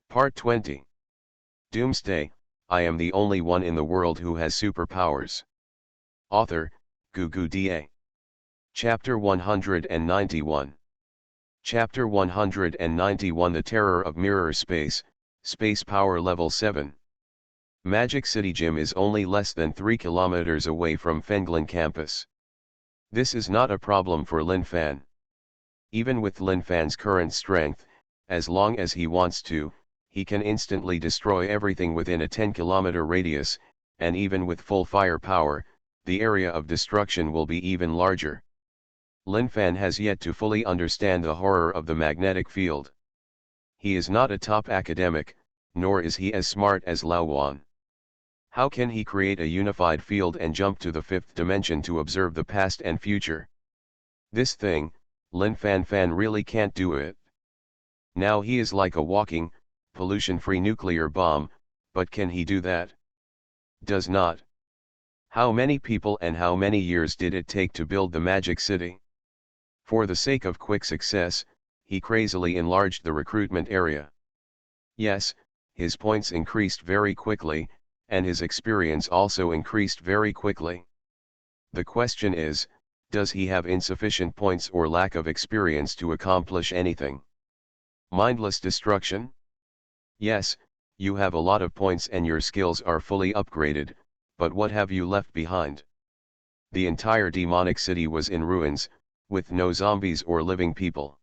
Part 20. Doomsday, I am the only one in the world who has superpowers. Author, Gugu Da. Chapter 191. Chapter 191 The Terror of Mirror Space, Space Power Level 7. Magic City Gym is only less than 3 kilometers away from Fenglin campus. This is not a problem for Lin Fan. Even with Lin Fan's current strength, as long as he wants to, he can instantly destroy everything within a 10-kilometer radius, and even with full firepower, the area of destruction will be even larger. Lin Fan has yet to fully understand the horror of the magnetic field. He is not a top academic, nor is he as smart as Lao Wan. How can he create a unified field and jump to the fifth dimension to observe the past and future? This thing, Lin Fan really can't do it. Now he is like a walking, pollution-free nuclear bomb, but can he do that? Does not. How many people and how many years did it take to build the Magic City? For the sake of quick success, he crazily enlarged the recruitment area. Yes, his points increased very quickly, and his experience also increased very quickly. The question is, does he have insufficient points or lack of experience to accomplish anything? Mindless destruction? Yes, you have a lot of points and your skills are fully upgraded, but what have you left behind? The entire demonic city was in ruins, with no zombies or living people.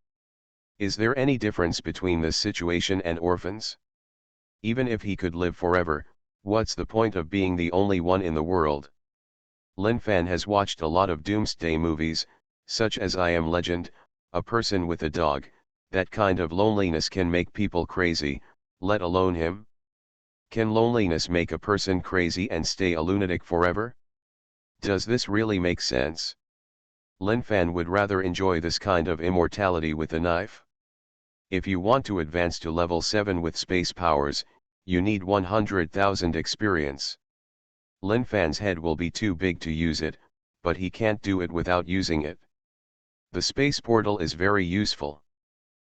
Is there any difference between this situation and orphans? Even if he could live forever, what's the point of being the only one in the world? Lin Fan has watched a lot of Doomsday movies, such as I Am Legend, A Person with a Dog. That kind of loneliness can make people crazy, let alone him. Can loneliness make a person crazy and stay a lunatic forever? Does this really make sense? Lin Fan would rather enjoy this kind of immortality with a knife. If you want to advance to level 7 with space powers, you need 100,000 experience. Lin Fan's head will be too big to use it, but he can't do it without using it. The space portal is very useful.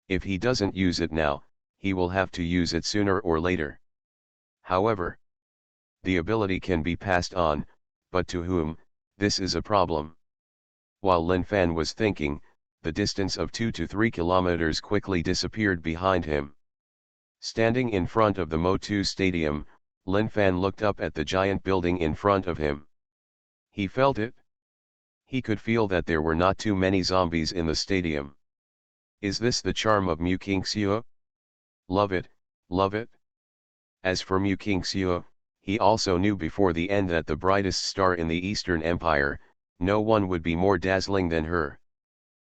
If he doesn't use it now, he will have to use it sooner or later. However, the ability can be passed on, but to whom? This is a problem. While Lin Fan was thinking, the distance of 2 to 3 kilometers quickly disappeared behind him. Standing in front of the Mo2 Stadium, Lin Fan looked up at the giant building in front of him. He felt it. He could feel that there were not too many zombies in the stadium. Is this the charm of Mu Kingxiu? Love it, love it. As for Mu Kingxiu, he also knew before the end that the brightest star in the Eastern Empire, no one would be more dazzling than her.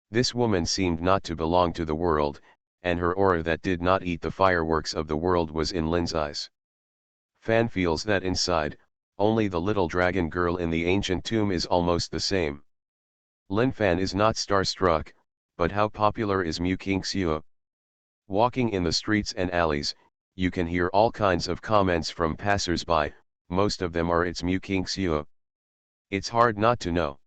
This woman seemed not to belong to the world, and her aura that did not eat the fireworks of the world was in Lin's eyes. Fan feels that inside, only the little dragon girl in the ancient tomb is almost the same. Lin Fan is not starstruck, but how popular is Mu Kingxiu? Walking in the streets and alleys, you can hear all kinds of comments from passers-by, most of them are "It's Mu Kingxiu." It's hard not to know.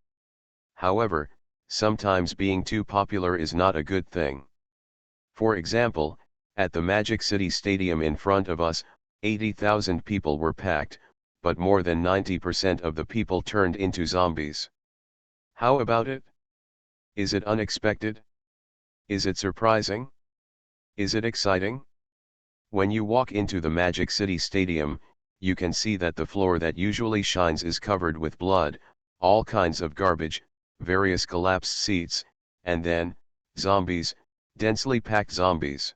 However, sometimes being too popular is not a good thing. For example, at the Magic City Stadium in front of us, 80,000 people were packed, but more than 90% of the people turned into zombies. How about it? Is it unexpected? Is it surprising? Is it exciting? When you walk into the Magic City Stadium, you can see that the floor that usually shines is covered with blood, all kinds of garbage, various collapsed seats, and then, zombies, densely packed zombies.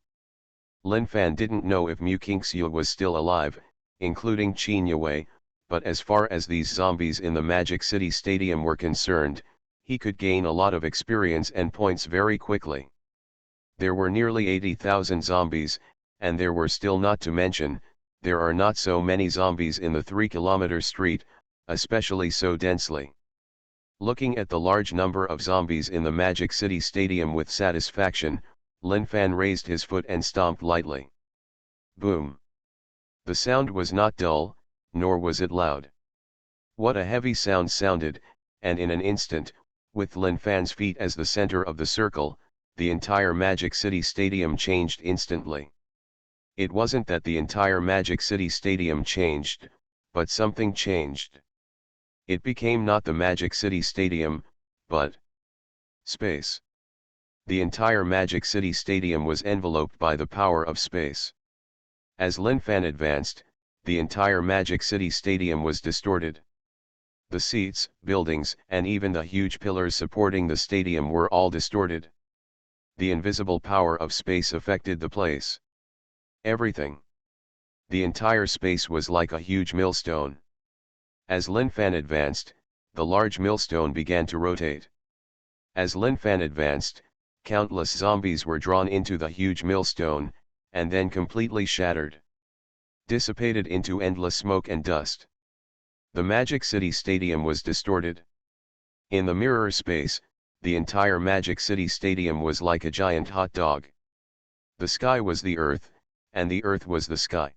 Lin Fan didn't know if Mu Kingxiu was still alive, including Qin Yue, but as far as these zombies in the Magic City Stadium were concerned, he could gain a lot of experience and points very quickly. There were nearly 80,000 zombies, and there were still, not to mention, there are not so many zombies in the 3-kilometer street, especially so densely. Looking at the large number of zombies in the Magic City Stadium with satisfaction, Lin Fan raised his foot and stomped lightly. Boom! The sound was not dull, nor was it loud. What a heavy sound sounded, and in an instant, with Lin Fan's feet as the center of the circle, the entire Magic City Stadium changed instantly. It wasn't that the entire Magic City Stadium changed, but something changed. It became not the Magic City Stadium, but space. The entire Magic City Stadium was enveloped by the power of space. As Linfan advanced, the entire Magic City Stadium was distorted. The seats, buildings, and even the huge pillars supporting the stadium were all distorted. The invisible power of space affected the place. Everything. The entire space was like a huge millstone. As Linfan advanced, the large millstone began to rotate. As Linfan advanced, countless zombies were drawn into the huge millstone, and then completely shattered. Dissipated into endless smoke and dust. The Magic City Stadium was distorted. In the mirror space, the entire Magic City Stadium was like a giant hot dog. The sky was the earth, and the earth was the sky.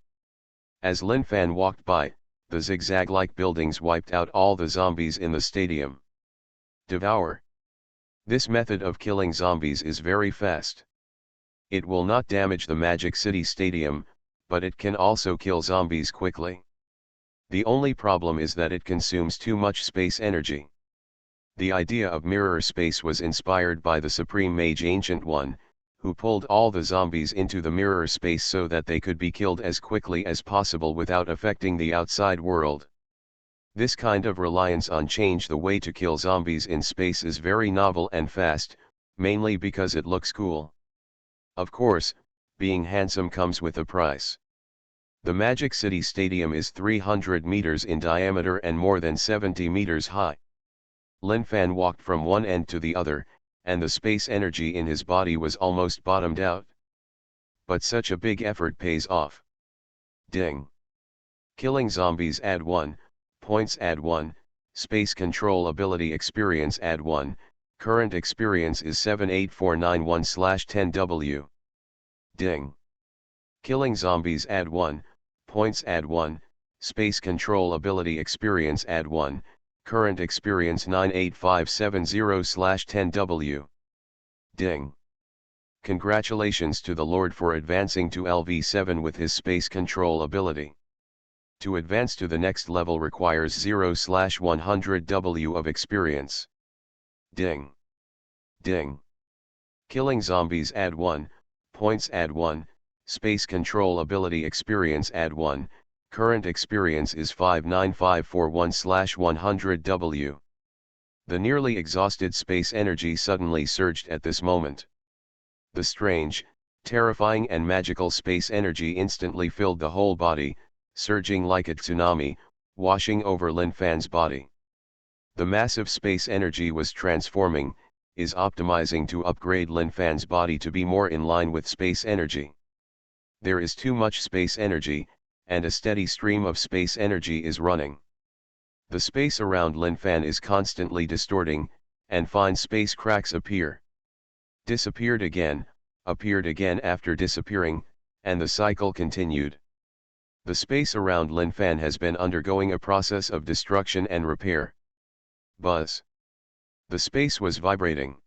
As Linfan walked by, the zigzag-like buildings wiped out all the zombies in the stadium. Devour. This method of killing zombies is very fast. It will not damage the Magic City Stadium, but it can also kill zombies quickly. The only problem is that it consumes too much space energy. The idea of mirror space was inspired by the Supreme Mage Ancient One, who pulled all the zombies into the mirror space so that they could be killed as quickly as possible without affecting the outside world. This kind of reliance on change the way to kill zombies in space is very novel and fast, mainly because it looks cool. Of course, being handsome comes with a price. The Magic City Stadium is 300 meters in diameter and more than 70 meters high. Linfan walked from one end to the other, and the space energy in his body was almost bottomed out. But such a big effort pays off. Ding. Killing zombies add 1, points add 1, space control ability experience add 1, current experience is 78491/10W. Ding. Killing zombies add 1, points add 1, space control ability experience add 1, current experience 98570/10W. Ding. Congratulations to the Lord for advancing to LV7 with his space control ability. To advance to the next level requires 0/100W of experience. Ding. Ding. Killing zombies add 1, points add 1, space control ability experience add 1, current experience is 59541/100W. The nearly exhausted space energy suddenly surged at this moment. The strange, terrifying and magical space energy instantly filled the whole body, surging like a tsunami, washing over Linfan's body. The massive space energy was transforming, is optimizing to upgrade Linfan's body to be more in line with space energy. There is too much space energy, and a steady stream of space energy is running. The space around Linfan is constantly distorting, and fine space cracks appear. Disappeared again, appeared again after disappearing, and the cycle continued. The space around Linfan has been undergoing a process of destruction and repair. Buzz. The space was vibrating.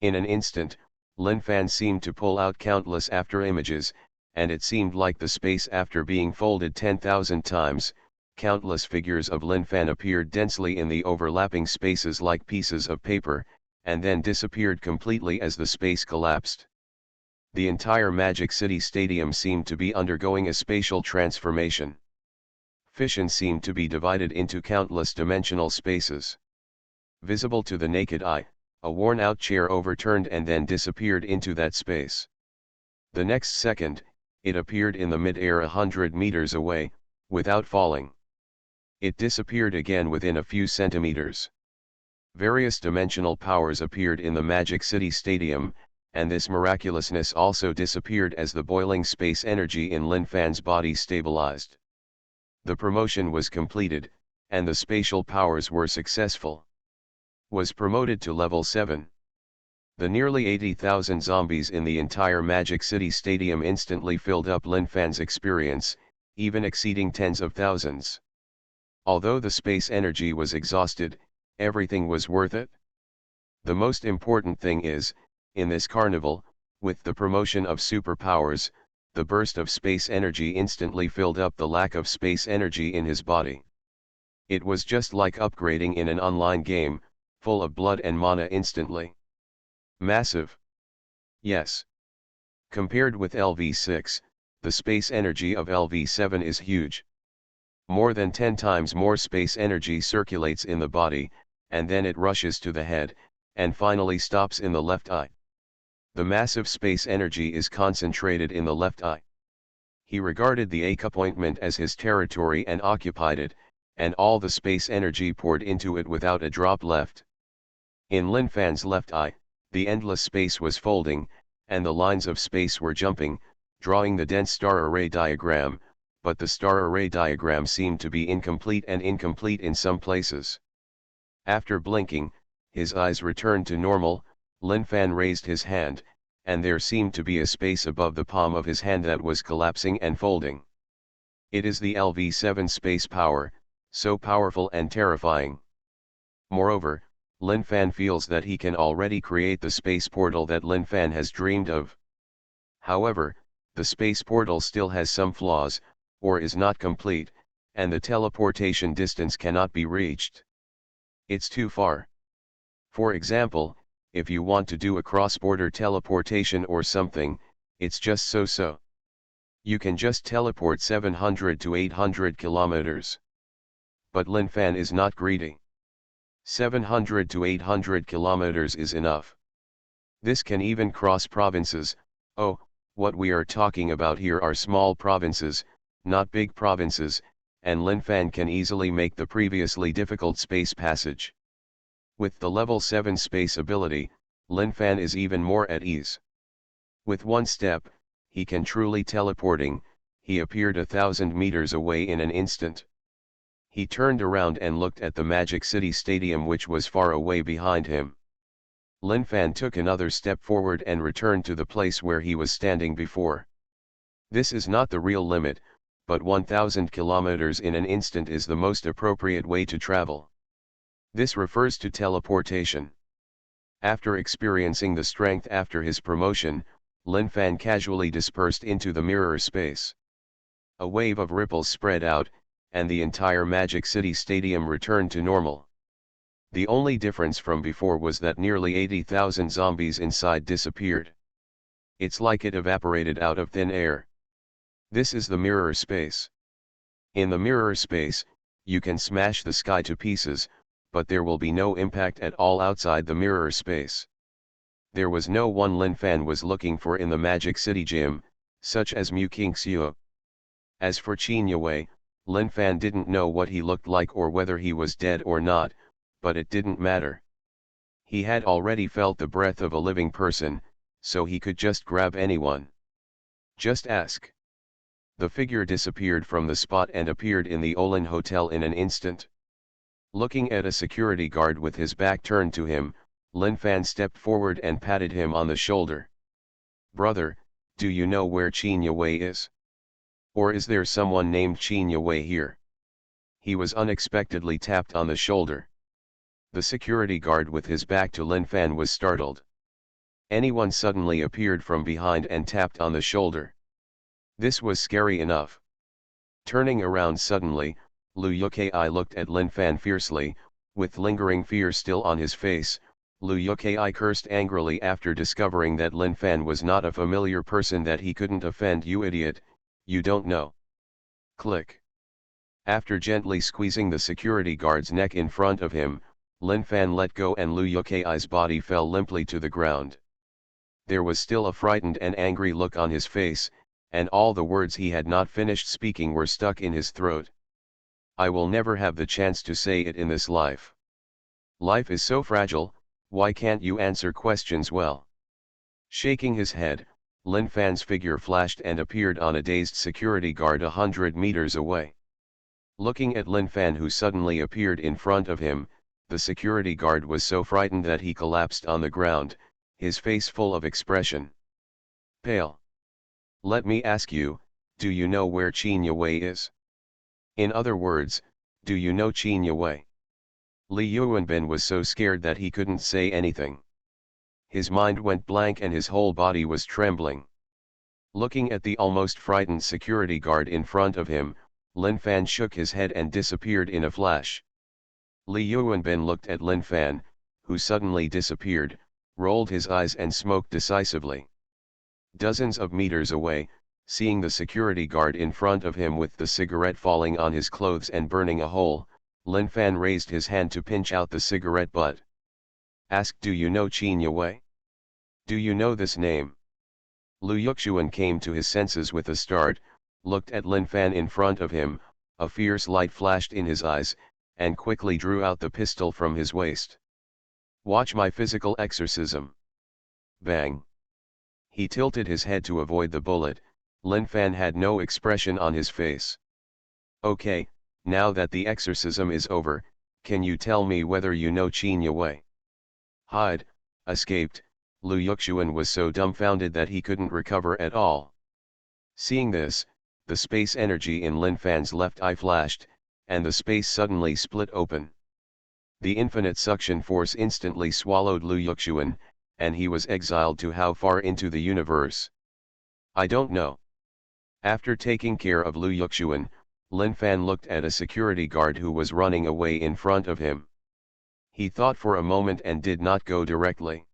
In an instant, Linfan seemed to pull out countless after images, and it seemed like the space after being folded 10,000 times, countless figures of Linfan appeared densely in the overlapping spaces like pieces of paper, and then disappeared completely as the space collapsed. The entire Magic City Stadium seemed to be undergoing a spatial transformation. Fission seemed to be divided into countless dimensional spaces. Visible to the naked eye, a worn-out chair overturned and then disappeared into that space. The next second, it appeared in the mid-air 100 meters away, without falling. It disappeared again within a few centimeters. Various dimensional powers appeared in the Magic City Stadium, and this miraculousness also disappeared as the boiling space energy in Linfan's body stabilized. The promotion was completed, and the spatial powers were successful. Was promoted to level 7. The nearly 80,000 zombies in the entire Magic City Stadium instantly filled up Linfan's experience, even exceeding tens of thousands. Although the space energy was exhausted, everything was worth it. The most important thing is, in this carnival, with the promotion of superpowers, the burst of space energy instantly filled up the lack of space energy in his body. It was just like upgrading in an online game, full of blood and mana instantly. Massive. Yes. Compared with LV6, the space energy of LV7 is huge. More than 10 times more space energy circulates in the body, and then it rushes to the head, and finally stops in the left eye. The massive space energy is concentrated in the left eye. He regarded the Ake appointment as his territory and occupied it, and all the space energy poured into it without a drop left. In Lin Fan's left eye, the endless space was folding, and the lines of space were jumping, drawing the dense star array diagram, but the star array diagram seemed to be incomplete in some places. After blinking, his eyes returned to normal. Lin Fan raised his hand, and there seemed to be a space above the palm of his hand that was collapsing and folding. It is the LV7 space power, so powerful and terrifying. Moreover, Lin Fan feels that he can already create the space portal that Lin Fan has dreamed of. However, the space portal still has some flaws, or is not complete, and the teleportation distance cannot be reached. It's too far. For example, if you want to do a cross-border teleportation or something, it's just so. You can just teleport 700 to 800 kilometers. But Lin Fan is not greedy. 700 to 800 kilometers is enough. This can even cross provinces. Oh, what we are talking about here are small provinces, not big provinces, and Lin Fan can easily make the previously difficult space passage. With the level 7 space ability, Lin Fan is even more at ease. With one step, he can truly teleporting. He appeared 1,000 meters away in an instant. He turned around and looked at the Magic City Stadium, which was far away behind him. Lin Fan took another step forward and returned to the place where he was standing before. This is not the real limit, but 1,000 kilometers in an instant is the most appropriate way to travel. This refers to teleportation. After experiencing the strength after his promotion, Lin Fan casually dispersed into the mirror space. A wave of ripples spread out, and the entire Magic City Stadium returned to normal. The only difference from before was that nearly 80,000 zombies inside disappeared. It's like it evaporated out of thin air. This is the mirror space. In the mirror space, you can smash the sky to pieces, but there will be no impact at all outside the mirror space. There was no one Lin Fan was looking for in the Magic City gym, such as Mu Qingxiu. As for Qin Yue, Lin Fan didn't know what he looked like or whether he was dead or not, but it didn't matter. He had already felt the breath of a living person, so he could just grab anyone. Just ask. The figure disappeared from the spot and appeared in the Olin Hotel in an instant. Looking at a security guard with his back turned to him, Lin Fan stepped forward and patted him on the shoulder. "Brother, do you know where Qin Yue is? Or is there someone named Qin Yue here?" He was unexpectedly tapped on the shoulder. The security guard with his back to Lin Fan was startled. Anyone suddenly appeared from behind and tapped on the shoulder. This was scary enough. Turning around suddenly, Lu Yukai looked at Lin Fan fiercely, with lingering fear still on his face. Lu Yukai cursed angrily after discovering that Lin Fan was not a familiar person that he couldn't offend. "You idiot, you don't know." Click. After gently squeezing the security guard's neck in front of him, Lin Fan let go and Lu Yukai's body fell limply to the ground. There was still a frightened and angry look on his face, and all the words he had not finished speaking were stuck in his throat. "I will never have the chance to say it in this life. Life is so fragile, why can't you answer questions well?" Shaking his head, Lin Fan's figure flashed and appeared on a dazed security guard 100 meters away. Looking at Lin Fan, who suddenly appeared in front of him, the security guard was so frightened that he collapsed on the ground, his face full of expression. Pale. "Let me ask you, do you know where Qin Yue is? In other words, do you know Qin Yue?" Li Yuanbin was so scared that he couldn't say anything. His mind went blank and his whole body was trembling. Looking at the almost frightened security guard in front of him, Lin Fan shook his head and disappeared in a flash. Li Yuanbin looked at Lin Fan, who suddenly disappeared, rolled his eyes and smoked decisively. Dozens of meters away, seeing the security guard in front of him with the cigarette falling on his clothes and burning a hole, Lin Fan raised his hand to pinch out the cigarette butt. Asked, "Do you know Qin Yue? Do you know this name?" Lu Yuxuan came to his senses with a start, looked at Lin Fan in front of him, a fierce light flashed in his eyes, and quickly drew out the pistol from his waist. "Watch my physical exorcism." Bang! He tilted his head to avoid the bullet. Lin Fan had no expression on his face. "Okay, now that the exorcism is over, can you tell me whether you know Qin Yue?" Hide, escaped. Lu Yuxuan was so dumbfounded that he couldn't recover at all. Seeing this, the space energy in Lin Fan's left eye flashed, and the space suddenly split open. The infinite suction force instantly swallowed Lu Yuxuan, and he was exiled to how far into the universe? I don't know. After taking care of Lu Yuxuan, Lin Fan looked at a security guard who was running away in front of him. He thought for a moment and did not go directly.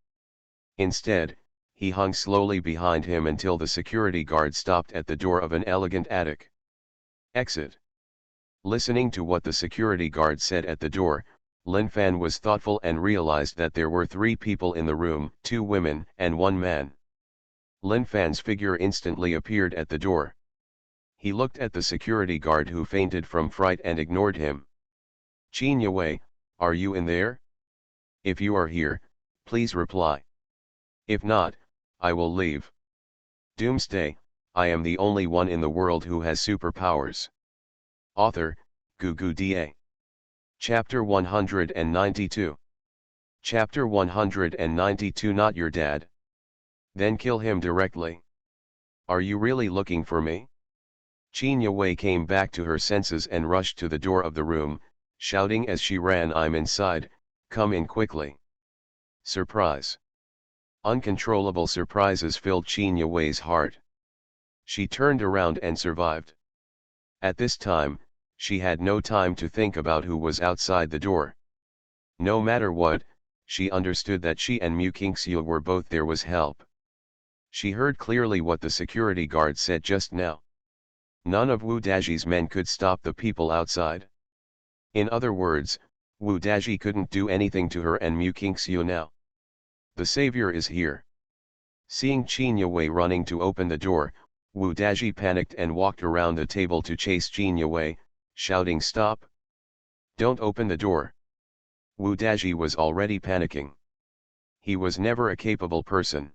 Instead, he hung slowly behind him until the security guard stopped at the door of an elegant attic. Exit. Listening to what the security guard said at the door, Lin Fan was thoughtful and realized that there were 3 people in the room, 2 women and 1 man. Lin Fan's figure instantly appeared at the door. He looked at the security guard who fainted from fright and ignored him. "Qin Yue, are you in there? If you are here, please reply. If not, I will leave. Doomsday, I am the only one in the world who has superpowers." Author, Doomsday. Chapter 192. Chapter 192. Not your dad? Then kill him directly. Are you really looking for me? Qin Yue came back to her senses and rushed to the door of the room, shouting as she ran, "I'm inside, come in quickly." Surprise. Uncontrollable surprises filled Qin Yue's heart. She turned around and survived. At this time, she had no time to think about who was outside the door. No matter what, she understood that she and Mu Qingxiu were both there was help. She heard clearly what the security guard said just now. None of Wu Daji's men could stop the people outside. In other words, Wu Daji couldn't do anything to her and Mu Qingxiu now. The savior is here. Seeing Qin Yue running to open the door, Wu Daji panicked and walked around the table to chase Qin Yue, shouting, "Stop! Don't open the door!" Wu Daji was already panicking. He was never a capable person.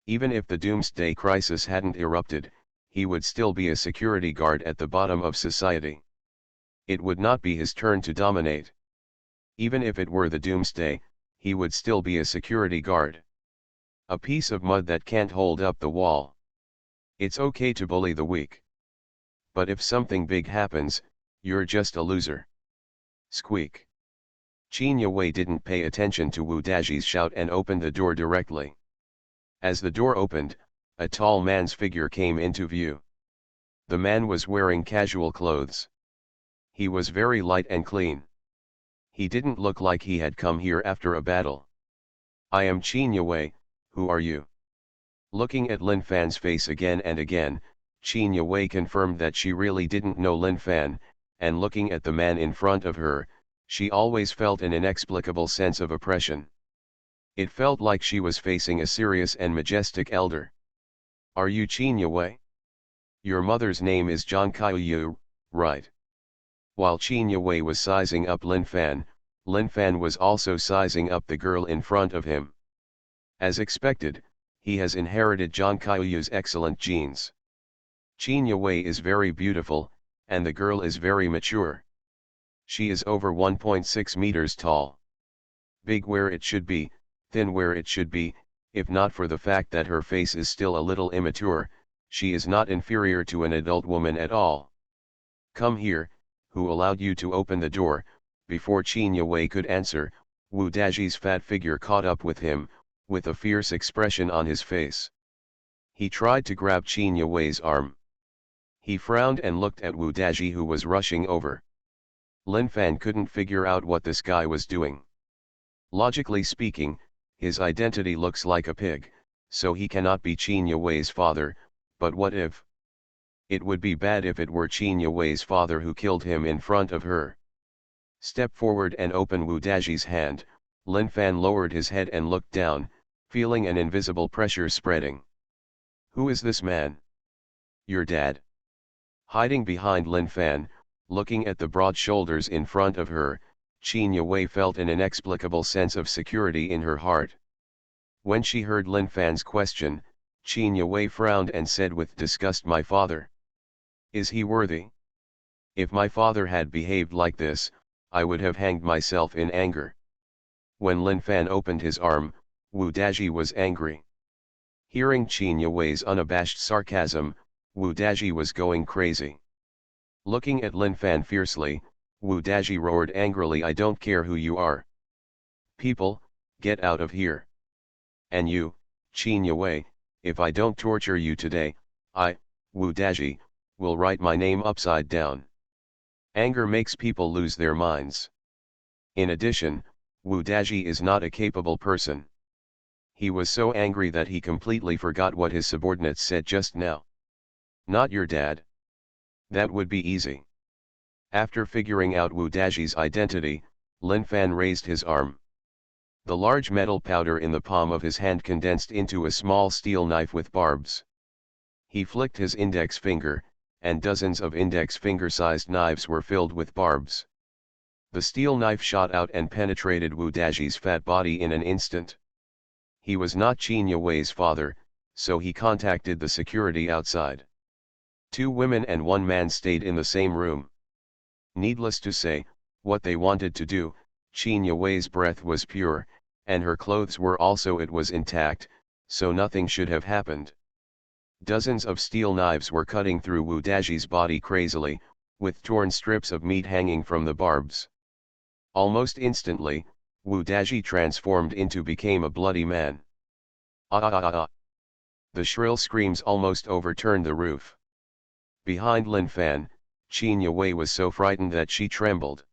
Even if the Doomsday crisis hadn't erupted, he would still be a security guard at the bottom of society. It would not be his turn to dominate. Even if it were the Doomsday, he would still be a security guard. A piece of mud that can't hold up the wall. It's okay to bully the weak. But if something big happens, you're just a loser. Squeak. Qin Yue didn't pay attention to Wu Daji's shout and opened the door directly. As the door opened, a tall man's figure came into view. The man was wearing casual clothes. He was very light and clean. He didn't look like he had come here after a battle. "I am Qin Yue, who are you?" Looking at Lin Fan's face again and again, Qin Yue confirmed that she really didn't know Lin Fan, and looking at the man in front of her, she always felt an inexplicable sense of oppression. It felt like she was facing a serious and majestic elder. "Are you Qin Yue? Your mother's name is Zhang Kaiyu, right?" While Qin Yue was sizing up Lin Fan was also sizing up the girl in front of him. As expected, he has inherited Zhang Kaiyu's excellent genes. Qin Yue is very beautiful, and the girl is very mature. She is over 1.6 meters tall. Big where it should be, thin where it should be. If not for the fact that her face is still a little immature, she is not inferior to an adult woman at all. "Come here, who allowed you to open the door?" Before Qin Yue could answer, Wu Daji's fat figure caught up with him, with a fierce expression on his face. He tried to grab Qin Yue's arm. He frowned and looked at Wu Daji, who was rushing over. Lin Fan couldn't figure out what this guy was doing. Logically speaking, his identity looks like a pig, so he cannot be Qin Yue's father, but what if? It would be bad if it were Qin Yue's father who killed him in front of her. Step forward and open Wu Daji's hand. Lin Fan lowered his head and looked down, feeling an invisible pressure spreading. Who is this man? Your dad? Hiding behind Lin Fan, looking at the broad shoulders in front of her, Qin Yue felt an inexplicable sense of security in her heart. When she heard Lin Fan's question, Qin Yue frowned and said with disgust, "My father? Is he worthy? If my father had behaved like this, I would have hanged myself in anger." When Lin Fan opened his arm, Wu Daji was angry. Hearing Qin Yue's unabashed sarcasm, Wu Daji was going crazy. Looking at Lin Fan fiercely, Wu Daji roared angrily, "I don't care who you are. People, get out of here. And you, Qin Yue, if I don't torture you today, I, Wu Daji, will write my name upside down." Anger makes people lose their minds. In addition, Wu Daji is not a capable person. He was so angry that he completely forgot what his subordinates said just now. Not your dad? That would be easy. After figuring out Wu Daji's identity, Lin Fan raised his arm. The large metal powder in the palm of his hand condensed into a small steel knife with barbs. He flicked his index finger, and dozens of index finger-sized knives were filled with barbs. The steel knife shot out and penetrated Wu Daji's fat body in an instant. He was not Qin Yue's father, so he contacted the security outside. 2 women and 1 man stayed in the same room. Needless to say, what they wanted to do, Qin Yue's breath was pure, and her clothes were also intact, so nothing should have happened. Dozens of steel knives were cutting through Wu Daji's body crazily, with torn strips of meat hanging from the barbs. Almost instantly, Wu Daji became a bloody man. Ah ah ah ah. The shrill screams almost overturned the roof. Behind Lin Fan, Qin Yue was so frightened that she trembled.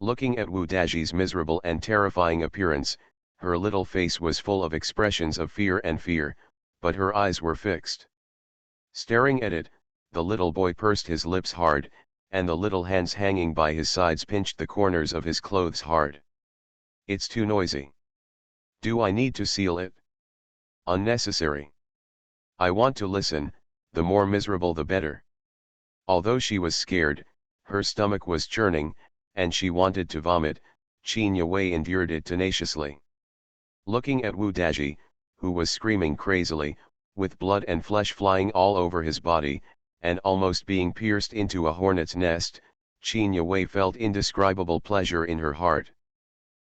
Looking at Wu Daji's miserable and terrifying appearance, her little face was full of expressions of fear, but her eyes were fixed. Staring at it, the little boy pursed his lips hard, and the little hands hanging by his sides pinched the corners of his clothes hard. "It's too noisy. Do I need to seal it? Unnecessary. I want to listen, the more miserable the better." Although she was scared, her stomach was churning, and she wanted to vomit. Qin Yue endured it tenaciously. Looking at Wu Daji, who was screaming crazily, with blood and flesh flying all over his body, and almost being pierced into a hornet's nest, Qin Yue felt indescribable pleasure in her heart.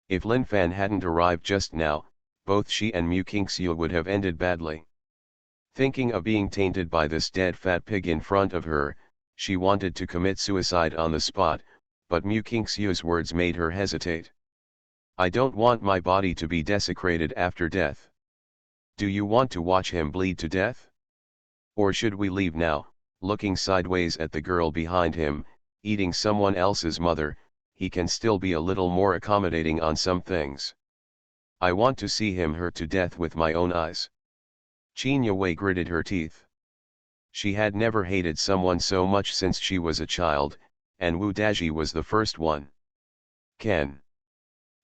If Lin Fan hadn't arrived just now, both she and Mu Qingxiu would have ended badly. Thinking of being tainted by this dead fat pig in front of her, she wanted to commit suicide on the spot, but Mu Qingxiu's words made her hesitate. "I don't want my body to be desecrated after death. Do you want to watch him bleed to death? Or should we leave now?" Looking sideways at the girl behind him, eating someone else's mother, he can still be a little more accommodating on some things. "I want to see him hurt to death with my own eyes." Qin Yue gritted her teeth. She had never hated someone so much since she was a child, and Wu Daji was the first one. "Ken."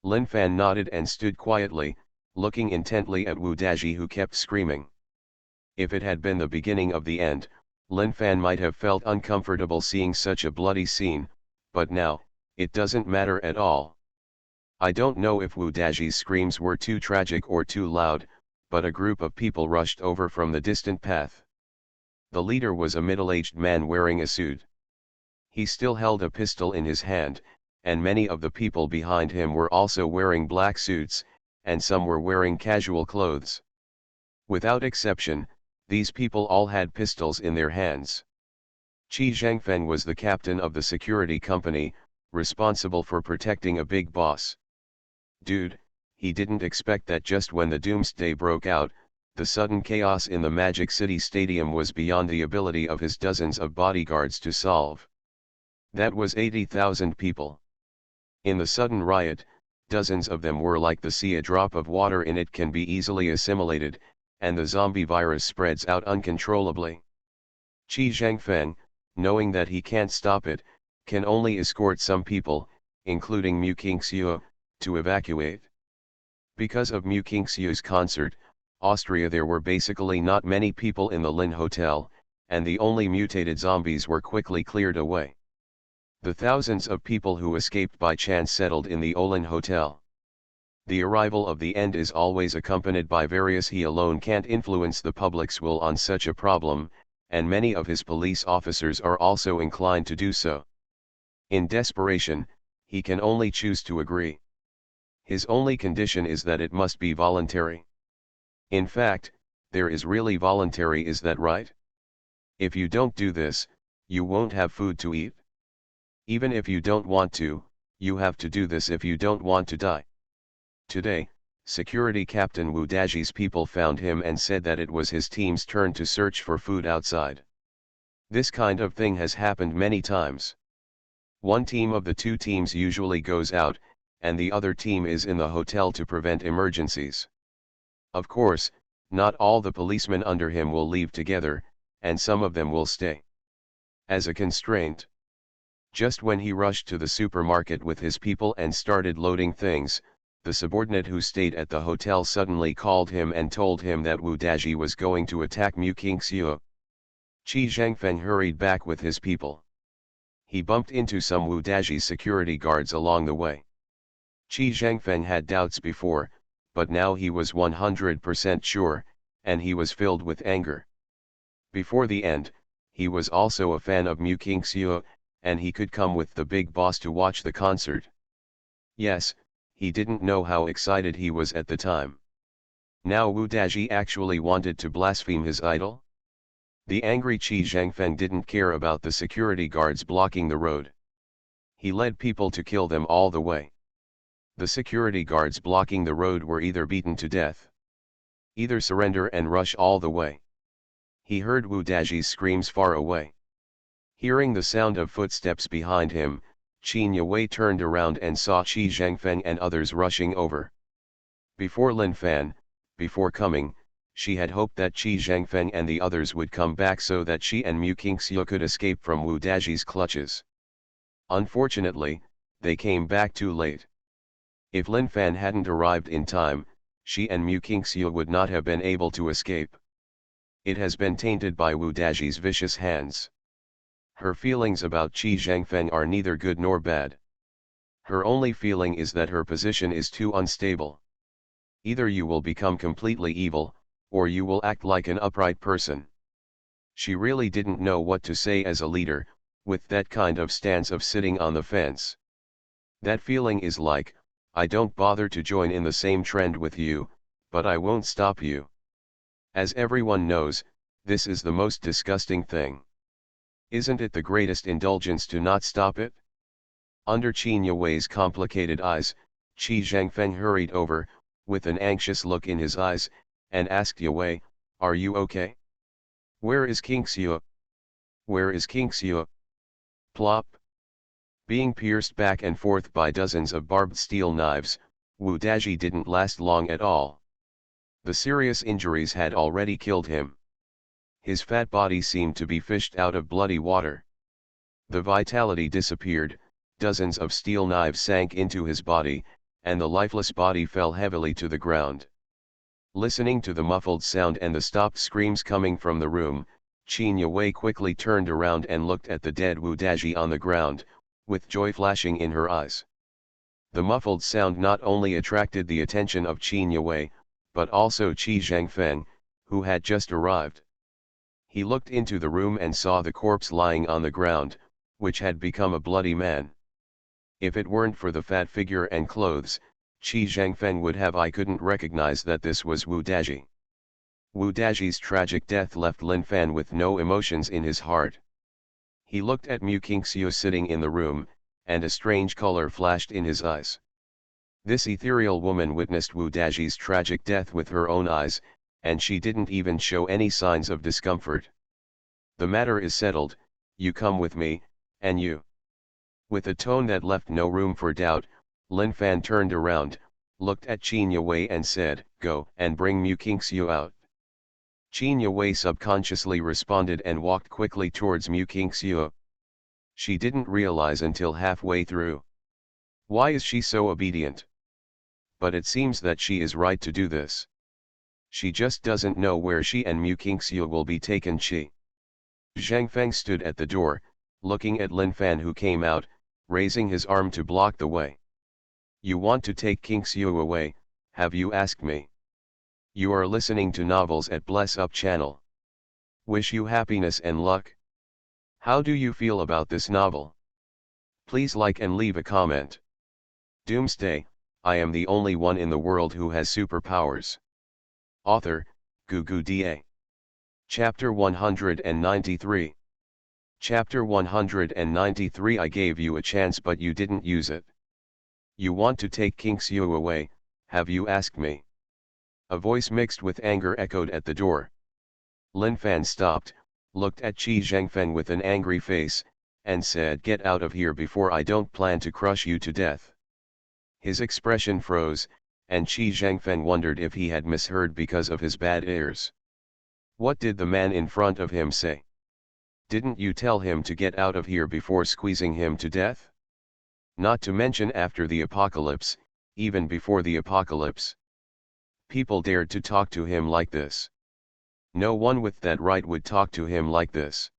Lin Fan nodded and stood quietly, looking intently at Wu Daji, who kept screaming. If it had been the beginning of the end, Lin Fan might have felt uncomfortable seeing such a bloody scene, but now, it doesn't matter at all. I don't know if Wu Daji's screams were too tragic or too loud, but a group of people rushed over from the distant path. The leader was a middle-aged man wearing a suit. He still held a pistol in his hand, and many of the people behind him were also wearing black suits, and some were wearing casual clothes. Without exception, these people all had pistols in their hands. Qi Zhengfen was the captain of the security company, responsible for protecting a big boss. Dude, he didn't expect that just when the Doomsday broke out, the sudden chaos in the Magic City Stadium was beyond the ability of his dozens of bodyguards to solve. That was 80,000 people. In the sudden riot, dozens of them were like the sea. A drop of water in it can be easily assimilated, and the zombie virus spreads out uncontrollably. Qi Zhangfeng, knowing that he can't stop it, can only escort some people, including Mu Qingxiu, to evacuate. Because of Mu Qingxiu's concert, Austria, there were basically not many people in the Lin Hotel, and the only mutated zombies were quickly cleared away. The thousands of people who escaped by chance settled in the Olin Hotel. The arrival of the end is always accompanied by various. He alone can't influence the public's will on such a problem, and many of his police officers are also inclined to do so. In desperation, he can only choose to agree. His only condition is that it must be voluntary. In fact, there is really voluntary. Is that right? If you don't do this, you won't have food to eat. Even if you don't want to, you have to do this if you don't want to die. Today, security captain Wu Daji's people found him and said that it was his team's turn to search for food outside. This kind of thing has happened many times. One team of the two teams usually goes out, and the other team is in the hotel to prevent emergencies. Of course, not all the policemen under him will leave together, and some of them will stay. As a constraint. Just when he rushed to the supermarket with his people and started loading things, the subordinate who stayed at the hotel suddenly called him and told him that Wu Daji was going to attack Mu Qingxiu. Qi Zhangfeng hurried back with his people. He bumped into some Wu Daji's security guards along the way. Qi Zhangfeng had doubts before, but now he was 100% sure, and he was filled with anger. Before the end, he was also a fan of Mu Qingxiu, and he could come with the big boss to watch the concert. Yes, he didn't know how excited he was at the time. Now Wu Daji actually wanted to blaspheme his idol? The angry Qi Zhangfeng didn't care about the security guards blocking the road. He led people to kill them all the way. The security guards blocking the road were either beaten to death, either surrender and rush all the way. He heard Wu Daji's screams far away. Hearing the sound of footsteps behind him, Qin Yue turned around and saw Qi Zhangfeng and others rushing over. Before Lin Fan, before coming, she had hoped that Qi Zhangfeng and the others would come back so that she and Mu Qingxiu could escape from Wu Daji's clutches. Unfortunately, they came back too late. If Lin Fan hadn't arrived in time, she and Mu Qingxiu would not have been able to escape. It has been tainted by Wu Daji's vicious hands. Her feelings about Qi Zhangfeng are neither good nor bad. Her only feeling is that her position is too unstable. Either you will become completely evil, or you will act like an upright person. She really didn't know what to say as a leader, with that kind of stance of sitting on the fence. That feeling is like, I don't bother to join in the same trend with you, but I won't stop you. As everyone knows, this is the most disgusting thing. Isn't it the greatest indulgence to not stop it? Under Qin Yue's complicated eyes, Qi Zhangfeng hurried over, with an anxious look in his eyes, and asked Yue, "Are you okay? Where is Qingxiu? Where is Qingxiu?" Plop. Being pierced back and forth by dozens of barbed steel knives, Wu Daji didn't last long at all. The serious injuries had already killed him. His fat body seemed to be fished out of bloody water. The vitality disappeared, dozens of steel knives sank into his body, and the lifeless body fell heavily to the ground. Listening to the muffled sound and the stopped screams coming from the room, Qin Yue quickly turned around and looked at the dead Wu Daji on the ground, with joy flashing in her eyes. The muffled sound not only attracted the attention of Qin Yue, but also Qi Zhangfeng, who had just arrived. He looked into the room and saw the corpse lying on the ground, which had become a bloody man. If it weren't for the fat figure and clothes, Qi Zhangfeng would have I couldn't recognize that this was Wu Daji. Wu Daji's tragic death left Lin Fan with no emotions in his heart. He looked at Mu Qingxiu sitting in the room, and a strange color flashed in his eyes. This ethereal woman witnessed Wu Daji's tragic death with her own eyes, and she didn't even show any signs of discomfort. "The matter is settled, you come with me, and you." With a tone that left no room for doubt, Lin Fan turned around, looked at Qin Yue and said, "Go and bring Mu Qingxiu out." Qin Yue subconsciously responded and walked quickly towards Mu Qingxiu. She didn't realize until halfway through. Why is she so obedient? But it seems that she is right to do this. She just doesn't know where she and Mu Qingxiu will be taken. Zhang Feng stood at the door, looking at Lin Fan who came out, raising his arm to block the way. "You want to take Qingxiu away, have you asked me?" You are listening to novels at Bless Up channel. Wish you happiness and luck. How do you feel about this novel? Please like and leave a comment. Doomsday, I am the only one in the world who has superpowers. Author, Gugu Da. Chapter 193. Chapter 193. I gave you a chance but you didn't use it. You want to take Qingxiu away, have you asked me? A voice mixed with anger echoed at the door. Lin Fan stopped, looked at Qi Zhengfeng with an angry face, and said, "Get out of here before I don't plan to crush you to death." His expression froze, and Qi Zhengfeng wondered if he had misheard because of his bad ears. What did the man in front of him say? Didn't you tell him to get out of here before squeezing him to death? Not to mention after the apocalypse, even before the apocalypse. People dared to talk to him like this. No one with that right would talk to him like this.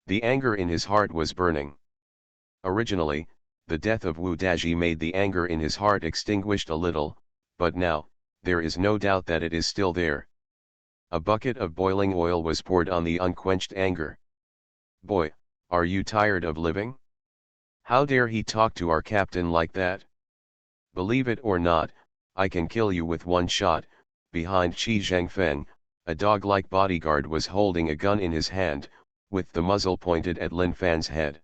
The anger in his heart was burning. Originally, the death of Wu Daji made the anger in his heart extinguished a little, but now, there is no doubt that it is still there. A bucket of boiling oil was poured on the unquenched anger. "Boy, are you tired of living? How dare he talk to our captain like that? Believe it or not, I can kill you with one shot." Behind Qi Zhengfeng, a dog-like bodyguard was holding a gun in his hand, with the muzzle pointed at Lin Fan's head.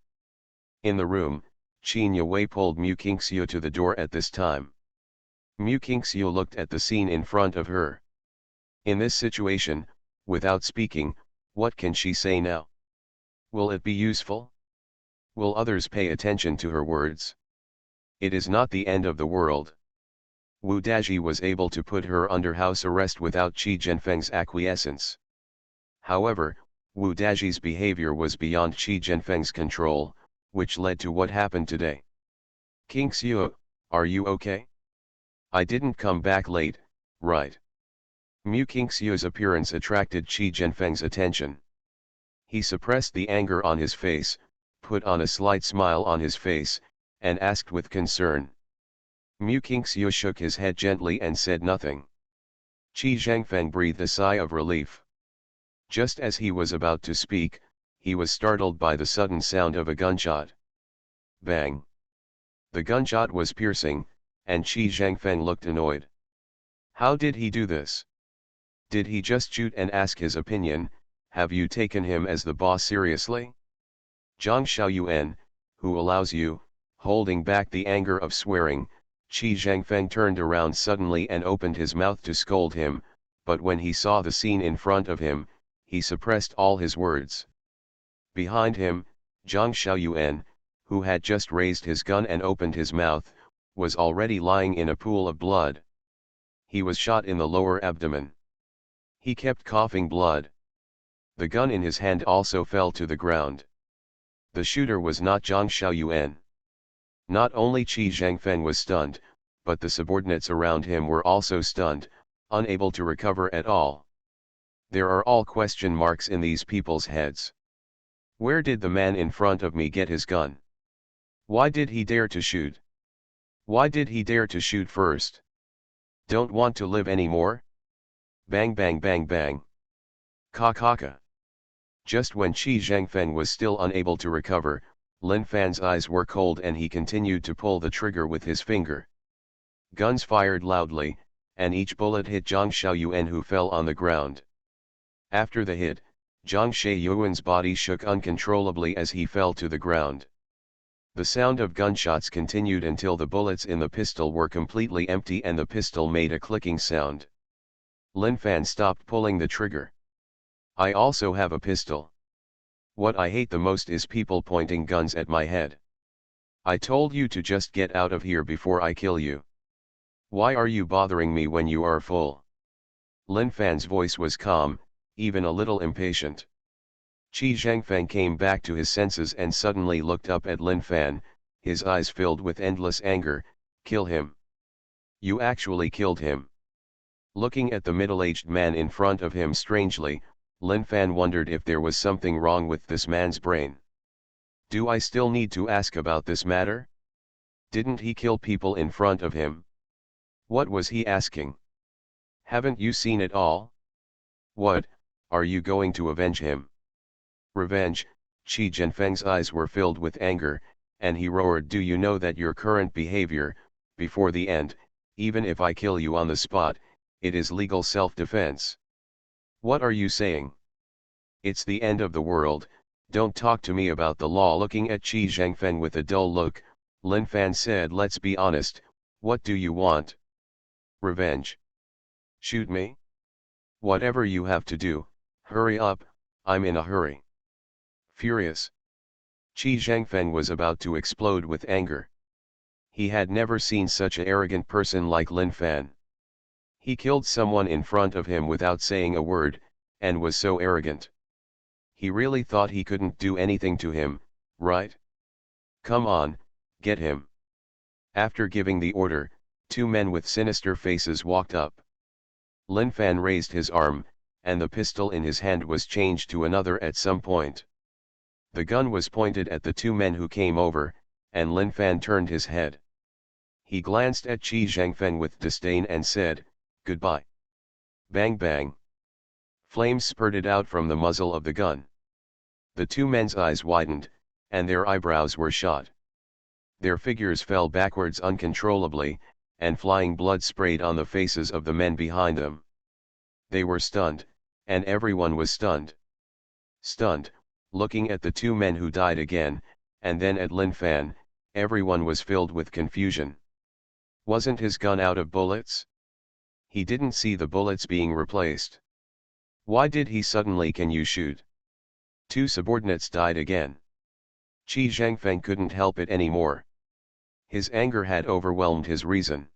In the room, Qin Yue pulled Mu Qingxiu to the door at this time. Mu Qingxiu looked at the scene in front of her. In this situation, without speaking, what can she say now? Will it be useful? Will others pay attention to her words? It is not the end of the world. Wu Daji was able to put her under house arrest without Qi Zhenfeng's acquiescence. However, Wu Daji's behavior was beyond Qi Zhenfeng's control, which led to what happened today. "Qingxiu, are you okay? I didn't come back late, right?" Mu Qingxiu's appearance attracted Qi Zhenfeng's attention. He suppressed the anger on his face, put on a slight smile on his face, and asked with concern. Mu Qingxiu shook his head gently and said nothing. Qi Zhengfeng breathed a sigh of relief. Just as he was about to speak, he was startled by the sudden sound of a gunshot. Bang! The gunshot was piercing, and Qi Zhengfeng looked annoyed. How did he do this? Did he just shoot and ask his opinion? Have you taken him as the boss seriously? Zhang Xiaoyuan, who allows you? Holding back the anger of swearing, Qi Zhengfeng turned around suddenly and opened his mouth to scold him, but when he saw the scene in front of him, he suppressed all his words. Behind him, Zhang Xiaoyuan, who had just raised his gun and opened his mouth, was already lying in a pool of blood. He was shot in the lower abdomen. He kept coughing blood. The gun in his hand also fell to the ground. The shooter was not Zhang Xiaoyuan. Not only Qi Zhengfeng was stunned, but the subordinates around him were also stunned, unable to recover at all. There are all question marks in these people's heads. Where did the man in front of me get his gun? Why did he dare to shoot? Why did he dare to shoot first? Don't want to live anymore? Bang bang bang bang. Ka. Just when Qi Zhengfeng was still unable to recover, Lin Fan's eyes were cold and he continued to pull the trigger with his finger. Guns fired loudly, and each bullet hit Zhang Xiaoyuan who fell on the ground. After the hit, Zhang Xiaoyuan's body shook uncontrollably as he fell to the ground. The sound of gunshots continued until the bullets in the pistol were completely empty and the pistol made a clicking sound. Lin Fan stopped pulling the trigger. I also have a pistol. What I hate the most is people pointing guns at my head. I told you to just get out of here before I kill you. Why are you bothering me when you are full? Lin Fan's voice was calm, even a little impatient. Qi Zhangfeng came back to his senses and suddenly looked up at Lin Fan, his eyes filled with endless anger. Kill him. You actually killed him. Looking at the middle-aged man in front of him strangely, Lin Fan wondered if there was something wrong with this man's brain. Do I still need to ask about this matter? Didn't he kill people in front of him? What was he asking? Haven't you seen it all? What, are you going to avenge him? Revenge? Qi Zhangfeng's eyes were filled with anger, and he roared, do you know that your current behavior, before the end, even if I kill you on the spot, it is legal self-defense? What are you saying? It's the end of the world, don't talk to me about the law. Looking at Qi Zhangfeng with a dull look, Lin Fan said, let's be honest, what do you want? Revenge. Shoot me? Whatever you have to do, hurry up, I'm in a hurry. Furious, Qi Zhangfeng was about to explode with anger. He had never seen such an arrogant person like Lin Fan. He killed someone in front of him without saying a word, and was so arrogant. He really thought he couldn't do anything to him, right? Come on, get him. After giving the order, two men with sinister faces walked up. Lin Fan raised his arm, and the pistol in his hand was changed to another at some point. The gun was pointed at the two men who came over, and Lin Fan turned his head. He glanced at Qi Zhangfeng with disdain and said, goodbye. Bang bang. Flames spurted out from the muzzle of the gun. The two men's eyes widened, and their eyebrows were shot. Their figures fell backwards uncontrollably, and flying blood sprayed on the faces of the men behind them. They were stunned, and everyone was stunned. Stunned, looking at the two men who died again, and then at Lin Fan, everyone was filled with confusion. Wasn't his gun out of bullets? He didn't see the bullets being replaced. Why did he suddenly can you shoot? Two subordinates died again. Qi Zhangfeng couldn't help it anymore. His anger had overwhelmed his reason.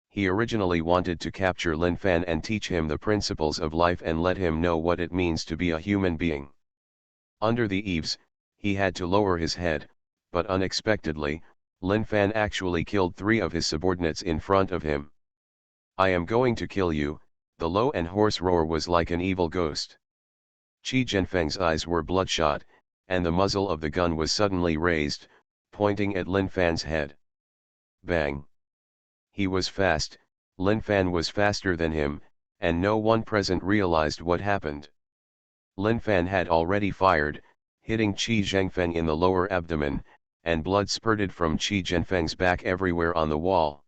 He originally wanted to capture Lin Fan and teach him the principles of life and let him know what it means to be a human being. Under the eaves, he had to lower his head, but unexpectedly, Lin Fan actually killed three of his subordinates in front of him. I am going to kill you, the low and hoarse roar was like an evil ghost. Qi Zhangfeng's eyes were bloodshot, and the muzzle of the gun was suddenly raised, pointing at Lin Fan's head. Bang! He was fast, Lin Fan was faster than him, and no one present realized what happened. Lin Fan had already fired, hitting Qi Zhangfeng in the lower abdomen, and blood spurted from Qi Zhangfeng's back everywhere on the wall.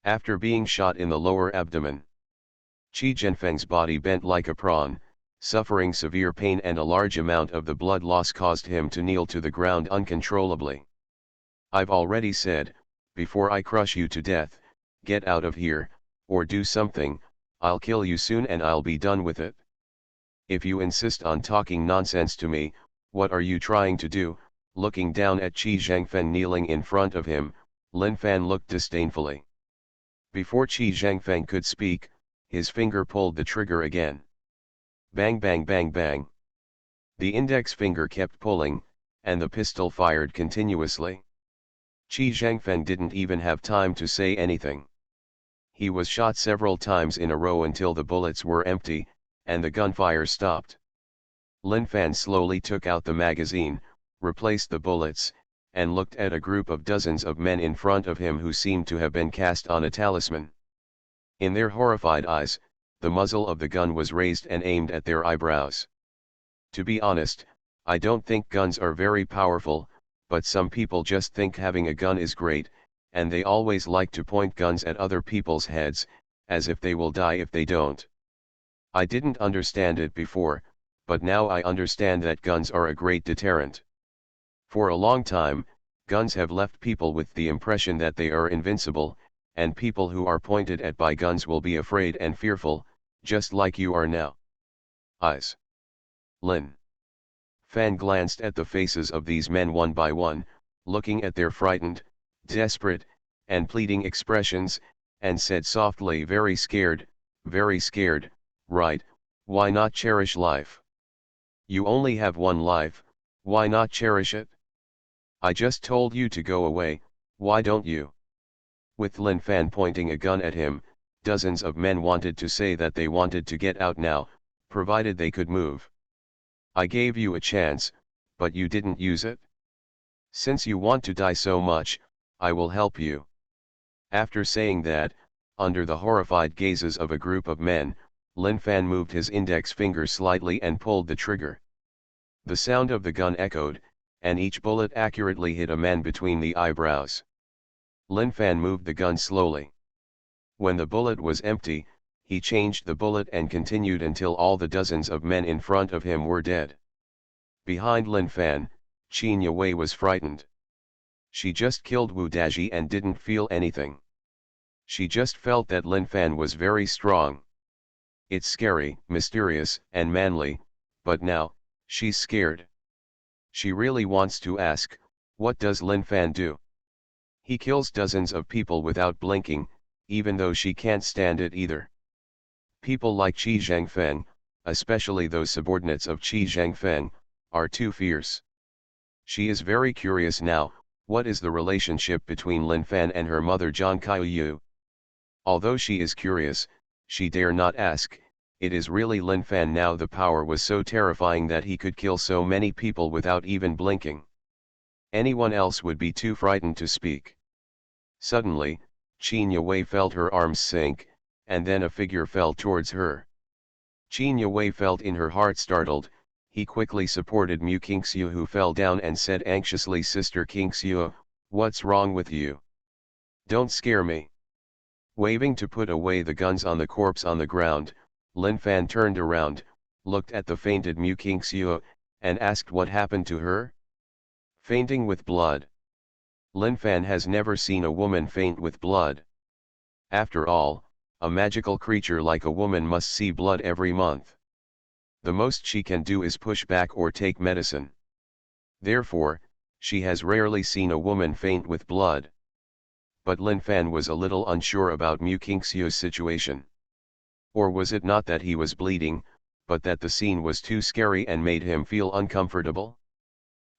After being shot in the lower abdomen, Qi Zhangfeng's body bent like a prawn, suffering severe pain, and a large amount of the blood loss caused him to kneel to the ground uncontrollably. I've already said, before I crush you to death, get out of here, or do something, I'll kill you soon and I'll be done with it. If you insist on talking nonsense to me, what are you trying to do? Looking down at Qi Zhangfeng kneeling in front of him, Lin Fan looked disdainfully. Before Qi Zhangfeng could speak, his finger pulled the trigger again. Bang bang bang bang. The index finger kept pulling, and the pistol fired continuously. Qi Zhangfeng didn't even have time to say anything. He was shot several times in a row until the bullets were empty, and the gunfire stopped. Lin Fan slowly took out the magazine, replaced the bullets, and looked at a group of dozens of men in front of him who seemed to have been cast on a talisman. In their horrified eyes, the muzzle of the gun was raised and aimed at their eyebrows. To be honest, I don't think guns are very powerful, but some people just think having a gun is great, and they always like to point guns at other people's heads, as if they will die if they don't. I didn't understand it before, but now I understand that guns are a great deterrent. For a long time, guns have left people with the impression that they are invincible, and people who are pointed at by guns will be afraid and fearful, Just like you are now. Eyes. Lin Fan glanced at the faces of these men one by one, looking at their frightened, desperate, and pleading expressions, and said softly, very scared, right, why not cherish life? You only have one life, why not cherish it? I just told you to go away, why don't you? With Lin Fan pointing a gun at him, dozens of men wanted to say that they wanted to get out now, provided they could move. I gave you a chance, but you didn't use it. Since you want to die so much, I will help you. After saying that, under the horrified gazes of a group of men, Lin Fan moved his index finger slightly and pulled the trigger. The sound of the gun echoed, and each bullet accurately hit a man between the eyebrows. Lin Fan moved the gun slowly. When the bullet was empty, he changed the bullet and continued until all the dozens of men in front of him were dead. Behind Lin Fan, Qin Yue was frightened. She just killed Wu Daji and didn't feel anything. She just felt that Lin Fan was very strong. It's scary, mysterious, and manly, but now, she's scared. She really wants to ask, what does Lin Fan do? He kills dozens of people without blinking, even though she can't stand it either. People like Qi Zhangfeng, especially those subordinates of Qi Zhangfeng, are too fierce. She is very curious now, what is the relationship between Lin Fan and her mother Zhang Kaiyu? Although she is curious, she dare not ask, it is really Lin Fan now. The power was so terrifying that he could kill so many people without even blinking. Anyone else would be too frightened to speak. Suddenly, Qin Yue felt her arms sink, and then a figure fell towards her. Qin Yue felt in her heart startled. He quickly supported Mu Qingxiu, who fell down, and said anxiously, Sister Qingxiu, what's wrong with you? Don't scare me. Waving to put away the guns on the corpse on the ground, Lin Fan turned around, looked at the fainted Mu Qingxiu, and asked what happened to her. Fainting with blood. Lin Fan has never seen a woman faint with blood. After all, a magical creature like a woman must see blood every month. The most she can do is push back or take medicine. Therefore, she has rarely seen a woman faint with blood. But Lin Fan was a little unsure about Mu Qingxiu's situation. Or was it not that he was bleeding, but that the scene was too scary and made him feel uncomfortable?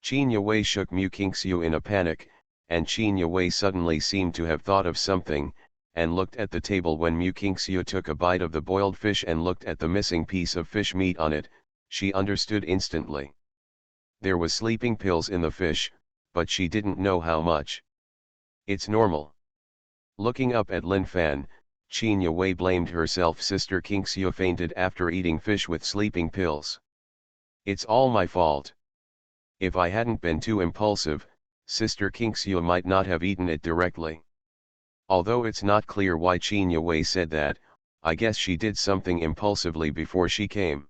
Qin Yue shook Mu Qingxiu in a panic, and Qin Yue suddenly seemed to have thought of something, and looked at the table. When Mu Qingxiu took a bite of the boiled fish and looked at the missing piece of fish meat on it, she understood instantly. There was sleeping pills in the fish, but she didn't know how much. It's normal. Looking up at Lin Fan, Qin Yue blamed herself. Sister Qingxiu fainted after eating fish with sleeping pills. It's all my fault. If I hadn't been too impulsive, Sister Qingxiu might not have eaten it directly. Although it's not clear why Qin Yue said that, I guess she did something impulsively before she came.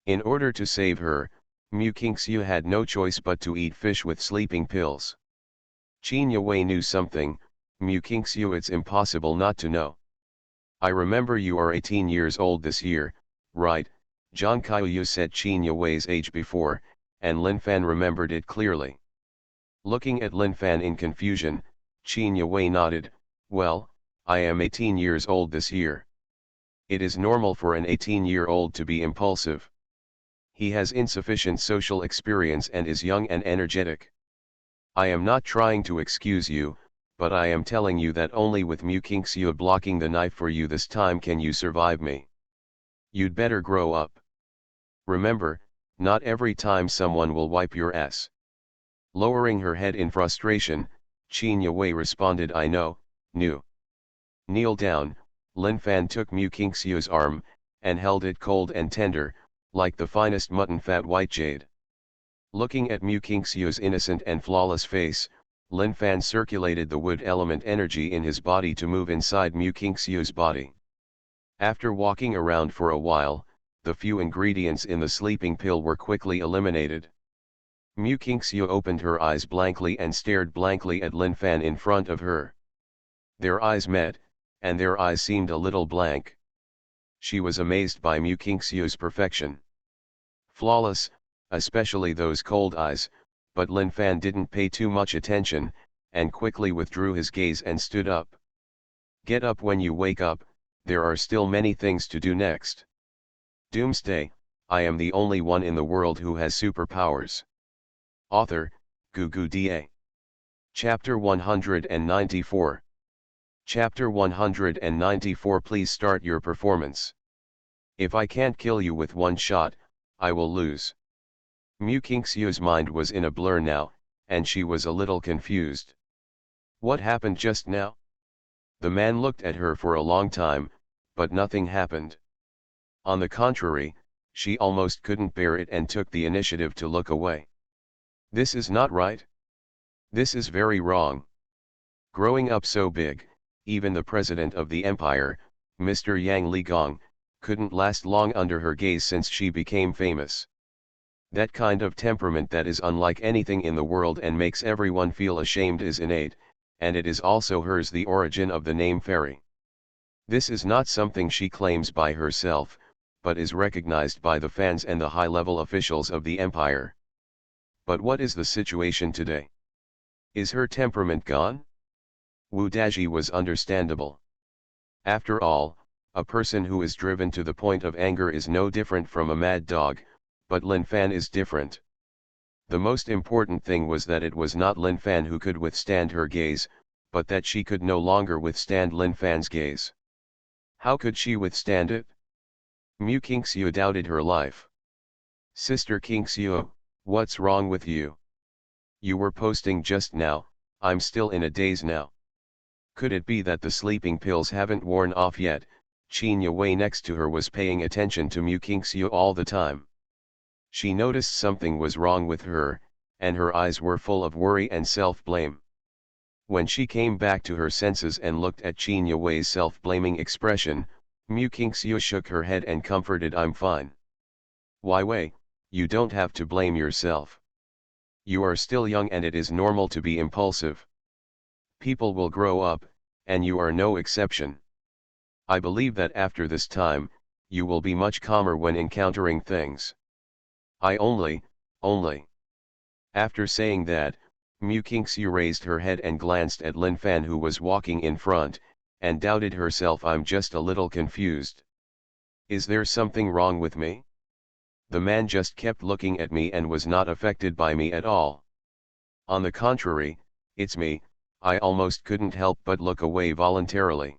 In order to save her, Mu Qingxiu had no choice but to eat fish with sleeping pills. Qin Yue knew something. Mu Qingxiu, it's impossible not to know. I remember you are 18 years old this year, right? Zhang Kaiyu said Qin Yue's age before, and Lin Fan remembered it clearly. Looking at Lin Fan in confusion, Qin Yue nodded. Well, I am 18 years old this year. It is normal for an 18-year-old to be impulsive. He has insufficient social experience and is young and energetic. I am not trying to excuse you, but I am telling you that only with Mu Qingxiu blocking the knife for you this time can you survive me. You'd better grow up. Remember, not every time someone will wipe your ass. Lowering her head in frustration, Qin Yue responded, I know, Nu. Kneel down. Lin Fan took Mu Qingxiu's arm, and held it cold and tender, like the finest mutton fat white jade. Looking at Mu Qingxiu's innocent and flawless face, Lin Fan circulated the wood element energy in his body to move inside Mu Qingxiu's body. After walking around for a while, the few ingredients in the sleeping pill were quickly eliminated. Mu Qingxiu opened her eyes blankly and stared blankly at Lin Fan in front of her. Their eyes met, and their eyes seemed a little blank. She was amazed by Mu Kingxiu's perfection. Flawless, especially those cold eyes, but Lin Fan didn't pay too much attention, and quickly withdrew his gaze and stood up. Get up when you wake up, there are still many things to do next. Doomsday, I am the only one in the world who has superpowers. Author, Doomsday. Chapter 194. Chapter 194. Please start your performance. If I can't kill you with one shot, I will lose. Mu Kingxiu's mind was in a blur now, and she was a little confused. What happened just now? The man looked at her for a long time, but nothing happened. On the contrary, she almost couldn't bear it and took the initiative to look away. This is not right. This is very wrong. Growing up so big, even the president of the empire, Mr. Yang Ligong, couldn't last long under her gaze since she became famous. That kind of temperament that is unlike anything in the world and makes everyone feel ashamed is innate, and it is also hers, the origin of the name fairy. This is not something she claims by herself, but is recognized by the fans and the high-level officials of the empire. But what is the situation today? Is her temperament gone? Wu Daji was understandable. After all, a person who is driven to the point of anger is no different from a mad dog, but Lin Fan is different. The most important thing was that it was not Lin Fan who could withstand her gaze, but that she could no longer withstand Lin Fan's gaze. How could she withstand it? Mu Kingxiu doubted her life. Sister Kingxiu, what's wrong with you? You were posting just now, I'm still in a daze now. Could it be that the sleeping pills haven't worn off yet? Qin Yue next to her was paying attention to Mu Kingxiu all the time. She noticed something was wrong with her, and her eyes were full of worry and self-blame. When she came back to her senses and looked at Qin Yue's self-blaming expression, Mu Kingxiu shook her head and comforted, I'm fine. Why Wei, you don't have to blame yourself. You are still young and it is normal to be impulsive. People will grow up, and you are no exception. I believe that after this time, you will be much calmer when encountering things. I only. After saying that, Mu Kingxiu raised her head and glanced at Lin Fan who was walking in front, and doubted herself, I'm just a little confused. Is there something wrong with me? The man just kept looking at me and was not affected by me at all. On the contrary, it's me, I almost couldn't help but look away voluntarily.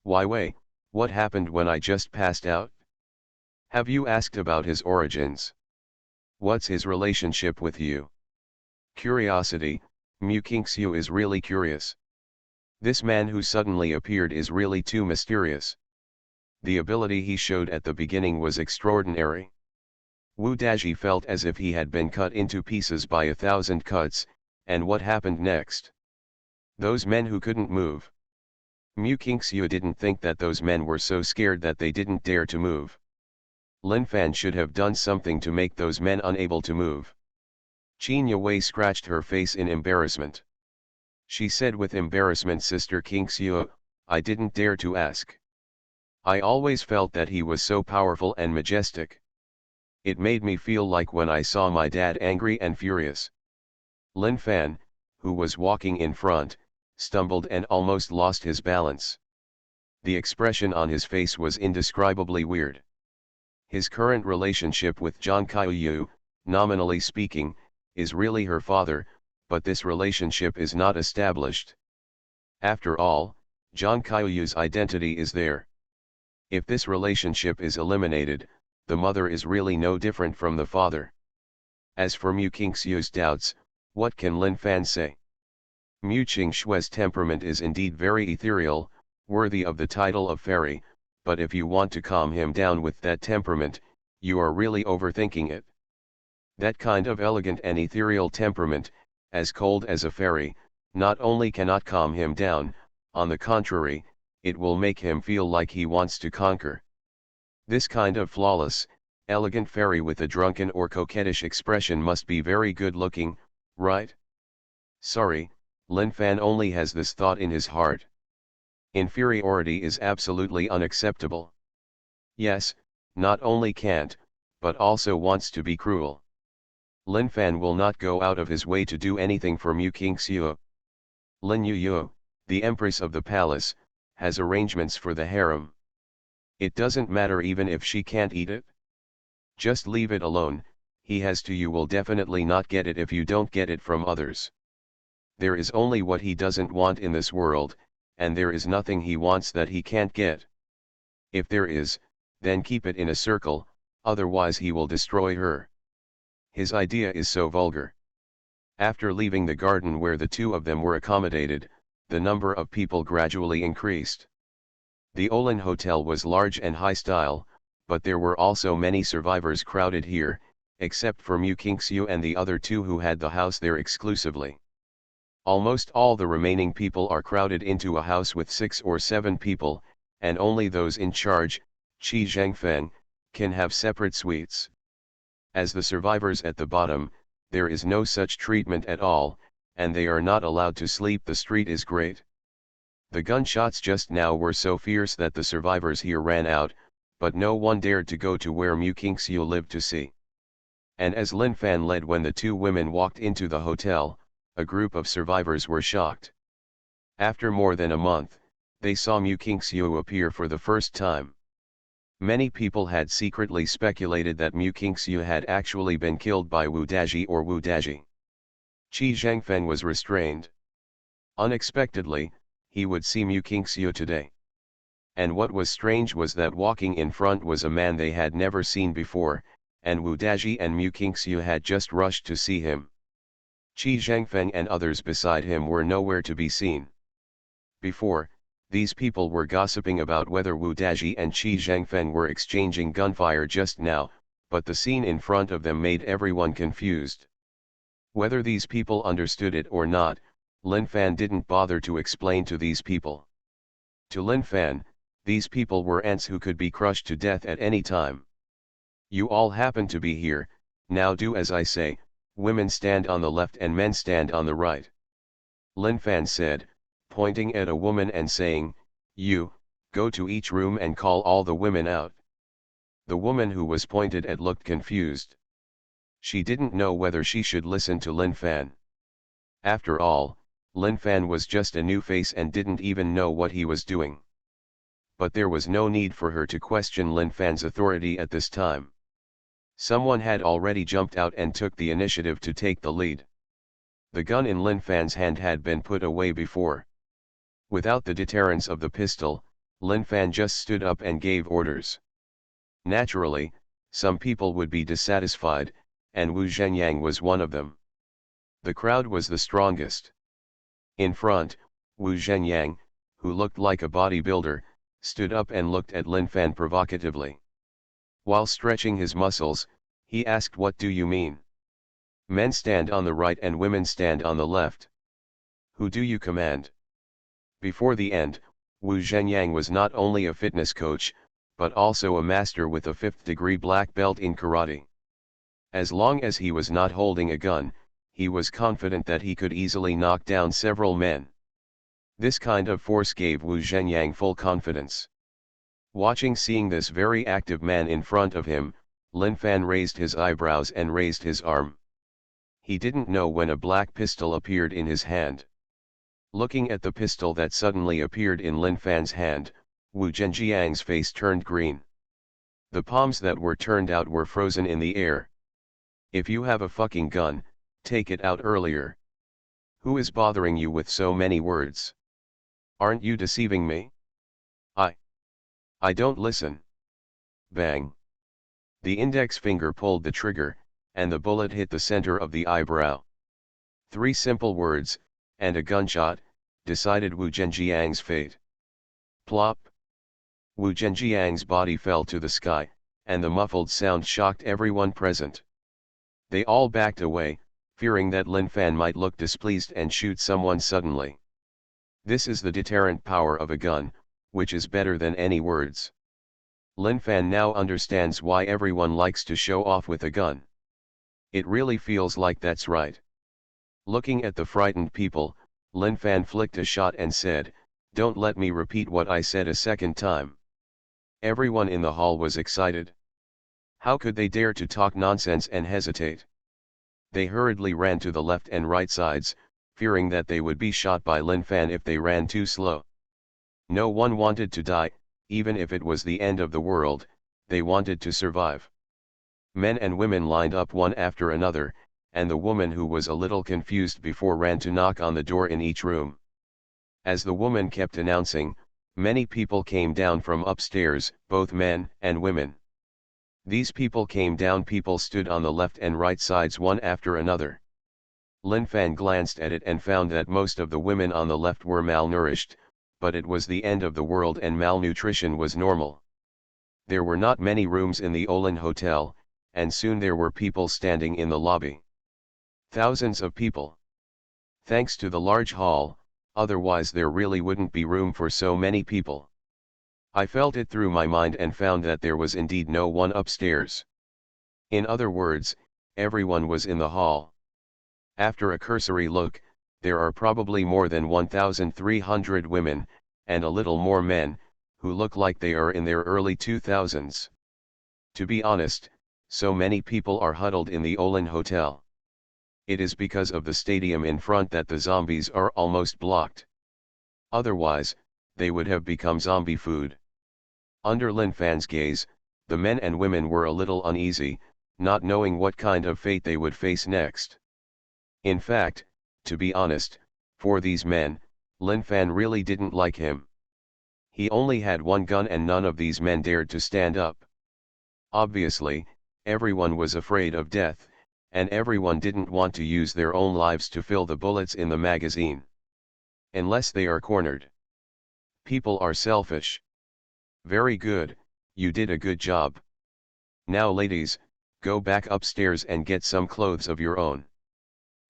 Why Wei, what happened when I just passed out? Have you asked about his origins? What's his relationship with you? Curiosity, Mu Kingxiu is really curious. This man who suddenly appeared is really too mysterious. The ability he showed at the beginning was extraordinary. Wu Daji felt as if he had been cut into pieces by 1,000 cuts, and what happened next? Those men who couldn't move. Mu Kingxiu didn't think that those men were so scared that they didn't dare to move. Lin Fan should have done something to make those men unable to move. Qin Yue scratched her face in embarrassment. She said with embarrassment, Sister Kingxiu, I didn't dare to ask. I always felt that he was so powerful and majestic. It made me feel like when I saw my dad angry and furious. Lin Fan, who was walking in front, stumbled and almost lost his balance. The expression on his face was indescribably weird. His current relationship with Zhang Kaiyu, nominally speaking, is really her father, but this relationship is not established. After all, Zhang Kaiyu's identity is there. If this relationship is eliminated, the mother is really no different from the father. As for Mu Kingxiu's doubts, what can Lin Fan say? Mu Qingshue's temperament is indeed very ethereal, worthy of the title of fairy, but if you want to calm him down with that temperament, you are really overthinking it. That kind of elegant and ethereal temperament, as cold as a fairy, not only cannot calm him down, on the contrary, it will make him feel like he wants to conquer. This kind of flawless, elegant fairy with a drunken or coquettish expression must be very good looking, right? Sorry, Lin Fan only has this thought in his heart. Inferiority is absolutely unacceptable. Yes, not only can't, but also wants to be cruel. Lin Fan will not go out of his way to do anything for Mu Qingxiu. Lin Yu, the empress of the palace, has arrangements for the harem. It doesn't matter even if she can't eat it. Just leave it alone, he has to. You will definitely not get it if you don't get it from others. There is only what he doesn't want in this world, and there is nothing he wants that he can't get. If there is, then keep it in a circle, otherwise he will destroy her. His idea is so vulgar. After leaving the garden where the two of them were accommodated, the number of people gradually increased. The Olin Hotel was large and high style, but there were also many survivors crowded here, except for Mu Qingxiu and the other two who had the house there exclusively. Almost all the remaining people are crowded into a house with 6 or 7 people, and only those in charge, Qi Zhangfeng, can have separate suites. As the survivors at the bottom, there is no such treatment at all, and they are not allowed to sleep. The street is great. The gunshots just now were so fierce that the survivors here ran out, but no one dared to go to where Mu Qingxiu lived to see. And as Lin Fan led when the two women walked into the hotel, a group of survivors were shocked. After more than a month, they saw Mu Qingxiu appear for the first time. Many people had secretly speculated that Mu Qingxiu had actually been killed by Wu Daji or Wu Daji. Qi Zhangfeng was restrained. Unexpectedly, he would see Mu Qingxiu today. And what was strange was that walking in front was a man they had never seen before, and Wu Daji and Mu Qingxiu had just rushed to see him. Qi Zhangfeng and others beside him were nowhere to be seen. Before, these people were gossiping about whether Wu Daji and Qi Zhangfeng were exchanging gunfire just now, but the scene in front of them made everyone confused. Whether these people understood it or not, Lin Fan didn't bother to explain to these people. To Lin Fan, these people were ants who could be crushed to death at any time. You all happen to be here, now do as I say, women stand on the left and men stand on the right. Lin Fan said, pointing at a woman and saying, "You, go to each room and call all the women out." The woman who was pointed at looked confused. She didn't know whether she should listen to Lin Fan. After all, Lin Fan was just a new face and didn't even know what he was doing. But there was no need for her to question Lin Fan's authority at this time. Someone had already jumped out and took the initiative to take the lead. The gun in Lin Fan's hand had been put away before. Without the deterrence of the pistol, Lin Fan just stood up and gave orders. Naturally, some people would be dissatisfied, and Wu Zhenyang was one of them. The crowd was the strongest. In front, Wu Zhenyang, who looked like a bodybuilder, stood up and looked at Lin Fan provocatively. While stretching his muscles, he asked, "What do you mean? Men stand on the right and women stand on the left. Who do you command?" Before the end, Wu Zhenyang was not only a fitness coach, but also a master with a 5th-degree black belt in karate. As long as he was not holding a gun, he was confident that he could easily knock down several men. This kind of force gave Wu Zhenyang full confidence. Seeing this very active man in front of him, Lin Fan raised his eyebrows and raised his arm. He didn't know when a black pistol appeared in his hand. Looking at the pistol that suddenly appeared in Lin Fan's hand, Wu Zhenjiang's face turned green. The palms that were turned out were frozen in the air. "If you have a fucking gun, take it out earlier. Who is bothering you with so many words? Aren't you deceiving me? I don't listen." Bang. The index finger pulled the trigger, and the bullet hit the center of the eyebrow. 3 simple words, and a gunshot, decided Wu Zhenjiang's fate. Plop. Wu Zhenjiang's body fell to the sky, and the muffled sound shocked everyone present. They all backed away, fearing that Lin Fan might look displeased and shoot someone suddenly. This is the deterrent power of a gun, which is better than any words. Lin Fan now understands why everyone likes to show off with a gun. It really feels like that's right. Looking at the frightened people, Lin Fan flicked a shot and said, "Don't let me repeat what I said a second time." Everyone in the hall was excited. How could they dare to talk nonsense and hesitate? They hurriedly ran to the left and right sides, fearing that they would be shot by Lin Fan if they ran too slow. No one wanted to die, even if it was the end of the world, they wanted to survive. Men and women lined up one after another, and the woman who was a little confused before ran to knock on the door in each room. As the woman kept announcing, many people came down from upstairs, both men and women. These people came down. People stood on the left and right sides one after another. Lin Fan glanced at it and found that most of the women on the left were malnourished, but it was the end of the world and malnutrition was normal. There were not many rooms in the Olin Hotel, and soon there were people standing in the lobby. Thousands of people. Thanks to the large hall, otherwise there really wouldn't be room for so many people. I felt it through my mind and found that there was indeed no one upstairs. In other words, everyone was in the hall. After a cursory look, there are probably more than 1,300 women, and a little more men, who look like they are in their early 2000s. To be honest, so many people are huddled in the Olin Hotel. It is because of the stadium in front that the zombies are almost blocked. Otherwise, they would have become zombie food. Under Lin Fan's gaze, the men and women were a little uneasy, not knowing what kind of fate they would face next. In fact, to be honest, for these men, Lin Fan really didn't like him. He only had one gun and none of these men dared to stand up. Obviously, everyone was afraid of death, and everyone didn't want to use their own lives to fill the bullets in the magazine. Unless they are cornered. People are selfish. Very good, you did a good job. Now ladies, go back upstairs and get some clothes of your own.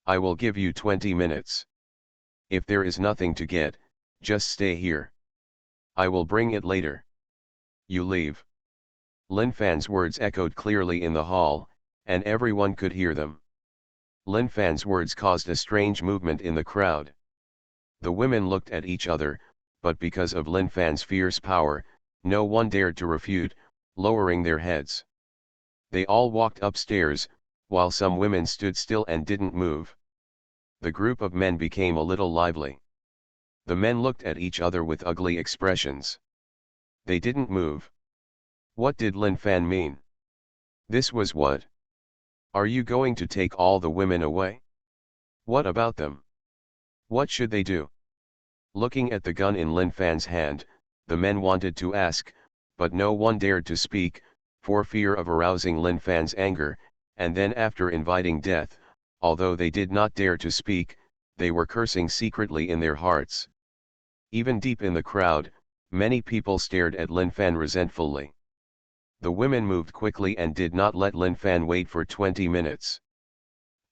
I will give you 20 minutes. If there is nothing to get, just stay here. I will bring it later. You leave. Lin Fan's words echoed clearly in the hall, and everyone could hear them. Lin Fan's words caused a strange movement in the crowd. The women looked at each other, but because of Lin Fan's fierce power, no one dared to refute, lowering their heads. They all walked upstairs, while some women stood still and didn't move. The group of men became a little lively. The men looked at each other with ugly expressions. They didn't move. What did Lin Fan mean? This was what? Are you going to take all the women away? What about them? What should they do? Looking at the gun in Lin Fan's hand, the men wanted to ask, but no one dared to speak, for fear of arousing Lin Fan's anger, and then after inviting death, although they did not dare to speak, they were cursing secretly in their hearts. Even deep in the crowd, many people stared at Lin Fan resentfully. The women moved quickly and did not let Lin Fan wait for 20 minutes.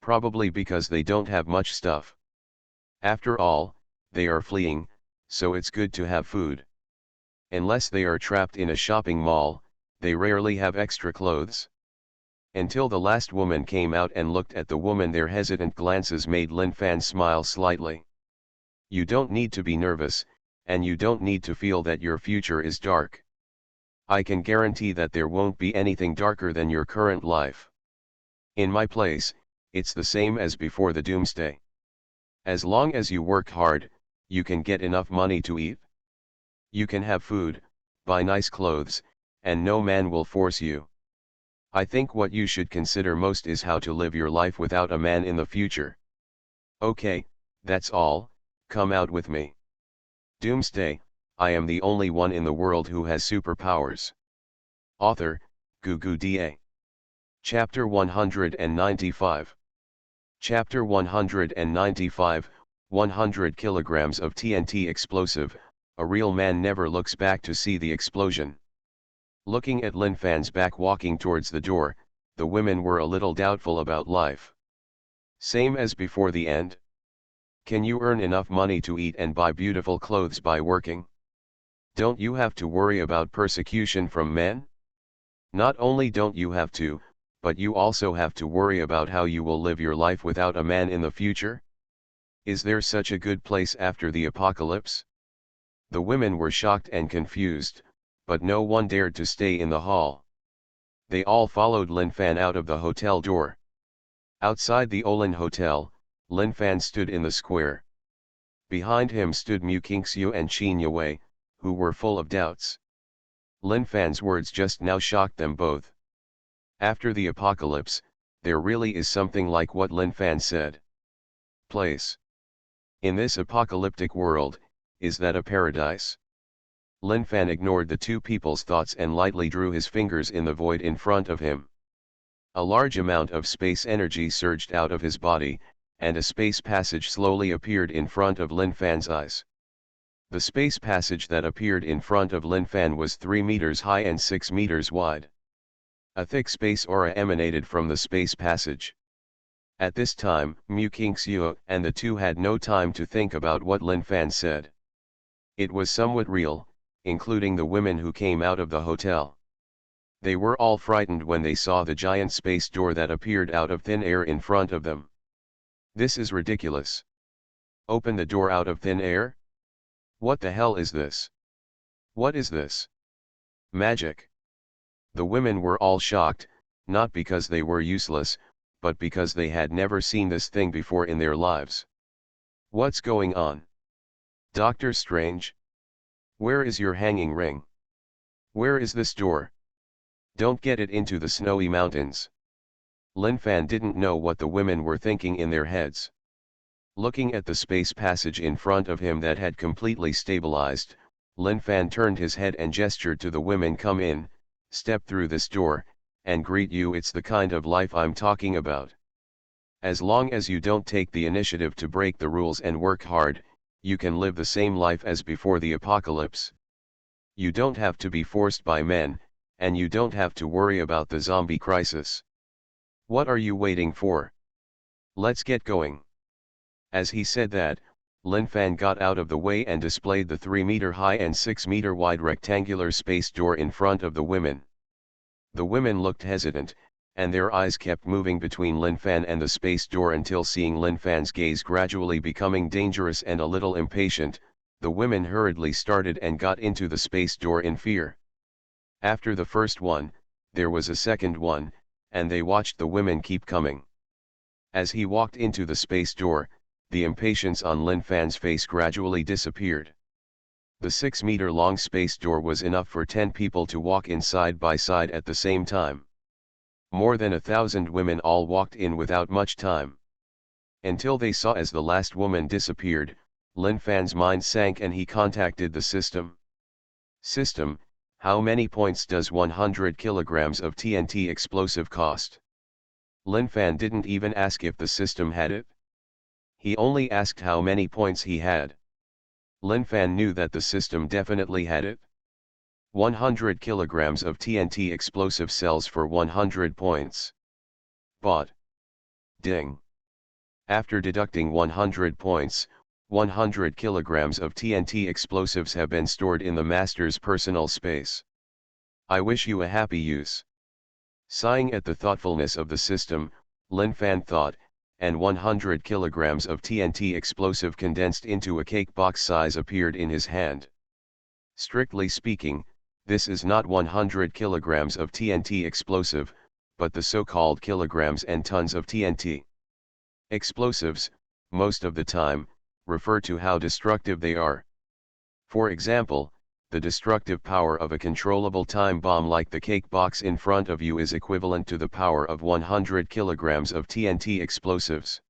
Probably because they don't have much stuff. After all, they are fleeing, so it's good to have food. Unless they are trapped in a shopping mall, they rarely have extra clothes. Until the last woman came out and looked at the woman, their hesitant glances made Lin Fan smile slightly. You don't need to be nervous, and you don't need to feel that your future is dark. I can guarantee that there won't be anything darker than your current life. In my place, it's the same as before the Doomsday. As long as you work hard, you can get enough money to eat. You can have food, buy nice clothes, and no man will force you. I think what you should consider most is how to live your life without a man in the future. Okay, that's all, come out with me. Doomsday, I am the only one in the world who has superpowers. Author, Doomsday. Chapter 195. Chapter 195, 100 kilograms of TNT explosive. A real man never looks back to see the explosion. Looking at Lin Fan's back walking towards the door, the women were a little doubtful about life. Same as before the end? Can you earn enough money to eat and buy beautiful clothes by working? Don't you have to worry about persecution from men? Not only don't you have to, but you also have to worry about how you will live your life without a man in the future? Is there such a good place after the apocalypse? The women were shocked and confused, but no one dared to stay in the hall. They all followed Lin Fan out of the hotel door. Outside the Olin Hotel, Lin Fan stood in the square. Behind him stood Mu Kingxiu and Qin Yue, who were full of doubts. Lin Fan's words just now shocked them both. After the apocalypse, there really is something like what Lin Fan said. Place. In this apocalyptic world, is that a paradise? Lin Fan ignored the two people's thoughts and lightly drew his fingers in the void in front of him. A large amount of space energy surged out of his body, and a space passage slowly appeared in front of Lin Fan's eyes. The space passage that appeared in front of Lin Fan was 3 meters high and 6 meters wide. A thick space aura emanated from the space passage. At this time, Mu Kingxiu and the two had no time to think about what Lin Fan said. It was somewhat real, including the women who came out of the hotel. They were all frightened when they saw the giant space door that appeared out of thin air in front of them. This is ridiculous. Open the door out of thin air? What the hell is this? What is this? Magic. The women were all shocked, not because they were useless, but because they had never seen this thing before in their lives. What's going on? Doctor Strange? Where is your hanging ring? Where is this door? Don't get it into the snowy mountains. Lin Fan didn't know what the women were thinking in their heads. Looking at the space passage in front of him that had completely stabilized, Lin Fan turned his head and gestured to the women, come in, step through this door, and greet you. It's the kind of life I'm talking about. As long as you don't take the initiative to break the rules and work hard, you can live the same life as before the apocalypse. You don't have to be forced by men, and you don't have to worry about the zombie crisis. What are you waiting for? Let's get going. As he said that, Lin Fan got out of the way and displayed the 3-meter high and 6-meter wide rectangular space door in front of the women. The women looked hesitant, and their eyes kept moving between Lin Fan and the space door until, seeing Lin Fan's gaze gradually becoming dangerous and a little impatient, the women hurriedly started and got into the space door in fear. After the first one, there was a second one, and they watched the women keep coming. As he walked into the space door, the impatience on Lin Fan's face gradually disappeared. The 6-meter long space door was enough for 10 people to walk in side by side at the same time. More than 1,000 women all walked in without much time. Until they saw as the last woman disappeared, Lin Fan's mind sank and he contacted the system. System, how many points does 100 kilograms of TNT explosive cost? Lin Fan didn't even ask if the system had it. He only asked how many points he had. Lin Fan knew that the system definitely had it. 100 kilograms of TNT explosive cells for 100 points. Bought. Ding. After deducting 100 points, 100 kilograms of TNT explosives have been stored in the master's personal space. I wish you a happy use. Sighing at the thoughtfulness of the system, Lin Fan thought, and 100 kilograms of TNT explosive condensed into a cake box size appeared in his hand. Strictly speaking, this is not 100 kilograms of TNT explosive, but the so-called kilograms and tons of TNT. Explosives, most of the time, refer to how destructive they are. For example, the destructive power of a controllable time bomb like the cake box in front of you is equivalent to the power of 100 kilograms of TNT explosives.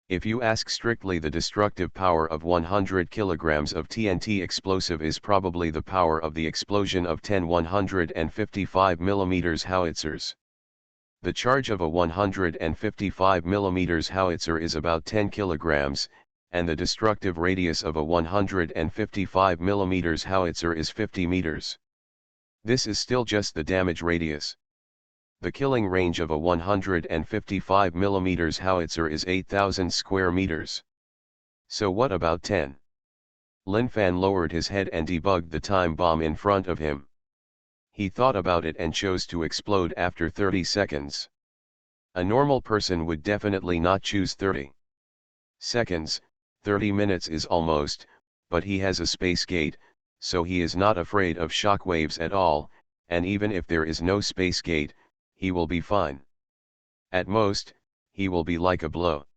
If you ask strictly, the destructive power of 100 kilograms of TNT explosive is probably the power of the explosion of 10 155 mm howitzers. The charge of a 155 mm howitzer is about 10 kilograms, and the destructive radius of a 155 mm howitzer is 50 meters. This is still just the damage radius. The killing range of a 155 mm howitzer is 8,000 square meters. So what about 10? Lin Fan lowered his head and debugged the time bomb in front of him. He thought about it and chose to explode after 30 seconds. A normal person would definitely not choose 30 seconds. 30 minutes is almost, but he has a space gate, so he is not afraid of shockwaves at all, and even if there is no space gate, he will be fine. At most, he will be like a blow.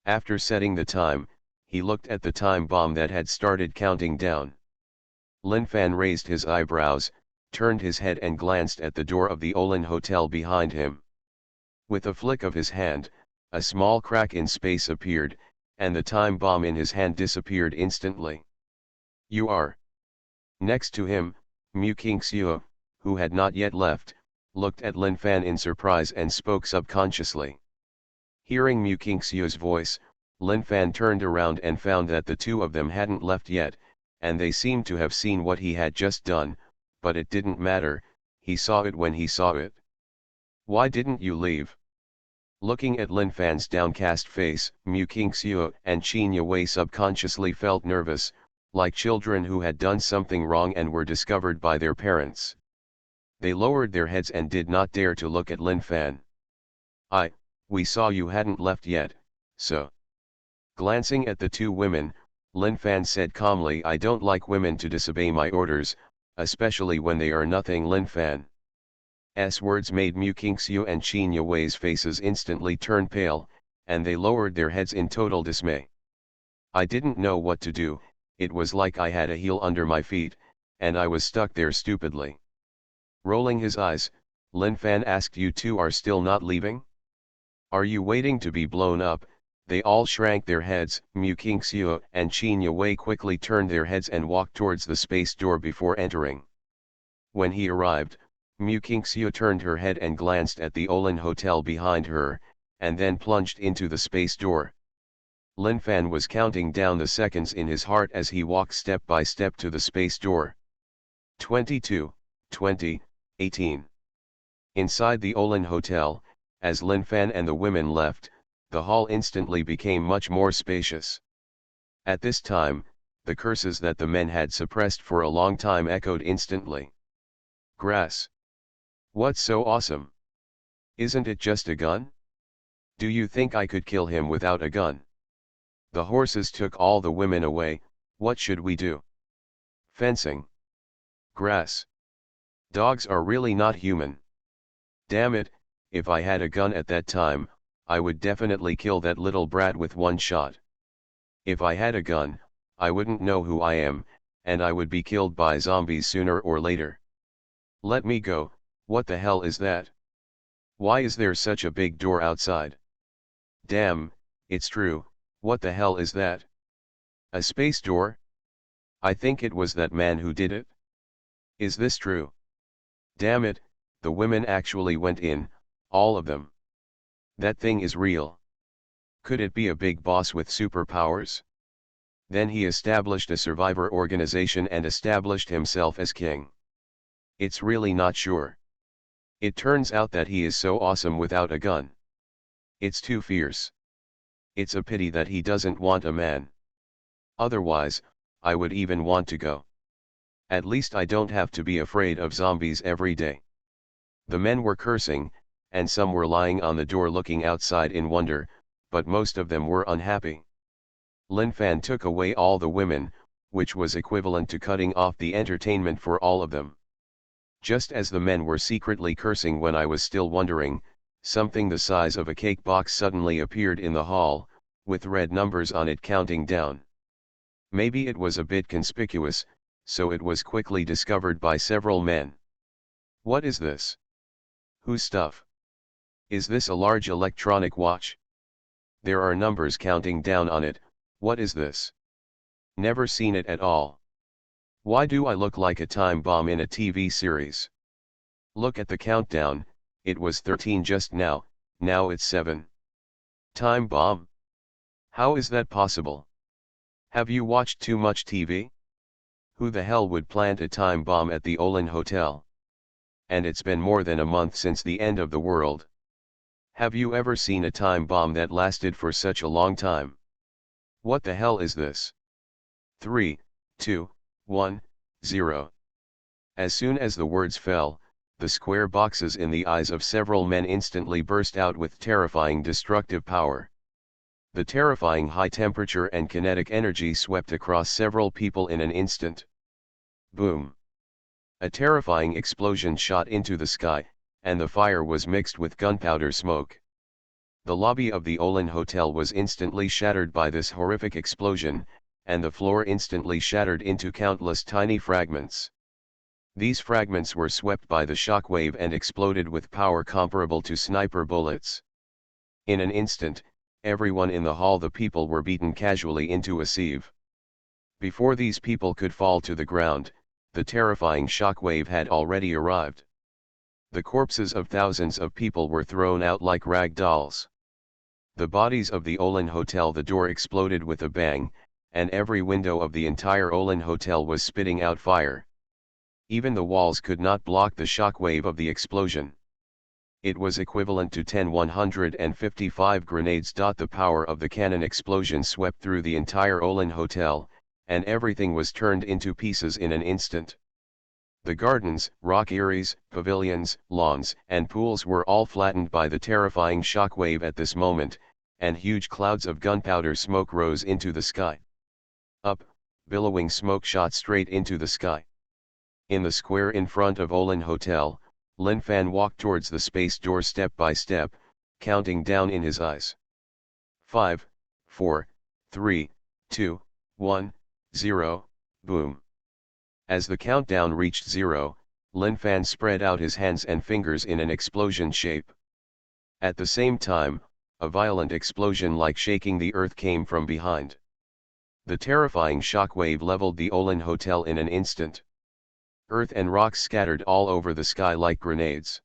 After setting the time, he looked at the time bomb that had started counting down. Lin Fan raised his eyebrows, turned his head and glanced at the door of the Olin Hotel behind him. With a flick of his hand, a small crack in space appeared, and the time bomb in his hand disappeared instantly. You are. Next to him, Mu Qingxiu, who had not yet left, looked at Lin Fan in surprise and spoke subconsciously. Hearing Mu Qingxiu's voice, Lin Fan turned around and found that the two of them hadn't left yet, and they seemed to have seen what he had just done, but it didn't matter, he saw it when he saw it. Why didn't you leave? Looking at Lin Fan's downcast face, Mu Qingxiu and Qin Yue subconsciously felt nervous, like children who had done something wrong and were discovered by their parents. They lowered their heads and did not dare to look at Lin Fan. We saw you hadn't left yet, so. Glancing at the two women, Lin Fan said calmly, I don't like women to disobey my orders, especially when they are nothing. Lin Fan's words made Mu Qingxiu and Qin Yue's faces instantly turn pale, and they lowered their heads in total dismay. I didn't know what to do, it was like I had a heel under my feet, and I was stuck there stupidly. Rolling his eyes, Lin Fan asked, you two are still not leaving? Are you waiting to be blown up? They all shrank their heads. Mu Qingxiu and Qin Yue quickly turned their heads and walked towards the space door before entering. When he arrived, Mu Qingxiu turned her head and glanced at the Olin Hotel behind her, and then plunged into the space door. Lin Fan was counting down the seconds in his heart as he walked step by step to the space door. 22, 20, 18. Inside the Olin Hotel, as Lin Fan and the women left, the hall instantly became much more spacious. At this time, the curses that the men had suppressed for a long time echoed instantly. Grass. What's so awesome? Isn't it just a gun? Do you think I could kill him without a gun? The horses took all the women away, what should we do? Fencing. Grass. Dogs are really not human. Damn it, if I had a gun at that time, I would definitely kill that little brat with one shot. If I had a gun, I wouldn't know who I am, and I would be killed by zombies sooner or later. Let me go, what the hell is that? Why is there such a big door outside? Damn, it's true, what the hell is that? A space door? I think it was that man who did it. Is this true? Damn it, the women actually went in, all of them. That thing is real. Could it be a big boss with superpowers? Then he established a survivor organization and established himself as king. It's really not sure. It turns out that he is so awesome without a gun. It's too fierce. It's a pity that he doesn't want a man. Otherwise, I would even want to go. At least I don't have to be afraid of zombies every day. The men were cursing, and some were lying on the door looking outside in wonder, but most of them were unhappy. Lin Fan took away all the women, which was equivalent to cutting off the entertainment for all of them. Just as the men were secretly cursing when I was still wondering, something the size of a cake box suddenly appeared in the hall, with red numbers on it counting down. Maybe it was a bit conspicuous, so it was quickly discovered by several men. What is this? Whose stuff? Is this a large electronic watch? There are numbers counting down on it, what is this? Never seen it at all. Why do I look like a time bomb in a TV series? Look at the countdown, it was 13 just now, now it's 7. Time bomb? How is that possible? Have you watched too much TV? Who the hell would plant a time bomb at the Olin Hotel? And it's been more than a month since the end of the world. Have you ever seen a time bomb that lasted for such a long time? What the hell is this? 3, 2, 1, 0. As soon as the words fell, the square boxes in the eyes of several men instantly burst out with terrifying destructive power. The terrifying high temperature and kinetic energy swept across several people in an instant. Boom. A terrifying explosion shot into the sky, and the fire was mixed with gunpowder smoke. The lobby of the Olin Hotel was instantly shattered by this horrific explosion, and the floor instantly shattered into countless tiny fragments. These fragments were swept by the shockwave and exploded with power comparable to sniper bullets. In an instant, everyone in the hall, the people were beaten casually into a sieve. Before these people could fall to the ground, the terrifying shockwave had already arrived. The corpses of thousands of people were thrown out like rag dolls. The bodies of the Olin Hotel, the door exploded with a bang, and every window of the entire Olin Hotel was spitting out fire. Even the walls could not block the shockwave of the explosion. It was equivalent to 10,155 grenades. The power of the cannon explosion swept through the entire Olin Hotel, and everything was turned into pieces in an instant. The gardens, rock areas, pavilions, lawns, and pools were all flattened by the terrifying shockwave at this moment, and huge clouds of gunpowder smoke rose into the sky. Up, billowing smoke shot straight into the sky. In the square in front of Olin Hotel, Lin Fan walked towards the space door step by step, counting down in his eyes. 5, 4, 3, 2, 1, 0, boom. As the countdown reached 0, Lin Fan spread out his hands and fingers in an explosion shape. At the same time, a violent explosion like shaking the earth came from behind. The terrifying shockwave leveled the Olin Hotel in an instant. Earth and rocks scattered all over the sky like grenades.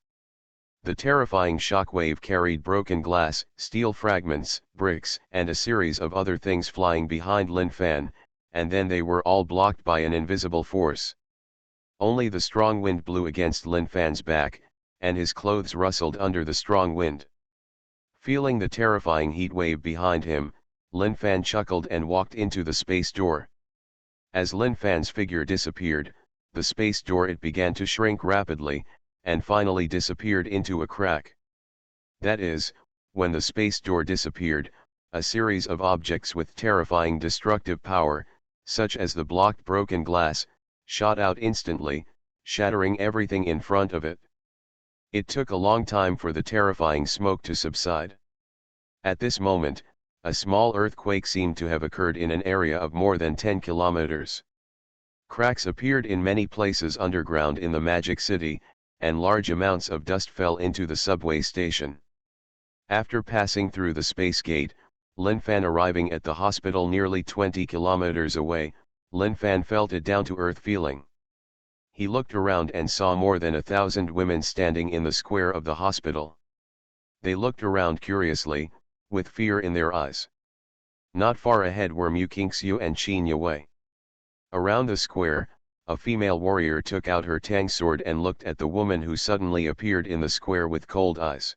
The terrifying shockwave carried broken glass, steel fragments, bricks, and a series of other things flying behind Lin Fan, and then they were all blocked by an invisible force. Only the strong wind blew against Lin Fan's back, and his clothes rustled under the strong wind. Feeling the terrifying heat wave behind him, Lin Fan chuckled and walked into the space door. As Lin Fan's figure disappeared, the space door began to shrink rapidly, and finally disappeared into a crack. That is, when the space door disappeared, a series of objects with terrifying destructive power, such as the blocked broken glass, shot out instantly, shattering everything in front of it. It took a long time for the terrifying smoke to subside. At this moment, a small earthquake seemed to have occurred in an area of more than 10 kilometers. Cracks appeared in many places underground in the Magic City, and large amounts of dust fell into the subway station. After passing through the space gate, Lin Fan arriving at the hospital nearly 20 kilometers away, Lin Fan felt a down-to-earth feeling. He looked around and saw more than 1,000 women standing in the square of the hospital. They looked around curiously, with fear in their eyes. Not far ahead were Mu Kingxiu and Qin Yue. Around the square, a female warrior took out her tang sword and looked at the woman who suddenly appeared in the square with cold eyes.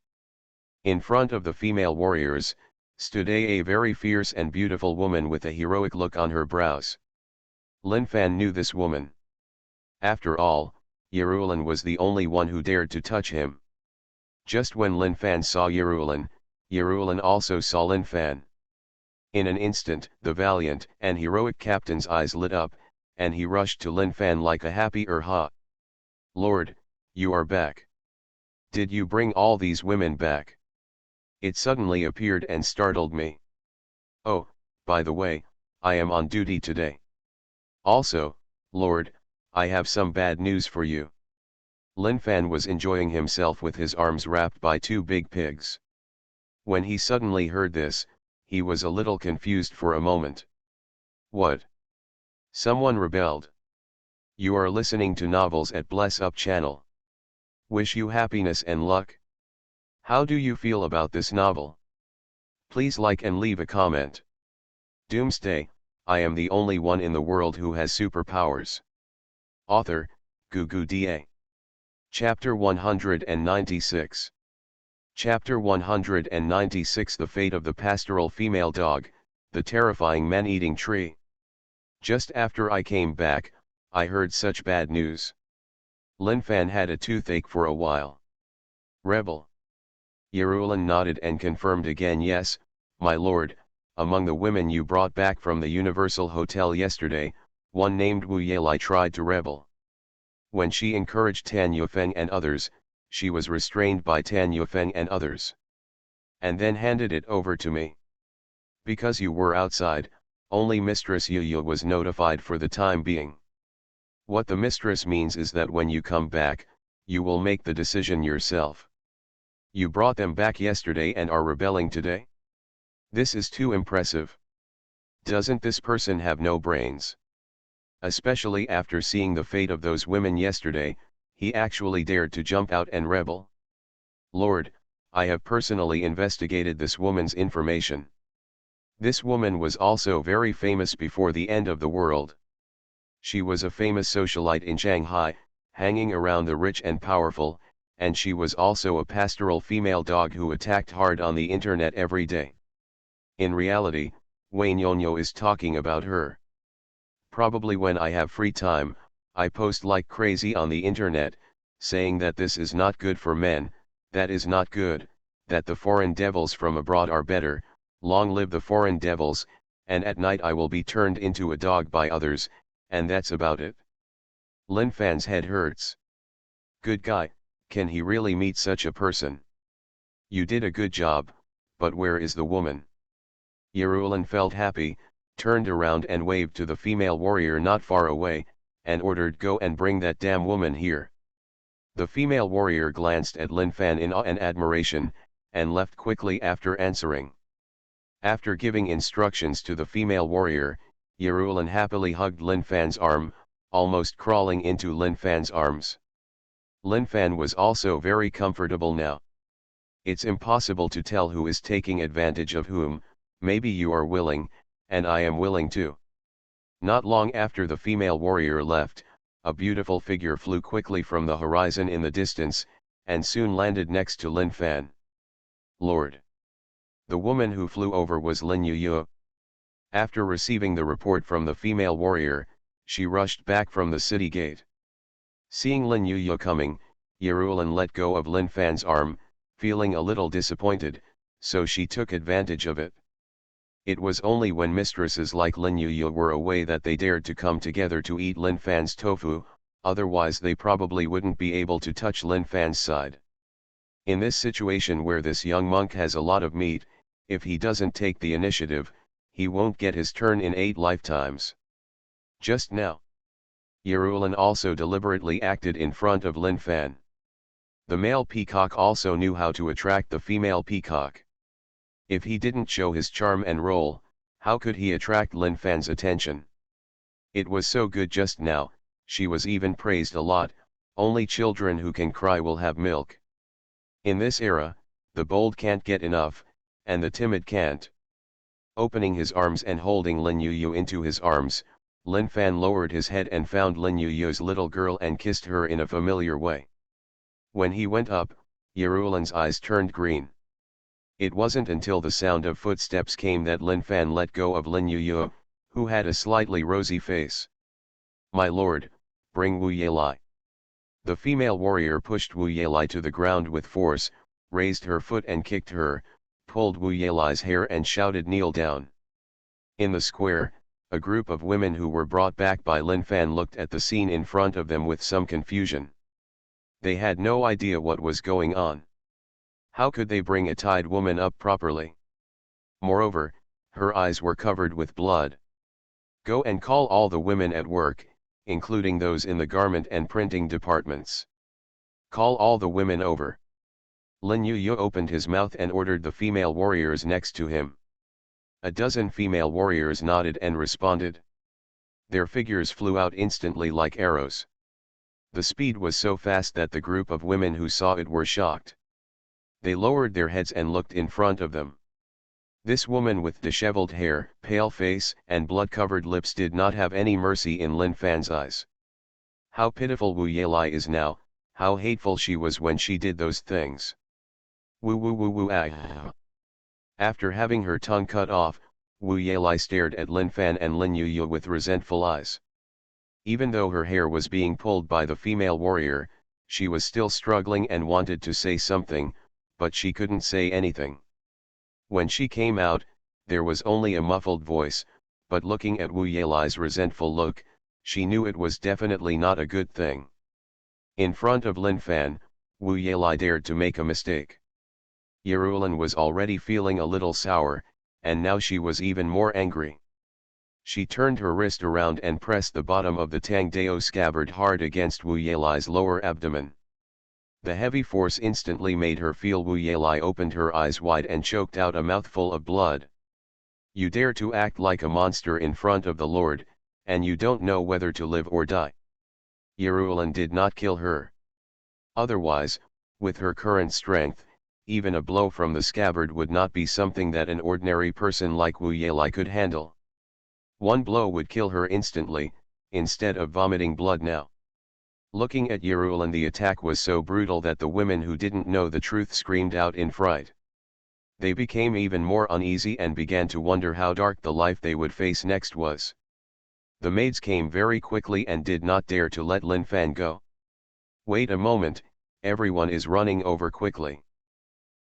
In front of the female warriors, stood a very fierce and beautiful woman with a heroic look on her brows. Lin Fan knew this woman. After all, Yerulin was the only one who dared to touch him. Just when Lin Fan saw Yerulin, Yerulin also saw Lin Fan. In an instant, the valiant and heroic captain's eyes lit up, and he rushed to Lin Fan like a happy ha. Lord, you are back. Did you bring all these women back? It suddenly appeared and startled me. Oh, by the way, I am on duty today. Also, Lord, I have some bad news for you. Lin Fan was enjoying himself with his arms wrapped by two big pigs. When he suddenly heard this, he was a little confused for a moment. What? Someone rebelled. You are listening to novels at Bless Up channel. Wish you happiness and luck. How do you feel about this novel? Please like and leave a comment. Doomsday, I am the only one in the world who has superpowers. Author, Doomsday. Chapter 196. Chapter 196. The Fate of the Pastoral Female Dog, the Terrifying Man-Eating Tree. Just after I came back, I heard such bad news. Lin Fan had a toothache for a while. Rebel. Yerulin nodded and confirmed again. Yes, my lord, among the women you brought back from the Universal Hotel yesterday, one named Wu Yelai tried to rebel. When she encouraged Tan Yufeng and others, she was restrained by Tan Yufeng and others. And then handed it over to me. Because you were outside, only Mistress Yu was notified for the time being. What the mistress means is that when you come back, you will make the decision yourself. You brought them back yesterday and are rebelling today? This is too impressive. Doesn't this person have no brains? Especially after seeing the fate of those women yesterday, he actually dared to jump out and rebel. Lord, I have personally investigated this woman's information. This woman was also very famous before the end of the world. She was a famous socialite in Shanghai, hanging around the rich and powerful, and she was also a pastoral female dog who attacked hard on the internet every day. In reality, Wayne Yonyo is talking about her. Probably when I have free time, I post like crazy on the internet, saying that this is not good for men, that is not good, that the foreign devils from abroad are better, long live the foreign devils, and at night I will be turned into a dog by others, and that's about it. Lin Fan's head hurts. Good guy, can he really meet such a person? You did a good job, but where is the woman? Yerulan felt happy, turned around and waved to the female warrior not far away, and ordered, go and bring that damn woman here. The female warrior glanced at Lin Fan in awe and admiration, and left quickly after answering. After giving instructions to the female warrior, Yerulan happily hugged Lin Fan's arm, almost crawling into Lin Fan's arms. Lin Fan was also very comfortable now. It's impossible to tell who is taking advantage of whom, maybe you are willing, and I am willing too. Not long after the female warrior left, a beautiful figure flew quickly from the horizon in the distance, and soon landed next to Lin Fan. Lord! The woman who flew over was Lin Yu. After receiving the report from the female warrior, she rushed back from the city gate. Seeing Lin Yu coming, Yerulan let go of Lin Fan's arm, feeling a little disappointed, so she took advantage of it. It was only when mistresses like Lin Yu were away that they dared to come together to eat Lin Fan's tofu, otherwise they probably wouldn't be able to touch Lin Fan's side. In this situation where this young monk has a lot of meat, if he doesn't take the initiative, he won't get his turn in 8 lifetimes. Just now, Yerulan also deliberately acted in front of Lin Fan. The male peacock also knew how to attract the female peacock. If he didn't show his charm and role, how could he attract Lin Fan's attention? It was so good just now, she was even praised a lot, only children who can cry will have milk. In this era, the bold can't get enough, and the timid can't. Opening his arms and holding Lin Yu into his arms, Lin Fan lowered his head and found Lin Yu's little girl and kissed her in a familiar way. When he went up, Yerulan's eyes turned green. It wasn't until the sound of footsteps came that Lin Fan let go of Lin Yu, who had a slightly rosy face. My lord, bring Wu Yelai. The female warrior pushed Wu Yelai to the ground with force, raised her foot and kicked her, pulled Wu Yelai's hair and shouted, kneel down. In the square, a group of women who were brought back by Lin Fan looked at the scene in front of them with some confusion. They had no idea what was going on. How could they bring a tied woman up properly? Moreover, her eyes were covered with blood. Go and call all the women at work, including those in the garment and printing departments. Call all the women over. Lin Yu opened his mouth and ordered the female warriors next to him. A dozen female warriors nodded and responded. Their figures flew out instantly like arrows. The speed was so fast that the group of women who saw it were shocked. They lowered their heads and looked in front of them. This woman with disheveled hair, pale face, and blood-covered lips did not have any mercy in Lin Fan's eyes. How pitiful Wu Yelai is now, how hateful she was when she did those things. Woo woo woo woo ah. After having her tongue cut off, Wu Yelai stared at Lin Fan and Lin Yu with resentful eyes. Even though her hair was being pulled by the female warrior, she was still struggling and wanted to say something, but she couldn't say anything. When she came out, there was only a muffled voice, but looking at Wu Yelai's resentful look, She knew it was definitely not a good thing. In front of Lin Fan, Wu Yelai dared to make a mistake. Yerulan was already feeling a little sour, and now she was even more angry. She turned her wrist around and pressed the bottom of the Tang Dao scabbard hard against Wu Yelai's lower abdomen. The heavy force instantly made her feel Wu Yelai opened her eyes wide and choked out a mouthful of blood. You dare to act like a monster in front of the Lord, and you don't know whether to live or die. Yerulan did not kill her. Otherwise, with her current strength, even a blow from the scabbard would not be something that an ordinary person like Wu Yelai could handle. One blow would kill her instantly, instead of vomiting blood now. Looking at Yerulan, the attack was so brutal that the women who didn't know the truth screamed out in fright. They became even more uneasy and began to wonder how dark the life they would face next was. The maids came very quickly and did not dare to let Lin Fan go. Wait a moment, everyone is running over quickly.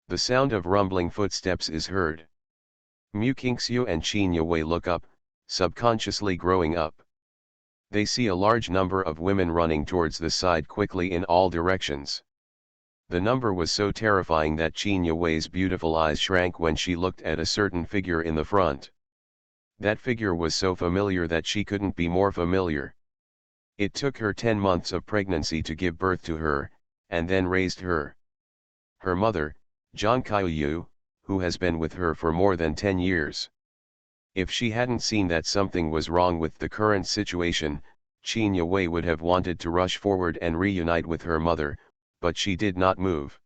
The sound of rumbling footsteps is heard. Mu Qingxiu and Qin Yue look up, subconsciously growing up. They see a large number of women running towards the side quickly in all directions. The number was so terrifying that Qin Yue's beautiful eyes shrank when she looked at a certain figure in the front. That figure was so familiar that she couldn't be more familiar. It took her 10 months of pregnancy to give birth to her, and then raised her. Her mother, Zhang Kaiyu, who has been with her for more than 10 years. If she hadn't seen that something was wrong with the current situation, Qin Yue would have wanted to rush forward and reunite with her mother, but she did not move.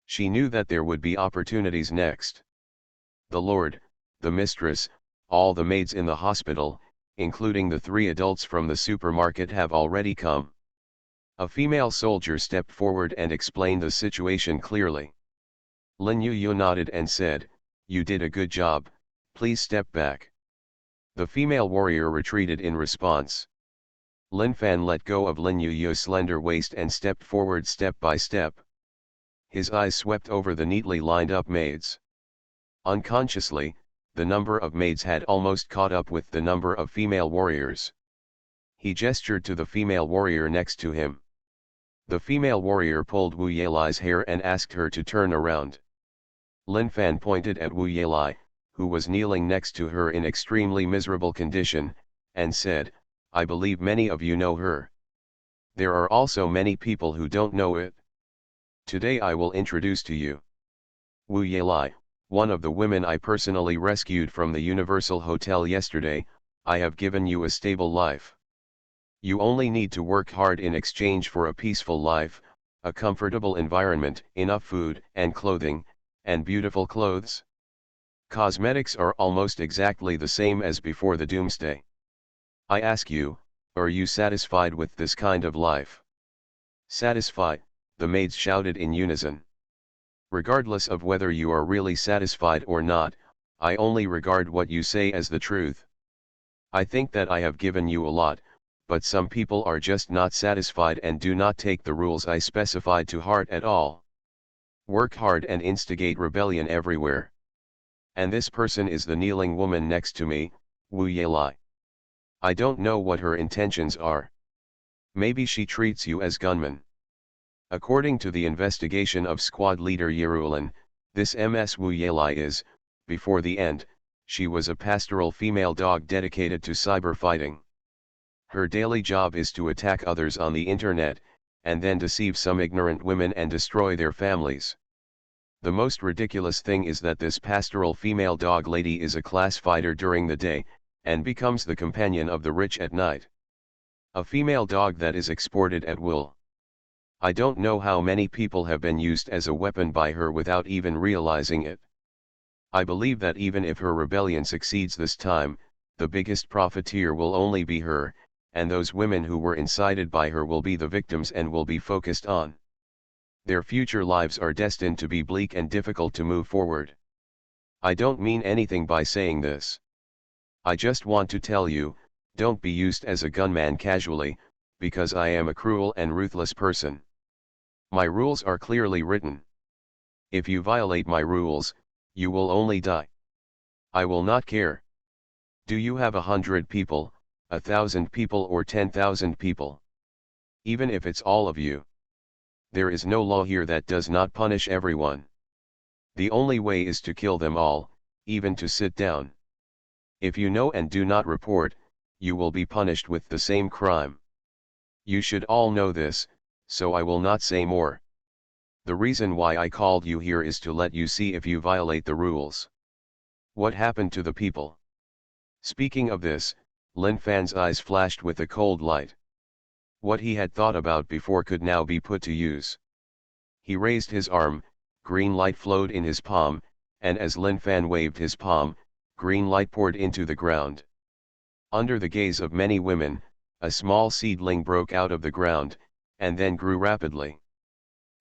She knew that there would be opportunities next. The Lord, the mistress, all the maids in the hospital, including the 3 adults from the supermarket, have already come. A female soldier stepped forward and explained the situation clearly. Lin Yu nodded and said, "You did a good job, please step back." The female warrior retreated in response. Lin Fan let go of Lin Yu's slender waist and stepped forward step by step. His eyes swept over the neatly lined up maids. Unconsciously, the number of maids had almost caught up with the number of female warriors. He gestured to the female warrior next to him. The female warrior pulled Wu Yelai's hair and asked her to turn around. Lin Fan pointed at Wu Yelai, who was kneeling next to her in extremely miserable condition, and said, "I believe many of you know her. There are also many people who don't know it. Today I will introduce to you Wu Yelai, one of the women I personally rescued from the Universal Hotel yesterday. I have given you a stable life. You only need to work hard in exchange for a peaceful life, a comfortable environment, enough food and clothing, and beautiful clothes. Cosmetics are almost exactly the same as before the Doomsday. I ask you, are you satisfied with this kind of life?" "Satisfied," the maids shouted in unison. "Regardless of whether you are really satisfied or not, I only regard what you say as the truth. I think that I have given you a lot, but some people are just not satisfied and do not take the rules I specified to heart at all. Work hard and instigate rebellion everywhere. And this person is the kneeling woman next to me, Wu Yelai. I don't know what her intentions are. Maybe she treats you as gunmen." According to the investigation of squad leader Yerulan, this Ms. Wu Yelai is, before the end, she was a pastoral female dog dedicated to cyber fighting. Her daily job is to attack others on the internet, and then deceive some ignorant women and destroy their families. The most ridiculous thing is that this pastoral female dog lady is a class fighter during the day, and becomes the companion of the rich at night. A female dog that is exported at will. I don't know how many people have been used as a weapon by her without even realizing it. I believe that even if her rebellion succeeds this time, the biggest profiteer will only be her, and those women who were incited by her will be the victims and will be focused on. Their future lives are destined to be bleak and difficult to move forward. I don't mean anything by saying this. I just want to tell you, don't be used as a gunman casually, because I am a cruel and ruthless person. My rules are clearly written. If you violate my rules, you will only die. I will not care. Do you have 100 people, 1,000 people or 10,000 people. Even if it's all of you. There is no law here that does not punish everyone. The only way is to kill them all, even to sit down. If you know and do not report, you will be punished with the same crime. You should all know this, so I will not say more. The reason why I called you here is to let you see if you violate the rules. What happened to the people? Speaking of this, Lin Fan's eyes flashed with a cold light. What he had thought about before could now be put to use. He raised his arm, green light flowed in his palm, and as Lin Fan waved his palm, green light poured into the ground. Under the gaze of many women, a small seedling broke out of the ground, and then grew rapidly.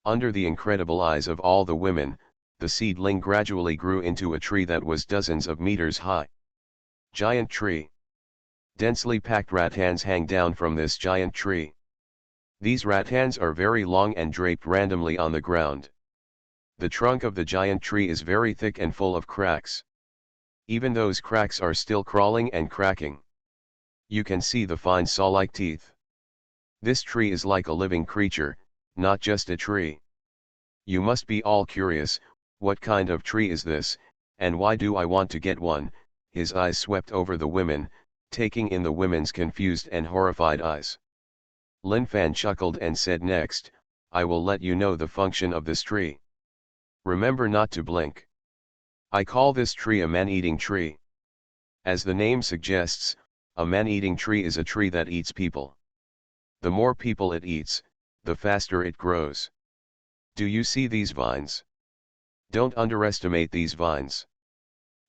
Under the incredible eyes of all the women, the seedling gradually grew into a tree that was dozens of meters high. Giant tree. Densely packed rattans hang down from this giant tree. These rattans are very long and draped randomly on the ground. The trunk of the giant tree is very thick and full of cracks. Even those cracks are still crawling and cracking. You can see the fine saw-like teeth. This tree is like a living creature, not just a tree. You must be all curious, what kind of tree is this, and why do I want to get one? His eyes swept over the women, taking in the women's confused and horrified eyes. Lin Fan chuckled and said, next, I will let you know the function of this tree. Remember not to blink. I call this tree a man-eating tree. As the name suggests, a man-eating tree is a tree that eats people. The more people it eats, the faster it grows. Do you see these vines? Don't underestimate these vines.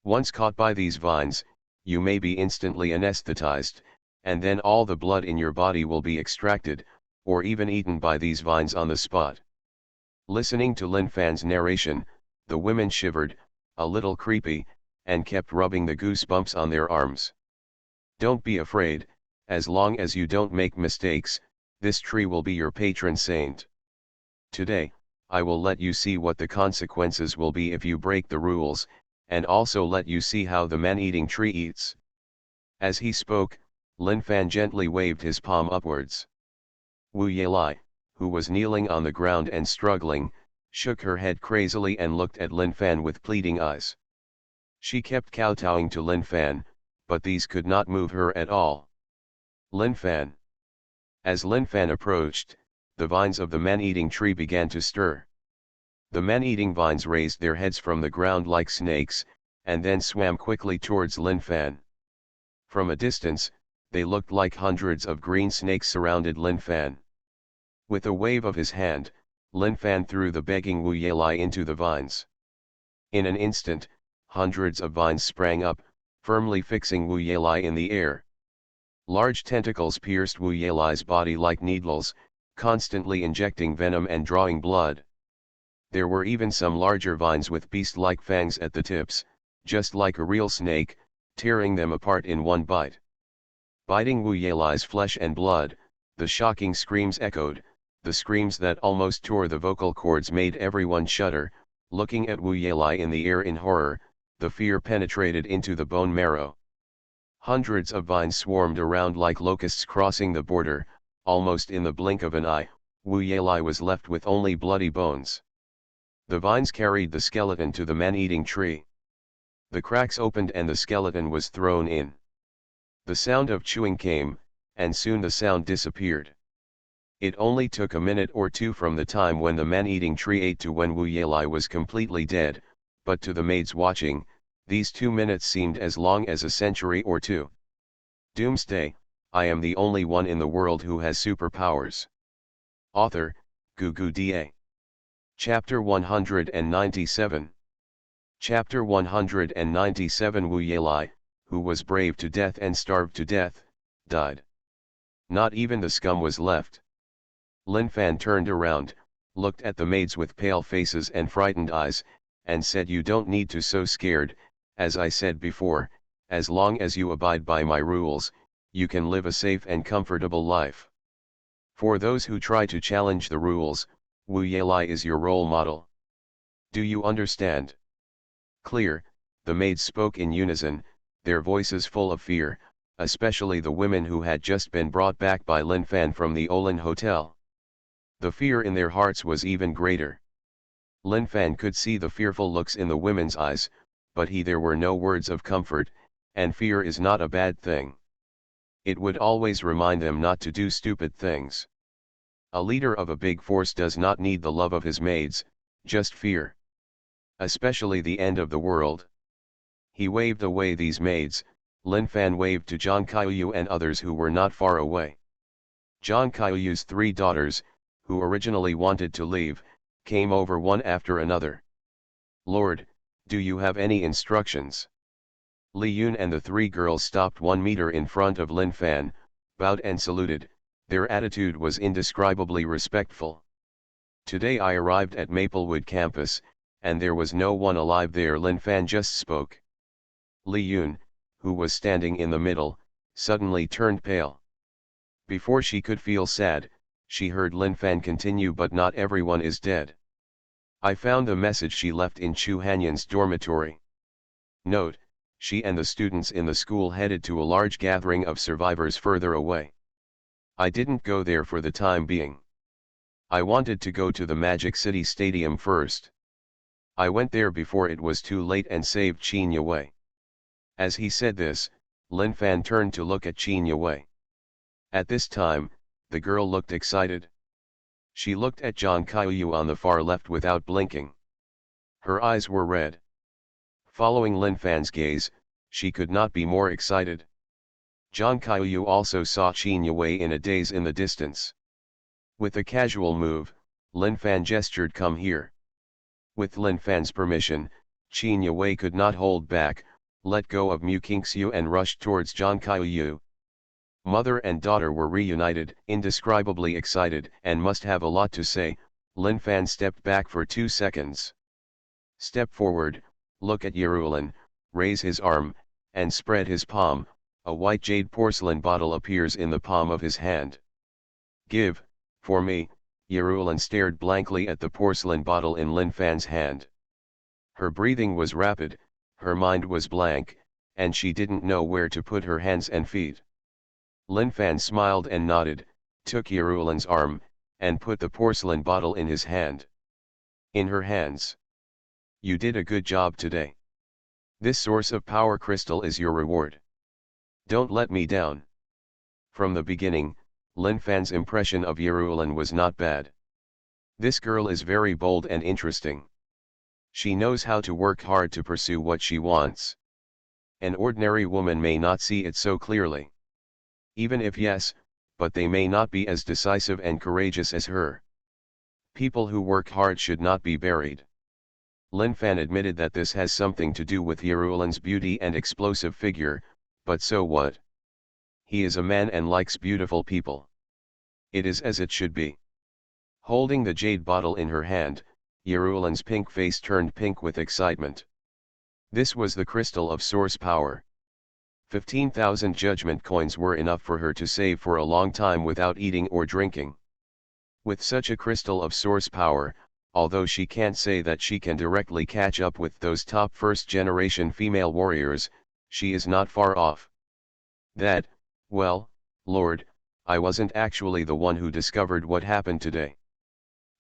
Once caught by these vines, you may be instantly anesthetized, and then all the blood in your body will be extracted, or even eaten by these vines on the spot. Listening to Lin Fan's narration, the women shivered, a little creepy, and kept rubbing the goosebumps on their arms. Don't be afraid, as long as you don't make mistakes, this tree will be your patron saint. Today, I will let you see what the consequences will be if you break the rules, and also let you see how the man-eating tree eats. As he spoke, Lin Fan gently waved his palm upwards. Wu Yelai, who was kneeling on the ground and struggling, shook her head crazily and looked at Lin Fan with pleading eyes. She kept kowtowing to Lin Fan, but these could not move her at all. Lin Fan. As Lin Fan approached, the vines of the man-eating tree began to stir. The man-eating vines raised their heads from the ground like snakes, and then swam quickly towards Lin Fan. From a distance, they looked like hundreds of green snakes surrounded Lin Fan. With a wave of his hand, Lin Fan threw the begging Wu Yelai into the vines. In an instant, hundreds of vines sprang up, firmly fixing Wu Yelai in the air. Large tentacles pierced Wu Yelai's body like needles, constantly injecting venom and drawing blood. There were even some larger vines with beast-like fangs at the tips, just like a real snake, tearing them apart in one bite. Biting Wu Yelai's flesh and blood, the shocking screams echoed, the screams that almost tore the vocal cords made everyone shudder. Looking at Wu Yelai in the air in horror, the fear penetrated into the bone marrow. Hundreds of vines swarmed around like locusts crossing the border. Almost in the blink of an eye, Wu Yelai was left with only bloody bones. The vines carried the skeleton to the man-eating tree. The cracks opened and the skeleton was thrown in. The sound of chewing came, and soon the sound disappeared. It only took a minute or two from the time when the man-eating tree ate to when Wu Yelai was completely dead, but to the maids watching, these 2 minutes seemed as long as a century or two. Doomsday, I am the only one in the world who has superpowers. Author, Gugu Da. Chapter 197. Chapter 197. Wu Yelai, who was brave to death and starved to death, died. Not even the scum was left. Lin Fan turned around, looked at the maids with pale faces and frightened eyes, and said, you don't need to so scared. As I said before, as long as you abide by my rules, you can live a safe and comfortable life. For those who try to challenge the rules, Wu Yelai is your role model. Do you understand? Clear, the maids spoke in unison, their voices full of fear. especially the women who had just been brought back by Lin Fan from the Olin Hotel. The fear in their hearts was even greater. Lin Fan could see the fearful looks in the women's eyes, but there were no words of comfort, and fear is not a bad thing. It would always remind them not to do stupid things. A leader of a big force does not need the love of his maids, just fear. Especially the end of the world. He waved away these maids. Lin Fan waved to Zhang Qiuyu and others who were not far away. Zhang Qiuyu's 3 daughters, who originally wanted to leave, came over one after another. Lord, do you have any instructions? Li Yun and the 3 girls stopped 1 meter in front of Lin Fan, bowed and saluted. Their attitude was indescribably respectful. Today I arrived at Maplewood campus, and there was no one alive there. Lin Fan just spoke. Li Yun, who was standing in the middle, suddenly turned pale. Before she could feel sad, she heard Lin Fan continue, but not everyone is dead. I found the message she left in Chu Hanyan's dormitory. Note, she and the students in the school headed to a large gathering of survivors further away. I didn't go there for the time being. I wanted to go to the Magic City Stadium first. I went there before it was too late and saved Qin Yue. As he said this, Lin Fan turned to look at Qin Yue. At this time, the girl looked excited. She looked at Zhang Qiuyu on the far left without blinking. Her eyes were red. Following Lin Fan's gaze, she could not be more excited. Zhang Qiuyu also saw Qin Yue in a daze in the distance. With a casual move, Lin Fan gestured, "Come here." With Lin Fan's permission, Qin Yue could not hold back, let go of Mu Qingxiu and rushed towards Zhang Qiuyu. Mother and daughter were reunited, indescribably excited, and must have a lot to say. Lin Fan stepped back for 2 seconds. Step forward, look at Yerulan, raise his arm, and spread his palm. A white jade porcelain bottle appears in the palm of his hand. Give, for me. Yerulan stared blankly at the porcelain bottle in Lin Fan's hand. Her breathing was rapid, her mind was blank, and she didn't know where to put her hands and feet. Lin Fan smiled and nodded, took Yerulan's arm, and put the porcelain bottle in his hand. In her hands. You did a good job today. This source of power crystal is your reward. Don't let me down. From the beginning, Lin Fan's impression of Yerulan was not bad. This girl is very bold and interesting. She knows how to work hard to pursue what she wants. An ordinary woman may not see it so clearly. Even if yes, but they may not be as decisive and courageous as her. People who work hard should not be buried. Lin Fan admitted that this has something to do with Yerulan's beauty and explosive figure, but so what? He is a man and likes beautiful people. It is as it should be. Holding the jade bottle in her hand, Yerulan's pink face turned pink with excitement. This was the crystal of source power. 15,000 judgment coins were enough for her to save for a long time without eating or drinking. With such a crystal of source power, although she can't say that she can directly catch up with those top first-generation female warriors, she is not far off. That, well, Lord, I wasn't actually the one who discovered what happened today.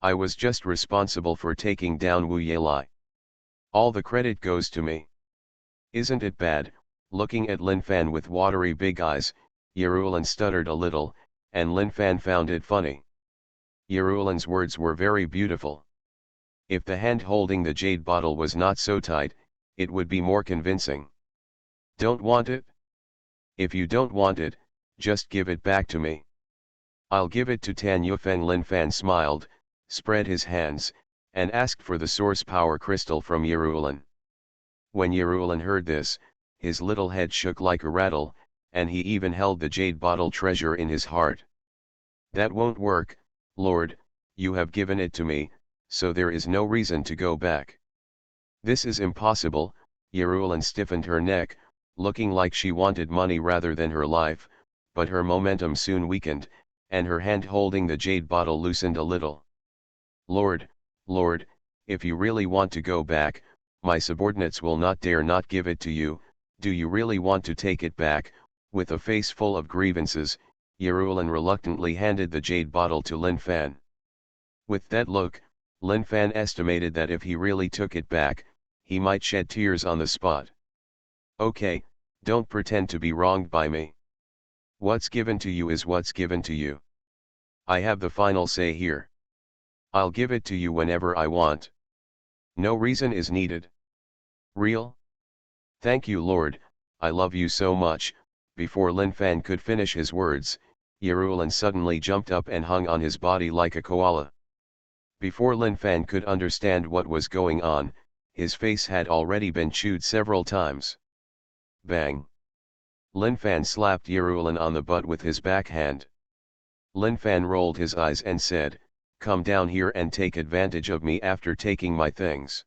I was just responsible for taking down Wu Yelai. All the credit goes to me. Isn't it bad? Looking at Lin Fan with watery big eyes, Yerulan stuttered a little, and Lin Fan found it funny. Yerulan's words were very beautiful. If the hand holding the jade bottle was not so tight, it would be more convincing. Don't want it? If you don't want it, just give it back to me. I'll give it to Tan Yufeng. Lin Fan smiled, spread his hands, and asked for the source power crystal from Yerulan. When Yerulan heard this, his little head shook like a rattle, and he even held the jade bottle treasure in his heart. That won't work, Lord, you have given it to me, so there is no reason to go back. This is impossible. Yerulan stiffened her neck, looking like she wanted money rather than her life, but her momentum soon weakened, and her hand holding the jade bottle loosened a little. Lord, Lord, if you really want to go back, my subordinates will not dare not give it to you. Do you really want to take it back, With a face full of grievances, Yerulan reluctantly handed the jade bottle to Lin Fan. With that look, Lin Fan estimated that if he really took it back, he might shed tears on the spot. Okay, don't pretend to be wronged by me. What's given to you is what's given to you. I have the final say here. I'll give it to you whenever I want. No reason is needed. Real? Thank you, Lord, I love you so much. Before Lin Fan could finish his words, Yerulan suddenly jumped up and hung on his body like a koala. Before Lin Fan could understand what was going on, his face had already been chewed several times. Bang! Lin Fan slapped Yerulan on the butt with his backhand. Lin Fan rolled his eyes and said, "Come down here and take advantage of me after taking my things."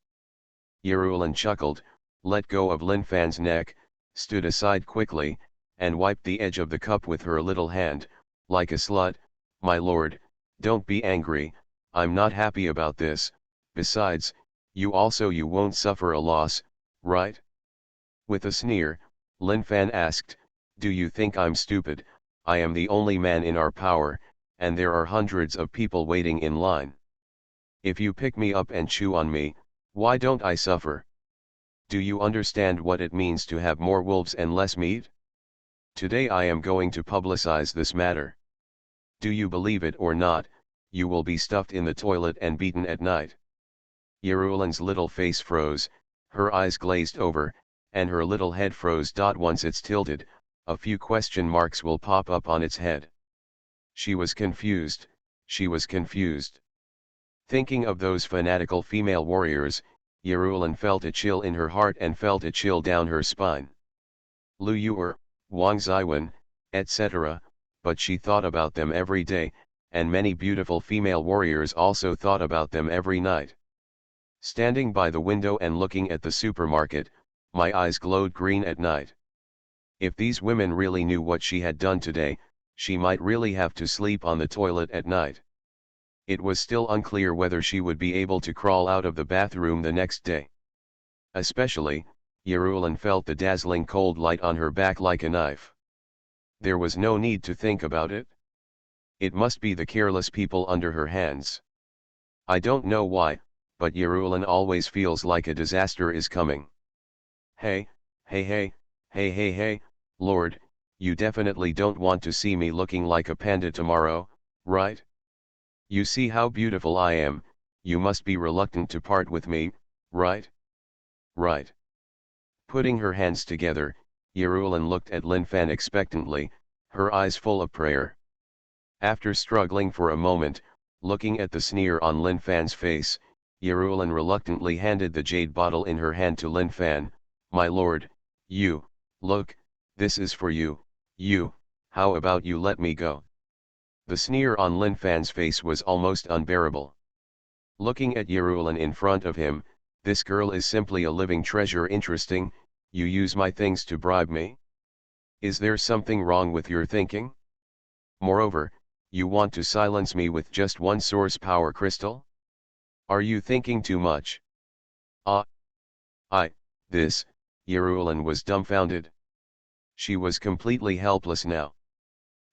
Yerulan chuckled, let go of Lin Fan's neck, stood aside quickly, and wiped the edge of the cup with her little hand, like a slut. "My lord, don't be angry, I'm not happy about this, besides, you won't suffer a loss, right?" With a sneer, Lin Fan asked, "Do you think I'm stupid? I am the only man in our power, and there are hundreds of people waiting in line. If you pick me up and chew on me, why don't I suffer? Do you understand what it means to have more wolves and less meat? Today I am going to publicize this matter. Do you believe it or not, you will be stuffed in the toilet and beaten at night." Yerulan's little face froze, her eyes glazed over, and her little head froze. Once it's tilted, a few question marks will pop up on its head. She was confused, she was confused. Thinking of those fanatical female warriors, Yerulan felt a chill in her heart and felt a chill down her spine. Lu Yuer, Wang Ziwen, etc., but she thought about them every day, and many beautiful female warriors also thought about them every night. Standing by the window and looking at the supermarket, my eyes glowed green at night. If these women really knew what she had done today, she might really have to sleep on the toilet at night. It was still unclear whether she would be able to crawl out of the bathroom the next day. Especially, Yerulan felt the dazzling cold light on her back like a knife. There was no need to think about it. It must be the careless people under her hands. I don't know why, but Yerulan always feels like a disaster is coming. Hey, Lord, you definitely don't want to see me looking like a panda tomorrow, right? You see how beautiful I am, you must be reluctant to part with me, right? Right. Putting her hands together, Yerulan looked at Lin Fan expectantly, her eyes full of prayer. After struggling for a moment, looking at the sneer on Lin Fan's face, Yerulan reluctantly handed the jade bottle in her hand to Lin Fan. "My lord, look, this is for you, how about you let me go?" The sneer on Lin Fan's face was almost unbearable. Looking at Yerulan in front of him, this girl is simply a living treasure. Interesting, you use my things to bribe me? Is there something wrong with your thinking? Moreover, you want to silence me with just one source power crystal? Are you thinking too much? Yerulan was dumbfounded. She was completely helpless now.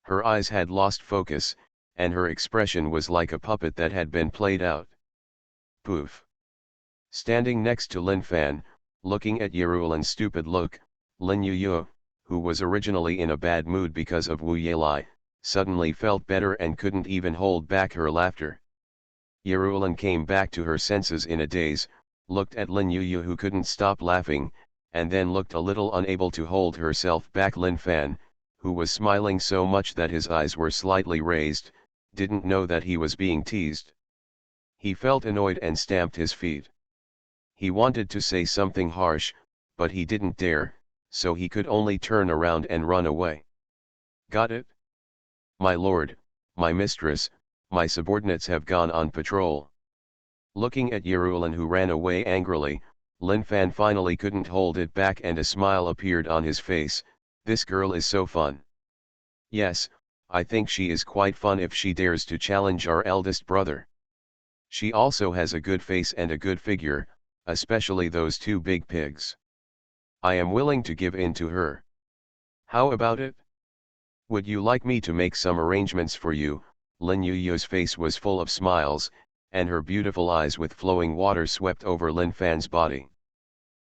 Her eyes had lost focus, and her expression was like a puppet that had been played out. Poof. Standing next to Lin Fan, looking at Yerulan's stupid look, Lin Yuyu, who was originally in a bad mood because of Wu Yelai, suddenly felt better and couldn't even hold back her laughter. Yerulan came back to her senses in a daze, looked at Lin Yuyu who couldn't stop laughing, and then looked a little unable to hold herself back. Lin Fan, who was smiling so much that his eyes were slightly raised, didn't know that he was being teased. He felt annoyed and stamped his feet. He wanted to say something harsh, but he didn't dare, so he could only turn around and run away. Got it? My lord, my mistress, my subordinates have gone on patrol. Looking at Yerulan who ran away angrily, Lin Fan finally couldn't hold it back and a smile appeared on his face. This girl is so fun. Yes, I think she is quite fun if she dares to challenge our eldest brother. She also has a good face and a good figure, especially those two big pigs. I am willing to give in to her. How about it? Would you like me to make some arrangements for you? Lin Yuyo's face was full of smiles, and her beautiful eyes with flowing water swept over Lin Fan's body.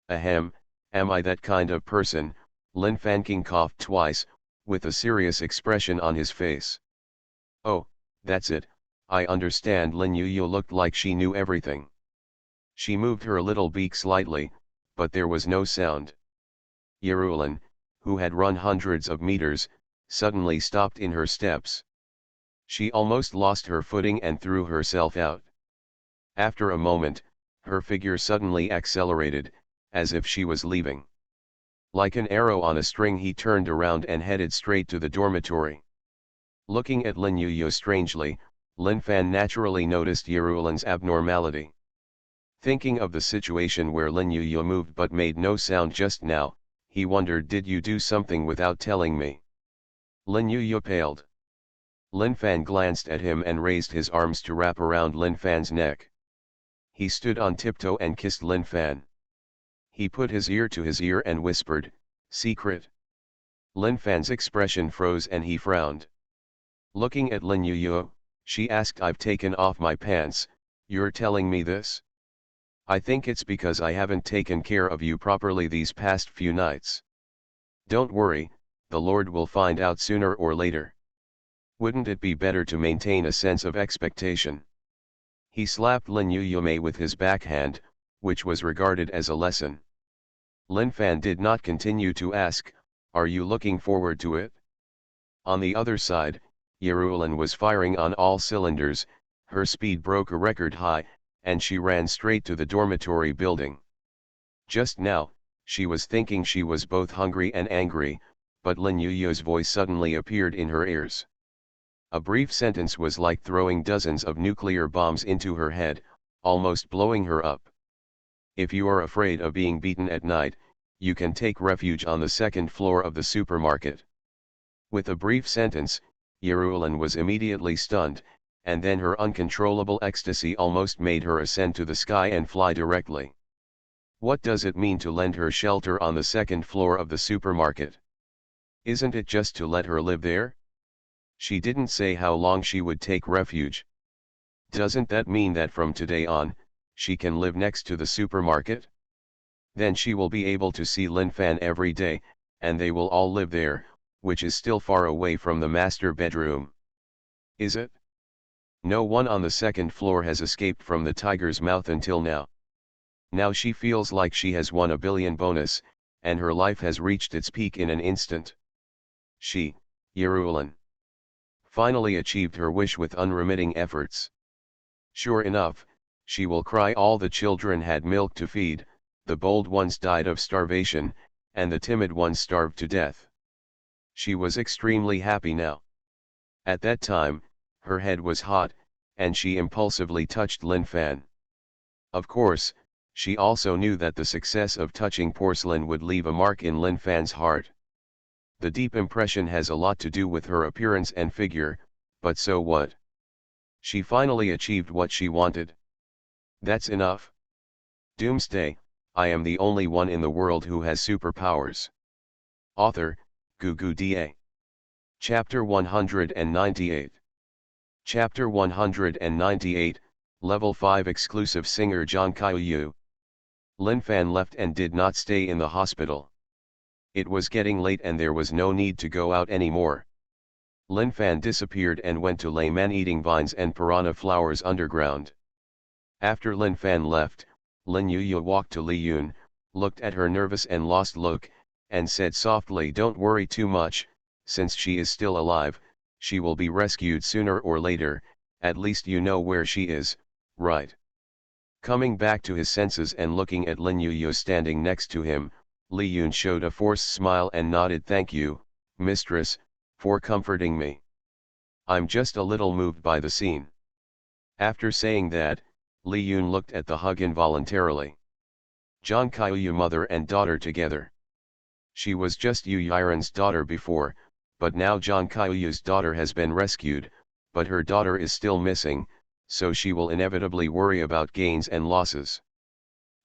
Ahem, am I that kind of person? Lin Fan King coughed twice, with a serious expression on his face. Oh, that's it, I understand. Lin Yuyo looked like she knew everything. She moved her little beak slightly, but there was no sound. Yerulin, who had run hundreds of meters, suddenly stopped in her steps. She almost lost her footing and threw herself out. After a moment, her figure suddenly accelerated, as if she was leaving. Like an arrow on a string, he turned around and headed straight to the dormitory. Looking at Lin Yuyo strangely, Lin Fan naturally noticed Yerulin's abnormality. Thinking of the situation where Lin Yuyo moved but made no sound just now, he wondered, did you do something without telling me? Lin Yuyo paled. Lin Fan glanced at him and raised his arms to wrap around Lin Fan's neck. He stood on tiptoe and kissed Lin Fan. He put his ear to his ear and whispered, "Secret." Lin Fan's expression froze and he frowned. Looking at Lin Yuyo, she asked, "I've taken off my pants, you're telling me this? I think it's because I haven't taken care of you properly these past few nights. Don't worry, the Lord will find out sooner or later. Wouldn't it be better to maintain a sense of expectation?" He slapped Lin Yuyome with his backhand, which was regarded as a lesson. Lin Fan did not continue to ask, "Are you looking forward to it?" On the other side, Yerulin was firing on all cylinders, her speed broke a record high, and she ran straight to the dormitory building. Just now, she was thinking she was both hungry and angry, but Lin Yuyo's voice suddenly appeared in her ears. A brief sentence was like throwing dozens of nuclear bombs into her head, almost blowing her up. "If you are afraid of being beaten at night, you can take refuge on the second floor of the supermarket." With a brief sentence, Yerulin was immediately stunned, and then her uncontrollable ecstasy almost made her ascend to the sky and fly directly. What does it mean to lend her shelter on the second floor of the supermarket? Isn't it just to let her live there? She didn't say how long she would take refuge. Doesn't that mean that from today on, she can live next to the supermarket? Then she will be able to see Lin Fan every day, and they will all live there, which is still far away from the master bedroom. Is it? No one on the second floor has escaped from the tiger's mouth until now. Now she feels like she has won a billion bonus, and her life has reached its peak in an instant. She, Yerulin, finally achieved her wish with unremitting efforts. Sure enough, she will cry. All the children had milk to feed, the bold ones died of starvation, and the timid ones starved to death. She was extremely happy now. At that time, her head was hot, and she impulsively touched Lin Fan. Of course, she also knew that the success of touching porcelain would leave a mark in Lin Fan's heart. The deep impression has a lot to do with her appearance and figure, but so what? She finally achieved what she wanted. That's enough. Doomsday, I am the only one in the world who has superpowers. Author, Doomsday. Chapter 198. Chapter 198, Level 5 Exclusive Singer John Kyu. Lin Fan left and did not stay in the hospital. It was getting late and there was no need to go out anymore. Lin Fan disappeared and went to lay man-eating vines and piranha flowers underground. After Lin Fan left, Lin Yuyo walked to Li Yun, looked at her nervous and lost look, and said softly, "Don't worry too much, since she is still alive, she will be rescued sooner or later, at least you know where she is, right?" Coming back to his senses and looking at Lin Yuyo standing next to him, Li Yun showed a forced smile and nodded. "Thank you, mistress, for comforting me. I'm just a little moved by the scene." After saying that, Li Yun looked at the hug involuntarily. John Kyu, mother and daughter together. She was just Yu Yiren's daughter before, but now John Kyu's daughter has been rescued, but her daughter is still missing, so she will inevitably worry about gains and losses.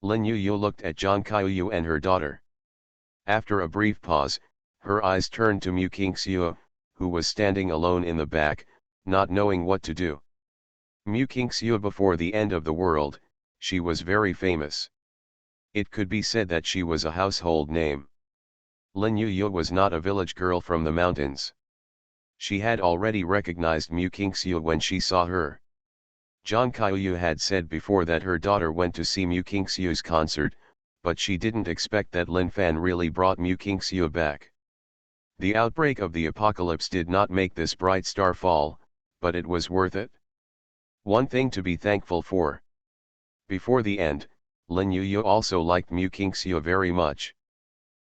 Lin Yuyo looked at John Kyu and her daughter. After a brief pause, her eyes turned to Mu Kingxiu, who was standing alone in the back, not knowing what to do. Mu Kingxiu, before the end of the world, she was very famous. It could be said that she was a household name. Lin Yu was not a village girl from the mountains. She had already recognized Mu Kingxiu when she saw her. Zhang Kaiyu had said before that her daughter went to see Mu Kingxiu's concert, but she didn't expect that Lin Fan really brought Mu Kingxiu back. The outbreak of the apocalypse did not make this bright star fall, but it was worth it. One thing to be thankful for. Before the end, Lin Yu also liked Mu Kingxiu very much.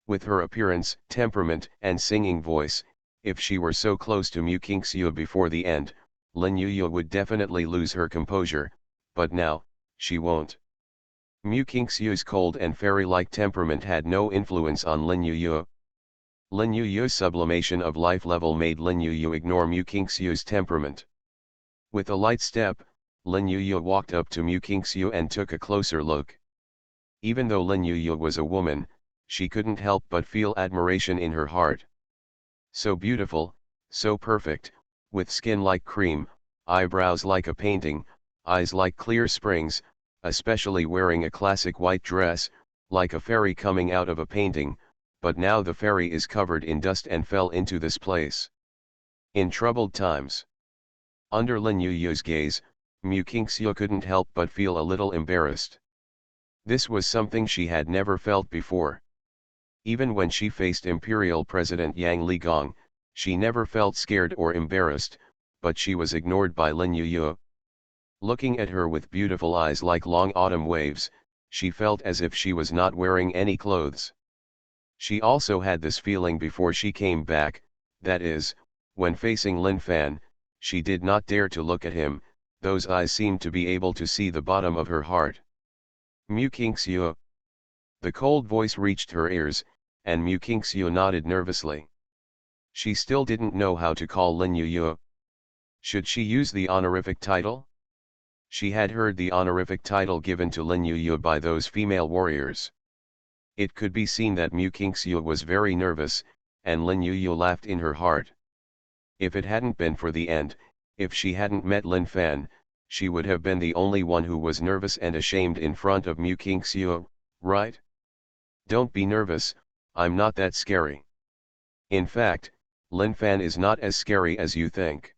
With her appearance, temperament, and singing voice, if she were so close to Mu Kingxiu before the end, Lin Yu would definitely lose her composure, but now, she won't. Mu Kingxiu's cold and fairy-like temperament had no influence on Lin Yu. Lin Yu's sublimation of life level made Lin Yu ignore Mu Kingxiu's temperament. With a light step, Lin Yu walked up to Mu Kingxiu and took a closer look. Even though Lin Yu was a woman, she couldn't help but feel admiration in her heart. So beautiful, so perfect, with skin like cream, eyebrows like a painting, eyes like clear springs, especially wearing a classic white dress, like a fairy coming out of a painting, but now the fairy is covered in dust and fell into this place. In troubled times. Under Lin Yu's gaze, Mu Kingxiu couldn't help but feel a little embarrassed. This was something she had never felt before. Even when she faced Imperial President Yang Ligong, she never felt scared or embarrassed, but she was ignored by Lin Yu. Looking at her with beautiful eyes like long autumn waves, she felt as if she was not wearing any clothes. She also had this feeling before she came back, that is, when facing Lin Fan, she did not dare to look at him, those eyes seemed to be able to see the bottom of her heart. Mu Kingxiu. The cold voice reached her ears, and Mu Kingxiu nodded nervously. She still didn't know how to call Lin Yu. Should she use the honorific title? She had heard the honorific title given to Lin Yu by those female warriors. It could be seen that Mu Kingxiu was very nervous, and Lin Yu laughed in her heart. If it hadn't been for the end, if she hadn't met Lin Fan, she would have been the only one who was nervous and ashamed in front of Mu Kingxiu, right? Don't be nervous, I'm not that scary. In fact, Lin Fan is not as scary as you think.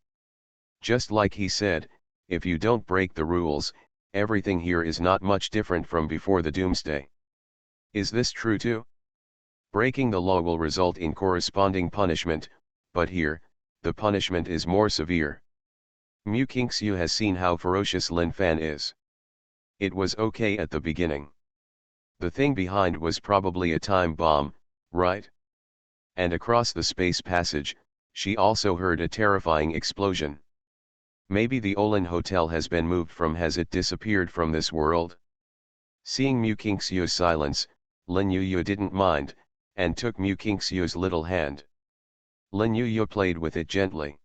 Just like he said, if you don't break the rules, everything here is not much different from before the Doomsday. Is this true too? Breaking the law will result in corresponding punishment, but here, the punishment is more severe. Mu Kingxiu has seen how ferocious Lin Fan is. It was okay at the beginning. The thing behind was probably a time bomb, right? And across the space passage, she also heard a terrifying explosion. Maybe the Olin Hotel has been moved from, has it disappeared from this world? Seeing Mu Kingxiu's silence, Lin Yu didn't mind, and took Mu Kingxiu's little hand. Lin Yu played with it gently.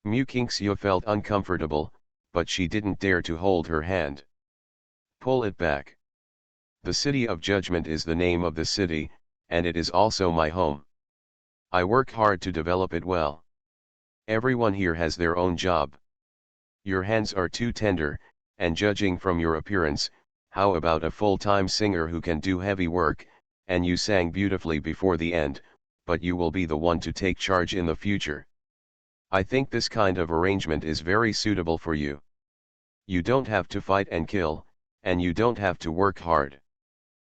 Mu Kingxiu felt uncomfortable, but she didn't dare to hold her hand. Pull it back. The City of Judgment is the name of the city, and it is also my home. I work hard to develop it well. Everyone here has their own job. Your hands are too tender, and judging from your appearance, how about a full-time singer who can do heavy work, and you sang beautifully before the end, but you will be the one to take charge in the future. I think this kind of arrangement is very suitable for you. You don't have to fight and kill, and you don't have to work hard.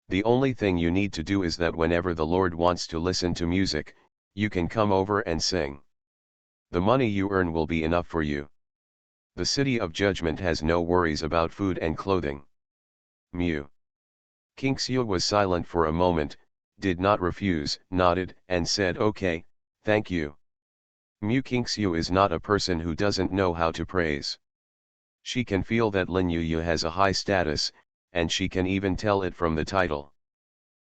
The only thing you need to do is that whenever the Lord wants to listen to music, you can come over and sing. The money you earn will be enough for you. The City of Judgment has no worries about food and clothing. Mu Kingxiu was silent for a moment, did not refuse, nodded, and said okay, thank you. Mu Kingxiu is not a person who doesn't know how to praise. She can feel that Lin Yu has a high status, and she can even tell it from the title.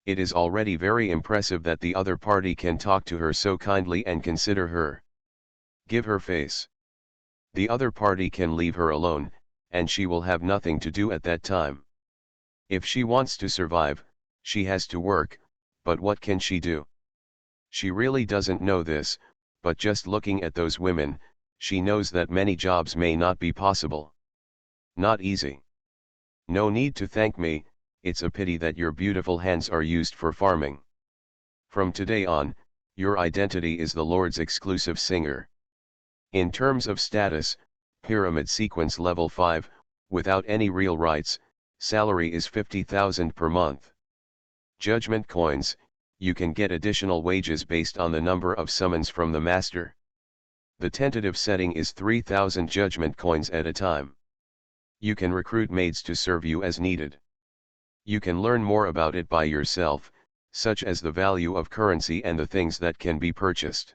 It is already very impressive that the other party can talk to her so kindly and consider her. Give her face. The other party can leave her alone, and she will have nothing to do at that time. If she wants to survive, she has to work, but what can she do? She really doesn't know this, but just looking at those women, she knows that many jobs may not be possible. Not easy. No need to thank me, it's a pity that your beautiful hands are used for farming. From today on, your identity is the Lord's exclusive singer. In terms of status, pyramid sequence level 5, without any real rights, salary is 50,000 per month. Judgment coins, you can get additional wages based on the number of summons from the master. The tentative setting is 3,000 judgment coins at a time. You can recruit maids to serve you as needed. You can learn more about it by yourself, such as the value of currency and the things that can be purchased.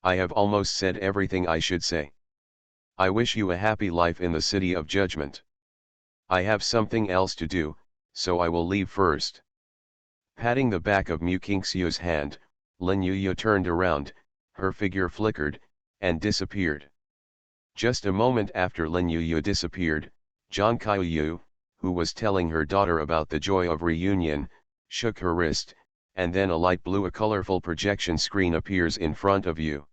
I have almost said everything I should say. I wish you a happy life in the city of judgment. I have something else to do, so I will leave first. Patting the back of Mu Kingxiu's hand, Lin Yuyu turned around, her figure flickered, and disappeared. Just a moment after Lin Yuyu disappeared, Zhang Kaiyu, who was telling her daughter about the joy of reunion, shook her wrist, and then a light blue, a colorful projection screen appears in front of you.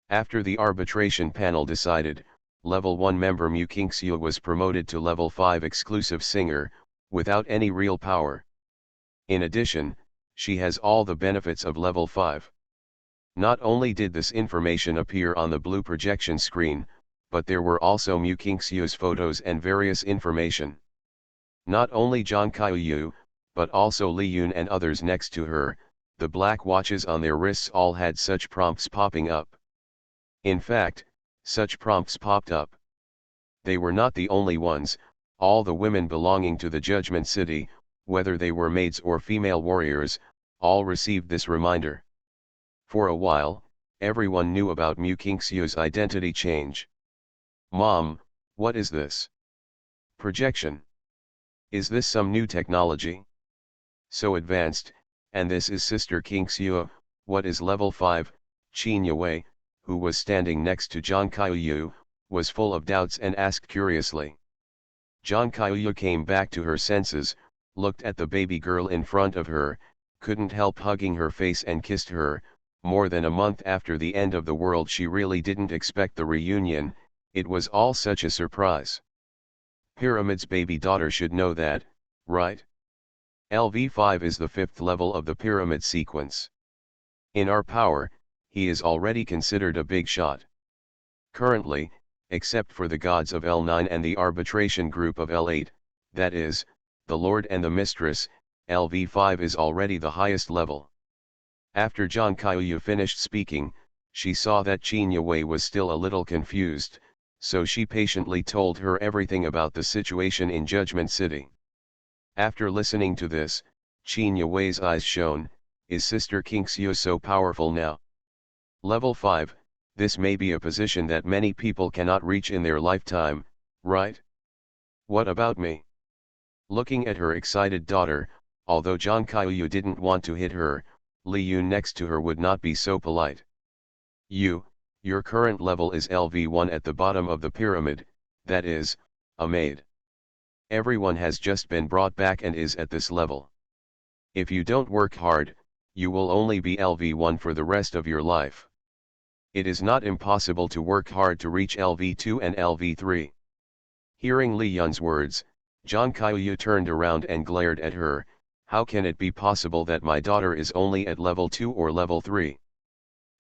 After the arbitration panel decided, Level 1 member Mu Kingxiu was promoted to Level 5 exclusive singer, without any real power. In addition, she has all the benefits of Level 5. Not only did this information appear on the blue projection screen, but there were also Mu Kingxiu's photos and various information. Not only Zhang Kaiyu, but also Li Yun and others next to her, the black watches on their wrists all had such prompts popping up. In fact, such prompts popped up. They were not the only ones, all the women belonging to the Judgment City, whether they were maids or female warriors, all received this reminder. For a while, everyone knew about Mu Kingxiu's identity change. Mom, what is this? Projection. Is this some new technology? So advanced, and this is Sister Kingxiu, what is level 5, Qin Yue, who was standing next to Zhang Kaiyu, was full of doubts and asked curiously. Zhang Kaiyu came back to her senses, looked at the baby girl in front of her, couldn't help hugging her face and kissed her. More than a month after the end of the world, she really didn't expect the reunion, it was all such a surprise. Pyramid's baby daughter should know that, right? LV5 is the 5th level of the pyramid sequence. In our power, he is already considered a big shot. Currently, except for the gods of L9 and the arbitration group of L8, that is, the Lord and the Mistress, LV5 is already the highest level. After Zhang Kaiyu finished speaking, she saw that Qin Yue was still a little confused, so she patiently told her everything about the situation in Judgment City. After listening to this, Qin Yue's eyes shone. Is Sister Kingxiu so powerful now? Level 5, this may be a position that many people cannot reach in their lifetime, right? What about me? Looking at her excited daughter, although Zhang Kaiyu didn't want to hit her, Li Yun next to her would not be so polite. Your current level is LV1 at the bottom of the pyramid, that is, a maid. Everyone has just been brought back and is at this level. If you don't work hard, you will only be LV1 for the rest of your life. It is not impossible to work hard to reach LV2 and LV3. Hearing Li Yun's words, Zhang Kaiyu turned around and glared at her. How can it be possible that my daughter is only at level 2 or level 3?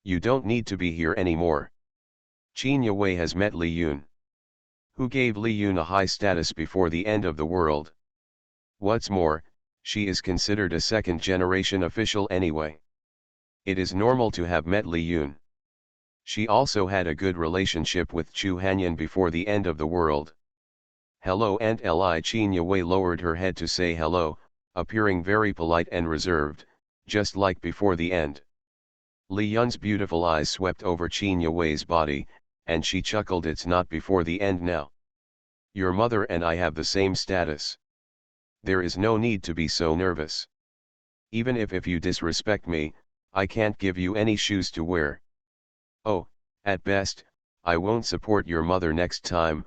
You don't need to be here anymore. Qin Yue has met Li Yun. Who gave Li Yun a high status before the end of the world. What's more, she is considered a second-generation official anyway. It is normal to have met Li Yun. She also had a good relationship with Chu Hanyan before the end of the world. Hello Aunt Li. Qin Yue lowered her head to say hello, appearing very polite and reserved, just like before the end. Li Yun's beautiful eyes swept over Qin Yue's body, and she chuckled. It's not before the end now. Your mother and I have the same status. There is no need to be so nervous. Even if you disrespect me, I can't give you any shoes to wear. Oh, at best, I won't support your mother next time.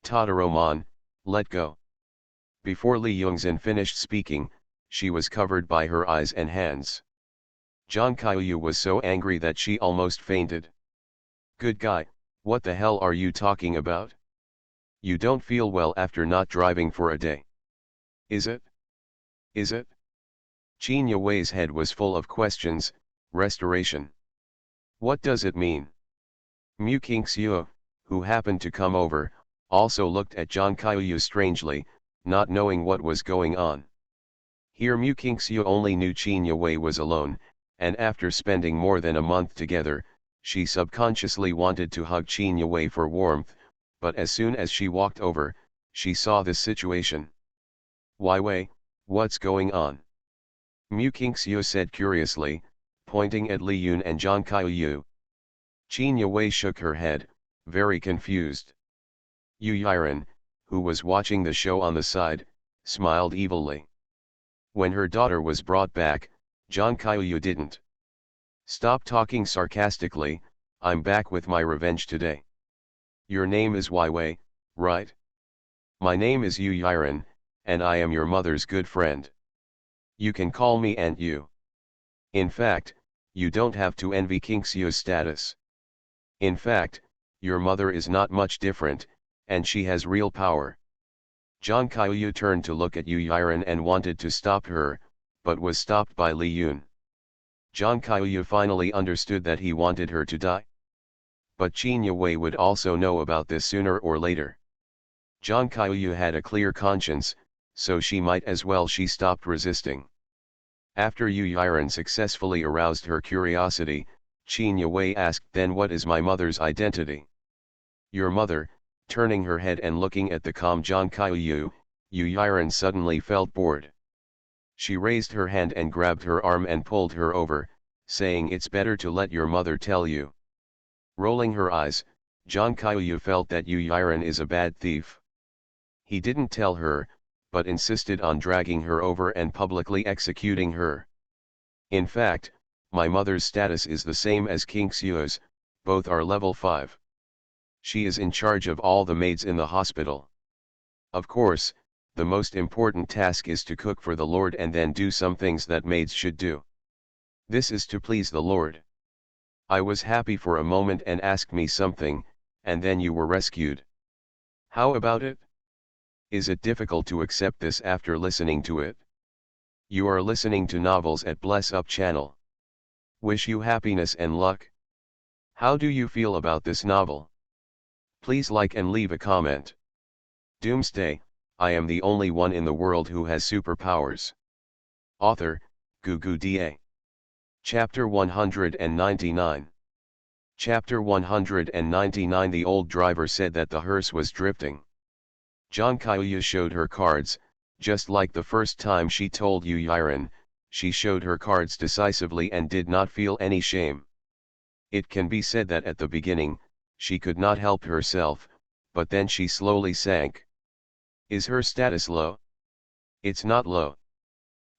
Tadaro-man, let go. Before Li Yongzhen finished speaking, she was covered by her eyes and hands. John Kaiyu was so angry that she almost fainted. Good guy, what the hell are you talking about? You don't feel well after not driving for a day. Is it? Is it? Qin Yuwei's head was full of questions. Restoration. What does it mean? Mu Qingxiu, who happened to come over, also looked at John Kaiyu strangely, not knowing what was going on. Here Mu Qingxiu only knew Qin Yuwei was alone, and after spending more than a month together, she subconsciously wanted to hug Qin Yuwei for warmth, but as soon as she walked over, she saw this situation. Wai Wei, what's going on? Mu Qingxiu said curiously, pointing at Li Yun and John Kaiyu. Qin Yuwei shook her head, very confused. Yu Yiren, who was watching the show on the side, smiled evilly. When her daughter was brought back, John Kaiyu didn't. Stop talking sarcastically, I'm back with my revenge today. Your name is Wai Wei, right? My name is Yu Yiren, and I am your mother's good friend. You can call me Aunt Yu. In fact, you don't have to envy Qingxiu's status. In fact, your mother is not much different, and she has real power. John Kaiyu turned to look at Yu Yiren and wanted to stop her, but was stopped by Li Yun. John Kaiyu finally understood that he wanted her to die. But Qin Yuwei would also know about this sooner or later. John Kaiyu had a clear conscience, so she might as well. She stopped resisting. After Yu Yiren successfully aroused her curiosity, Qin Yuwei asked, then what is my mother's identity? Your mother. Turning her head and looking at the calm John Kaiyu, Yu Yiren suddenly felt bored. She raised her hand and grabbed her arm and pulled her over, saying it's better to let your mother tell you. Rolling her eyes, John Kaiyu felt that Yu Yiren is a bad thief. He didn't tell her, but insisted on dragging her over and publicly executing her. In fact, my mother's status is the same as Qingxiu's, both are level 5. She is in charge of all the maids in the hospital. Of course, the most important task is to cook for the Lord and then do some things that maids should do. This is to please the Lord. I was happy for a moment and asked me something, and then you were rescued. How about it? Is it difficult to accept this after listening to it? You are listening to novels at Bless Up channel. Wish you happiness and luck. How do you feel about this novel? Please like and leave a comment. Doomsday, I am the only one in the world who has superpowers. Author, Gugu Da. Chapter 199. Chapter 199. The old driver said that the hearse was drifting. John Kaiyu showed her cards, just like the first time she told Yu Yiren, she showed her cards decisively and did not feel any shame. It can be said that at the beginning, she could not help herself, but then she slowly sank. Is her status low? It's not low.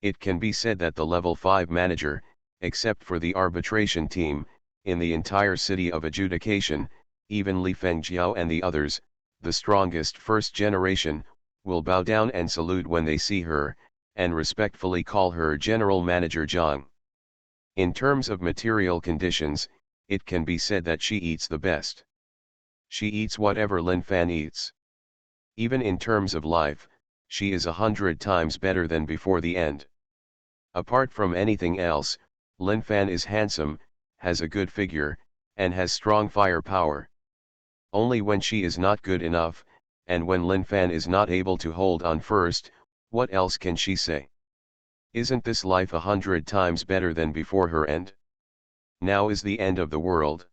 It can be said that the level 5 manager, except for the arbitration team, in the entire city of adjudication, even Li Fengjiao and the others, the strongest first generation, will bow down and salute when they see her, and respectfully call her General Manager Zhang. In terms of material conditions, it can be said that she eats the best. She eats whatever Lin Fan eats. Even in terms of life, she is 100 times better than before the end. Apart from anything else, Lin Fan is handsome, has a good figure, and has strong firepower. Only when she is not good enough, and when Lin Fan is not able to hold on first, what else can she say? Isn't this life 100 times better than before her end? Now is the end of the world.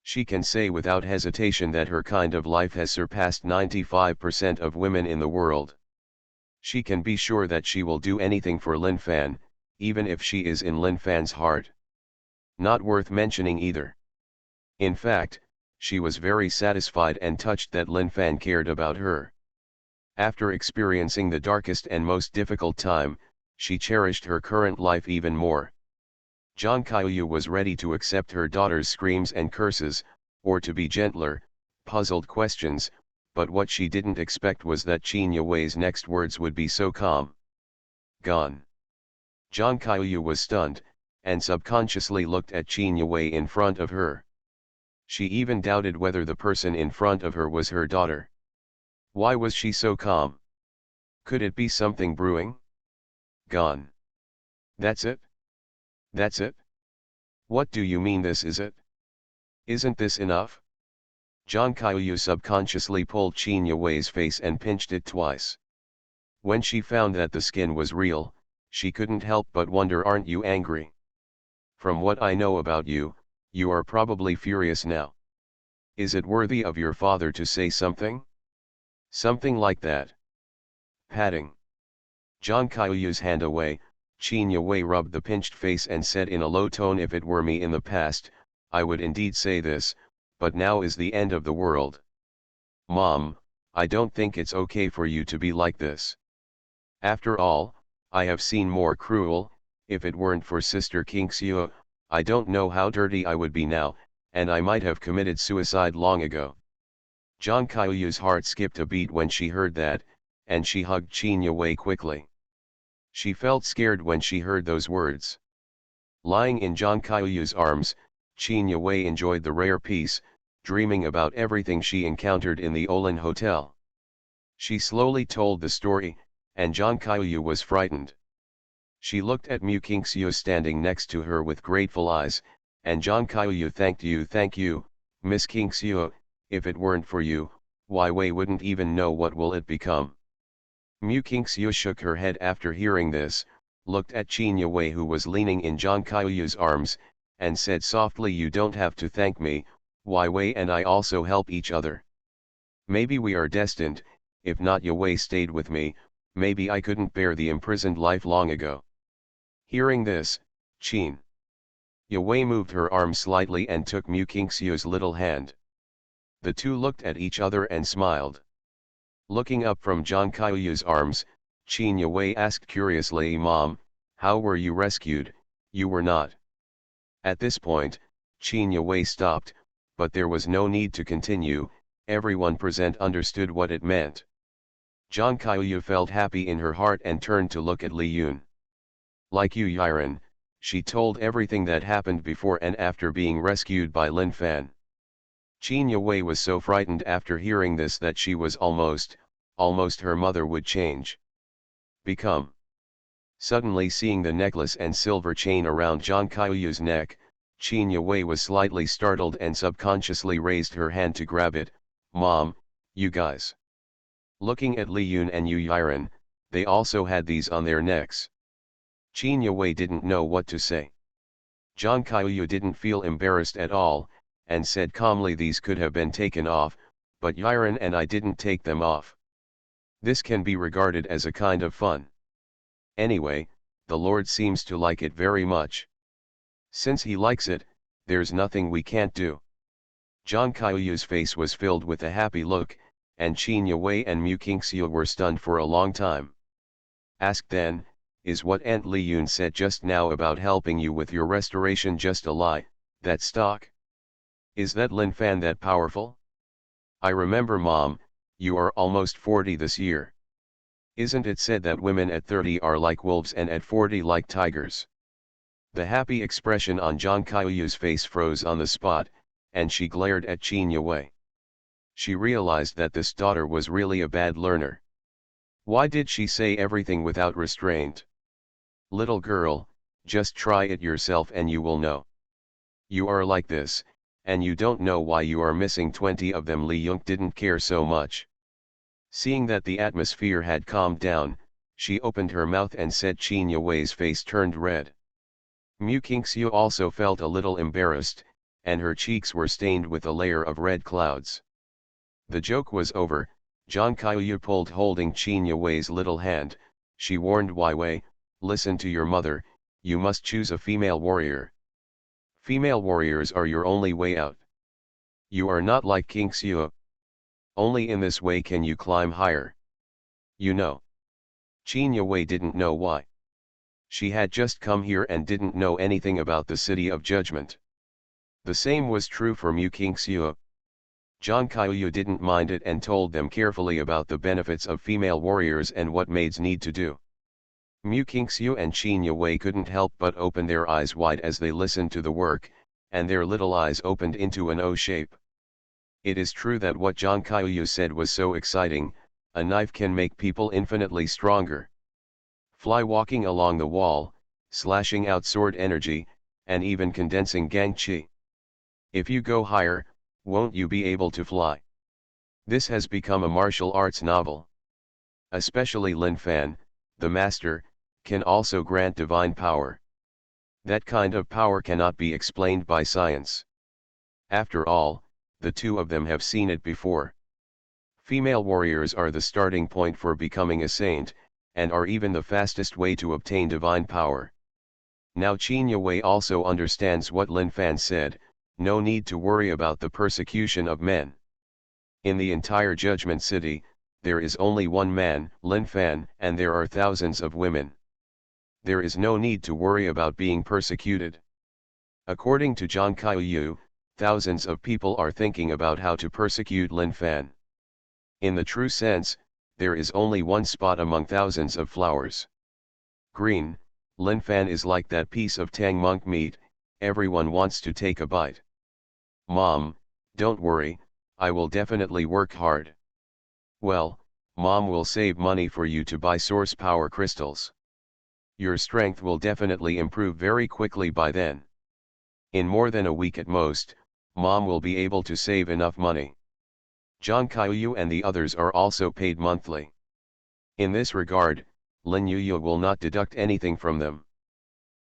She can say without hesitation that her kind of life has surpassed 95% of women in the world. She can be sure that she will do anything for Lin Fan, even if she is in Lin Fan's heart. Not worth mentioning either. In fact, she was very satisfied and touched that Lin Fan cared about her. After experiencing the darkest and most difficult time, she cherished her current life even more. John Kaiyu was ready to accept her daughter's screams and curses, or to be gentler, puzzled questions, but what she didn't expect was that Qin Yuwei's next words would be so calm. Gone. John Kaiyu was stunned, and subconsciously looked at Qin Yue in front of her. She even doubted whether the person in front of her was her daughter. Why was she so calm? Could it be something brewing? Gone. That's it? That's it? What do you mean this is it? Isn't this enough? Zhang Qiuyu subconsciously pulled Qin Yue's face and pinched it twice. When she found that the skin was real, she couldn't help but wonder, aren't you angry? From what I know about you, you are probably furious now. Is it worthy of your father to say something? Something like that. Patting Zhang Qiuyu's hand away, Qin Yue rubbed the pinched face and said in a low tone, if it were me in the past, I would indeed say this, but now is the end of the world. Mom, I don't think it's okay for you to be like this. After all, I have seen more cruel. If it weren't for Sister Qingxiu, I don't know how dirty I would be now, and I might have committed suicide long ago. Zhang Qiuyu's heart skipped a beat when she heard that, and she hugged Qin Yue quickly. She felt scared when she heard those words. Lying in Zhang Qiuyu's arms, Qin Yue enjoyed the rare peace, dreaming about everything she encountered in the Olin Hotel. She slowly told the story, and Zhang Qiuyu was frightened. She looked at Mu Qingxiu standing next to her with grateful eyes, and Zhang Qiuyu thank you, Miss Qingxiu, if it weren't for you, Wei Wei wouldn't even know what will it become. Mu Qingxiu shook her head after hearing this, looked at Qin Yue who was leaning in Zhang Qiuyu's arms, and said softly, you don't have to thank me, Wei Wei and I also help each other. Maybe we are destined, if not Yue stayed with me, maybe I couldn't bear the imprisoned life long ago. Hearing this, Qin Yue moved her arm slightly and took Mu Qingxiu's little hand. The two looked at each other and smiled. Looking up from Zhang Qiuyu's arms, Qin Yue asked curiously, Mom, how were you rescued? You were not. At this point, Qin Yue stopped, but there was no need to continue, everyone present understood what it meant. Zhang Qiuyu felt happy in her heart and turned to look at Li Yun. Like you Yiren, she told everything that happened before and after being rescued by Lin Fan. Qin Yue was so frightened after hearing this that she was almost her mother would change. Become. Suddenly seeing the necklace and silver chain around Zhang Qiuyu's neck, Qin Yue was slightly startled and subconsciously raised her hand to grab it. Mom, you guys. Looking at Li Yun and Yu Yiren, they also had these on their necks. Qin Yue didn't know what to say. Zhang Qiuyu didn't feel embarrassed at all, and said calmly, these could have been taken off, but Yiren and I didn't take them off. This can be regarded as a kind of fun. Anyway, the Lord seems to like it very much. Since he likes it, there's nothing we can't do. Zhang Qiuyu's face was filled with a happy look, and Qin Yue and Mu Qingxiu were stunned for a long time. Ask then, is what Aunt Li Yun said just now about helping you with your restoration just a lie, that stock? Is that Lin Fan that powerful? I remember Mom, you are almost 40 this year. Isn't it said that women at 30 are like wolves and at 40 like tigers? The happy expression on Zhang Qiuyu's face froze on the spot, and she glared at Qin Yue. She realized that this daughter was really a bad learner. Why did she say everything without restraint? Little girl, just try it yourself and you will know. You are like this, and you don't know why you are missing 20 of them. Li Yun didn't care so much. Seeing that the atmosphere had calmed down, she opened her mouth and said. Qin Yue's face turned red. Mu Qingxiu also felt a little embarrassed, and her cheeks were stained with a layer of red clouds. The joke was over. Zhang Qiuyu pulled holding Qin Yue's little hand. She warned Wei Wei, listen to your mother, you must choose a female warrior. Female warriors are your only way out. You are not like Qingxiu. Only in this way can you climb higher. You know. Qin Yue didn't know why. She had just come here and didn't know anything about the City of Judgment. The same was true for Mu Qingxiu. Zhang Qiuyu didn't mind it and told them carefully about the benefits of female warriors and what maids need to do. Mu Kingxiu and Qin Yue couldn't help but open their eyes wide as they listened to the work, and their little eyes opened into an O shape. It is true that what Zhang Kaiyu said was so exciting, a knife can make people infinitely stronger. Fly walking along the wall, slashing out sword energy, and even condensing gang qi. If you go higher, won't you be able to fly? This has become a martial arts novel. Especially Lin Fan, the master, can also grant divine power. That kind of power cannot be explained by science. After all, the two of them have seen it before. Female warriors are the starting point for becoming a saint, and are even the fastest way to obtain divine power. Now Qin Yue also understands what Lin Fan said, no need to worry about the persecution of men. In the entire Judgment City, there is only one man, Lin Fan, and there are thousands of women. There is no need to worry about being persecuted. According to Zhang Kaiyu, thousands of people are thinking about how to persecute Lin Fan. In the true sense, there is only one spot among thousands of flowers. Green, Lin Fan is like that piece of tang monk meat, everyone wants to take a bite. Mom, don't worry, I will definitely work hard. Well, Mom will save money for you to buy source power crystals. Your strength will definitely improve very quickly by then. In more than a week at most, Mom will be able to save enough money. Zhang Kaiyu and the others are also paid monthly. In this regard, Lin Yuyu will not deduct anything from them.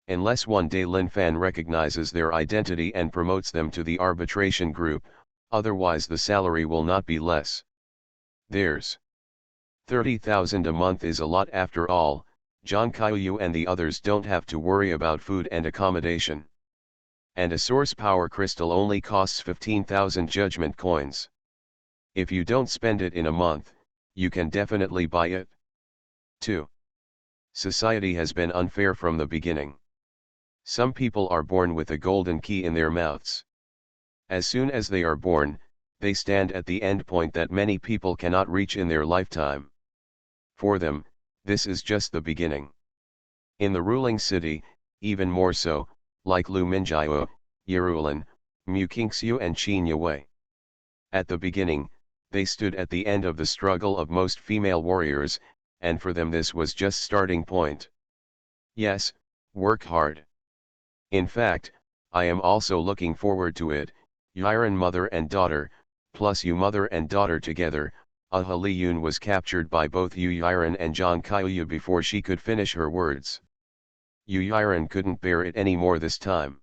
Unless one day Lin Fan recognizes their identity and promotes them to the arbitration group, otherwise the salary will not be less. Theirs. 30,000 a month is a lot after all. Zhang Kaiyu and the others don't have to worry about food and accommodation. And a source power crystal only costs 15,000 judgment coins. If you don't spend it in a month, you can definitely buy it. 2. Society has been unfair from the beginning. Some people are born with a golden key in their mouths. As soon as they are born, they stand at the end point that many people cannot reach in their lifetime. For them, this is just the beginning. In the ruling city, even more so, like Lu Minjiao, Yerulan, Mu Kingxiu and Qin Yue. At the beginning, they stood at the end of the struggle of most female warriors, and for them this was just starting point. Yes, work hard. In fact, I am also looking forward to it. Yiren mother and daughter, plus you mother and daughter together. Aha Li Yun was captured by both Yu Yiren and Zhang Kaiyu before she could finish her words. Yu Yiren couldn't bear it anymore this time.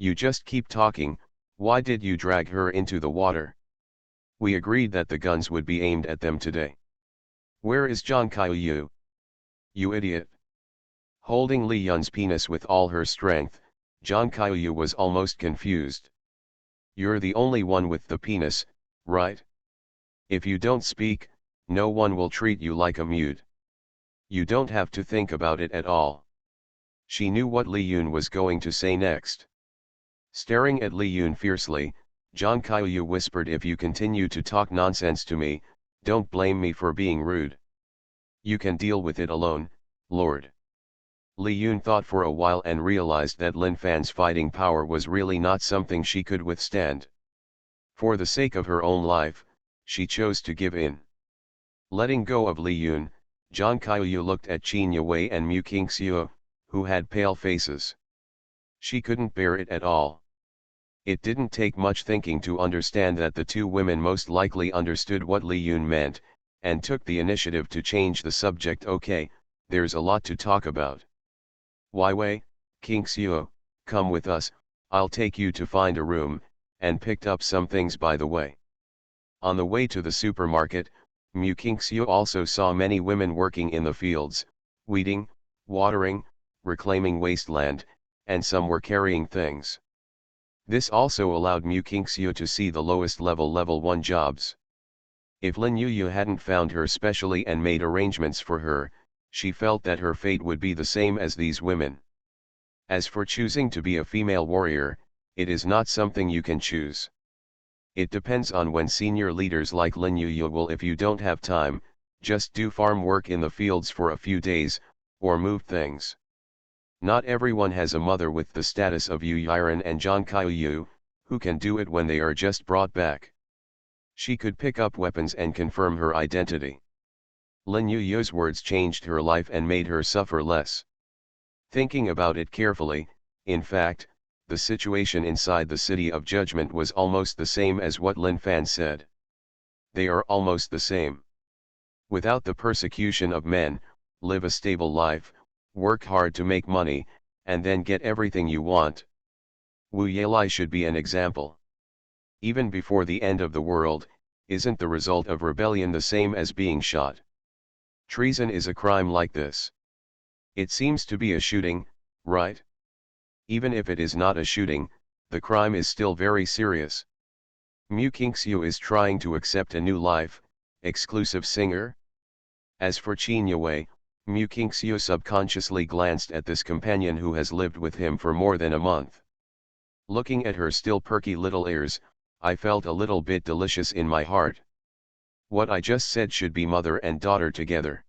You just keep talking, why did you drag her into the water? We agreed that the guns would be aimed at them today. Where is Zhang Kaiyu? You idiot. Holding Li Yun's penis with all her strength, Zhang Kaiyu was almost confused. You're the only one with the penis, right? If you don't speak, no one will treat you like a mute. You don't have to think about it at all. She knew what Li Yun was going to say next. Staring at Li Yun fiercely, Zhang Kaiyu whispered, if you continue to talk nonsense to me, don't blame me for being rude. You can deal with it alone, Lord. Li Yun thought for a while and realized that Lin Fan's fighting power was really not something she could withstand. For the sake of her own life, she chose to give in. Letting go of Li Yun, Zhang Kaiyu looked at Qin Yue and Mu Kingxiu, who had pale faces. She couldn't bear it at all. It didn't take much thinking to understand that the two women most likely understood what Li Yun meant, and took the initiative to change the subject. Okay, there's a lot to talk about. Wei, Kingxiu, come with us, I'll take you to find a room, and picked up some things by the way. On the way to the supermarket, Mu Kingxiu also saw many women working in the fields, weeding, watering, reclaiming wasteland, and some were carrying things. This also allowed Mu Kingxiu to see the lowest level 1 jobs. If Lin Yuyu hadn't found her specially and made arrangements for her, she felt that her fate would be the same as these women. As for choosing to be a female warrior, it is not something you can choose. It depends on when senior leaders like Lin Yuyu will. If you don't have time, just do farm work in the fields for a few days, or moved things. Not everyone has a mother with the status of Yu Yiren and John Kyu, who can do it when they are just brought back. She could pick up weapons and confirm her identity. Lin Yu's words changed her life and made her suffer less. Thinking about it carefully, in fact, the situation inside the City of Judgment was almost the same as what Lin Fan said. They are almost the same. Without the persecution of men, live a stable life, work hard to make money, and then get everything you want. Wu Yelai should be an example. Even before the end of the world, isn't the result of rebellion the same as being shot? Treason is a crime like this. It seems to be a shooting, right? Even if it is not a shooting, the crime is still very serious. Mu Qingxiu is trying to accept a new life, exclusive singer? As for Qin Yue, Mu Qingxiu subconsciously glanced at this companion who has lived with him for more than a month. Looking at her still perky little ears, I felt a little bit delicious in my heart. What I just said should be mother and daughter together.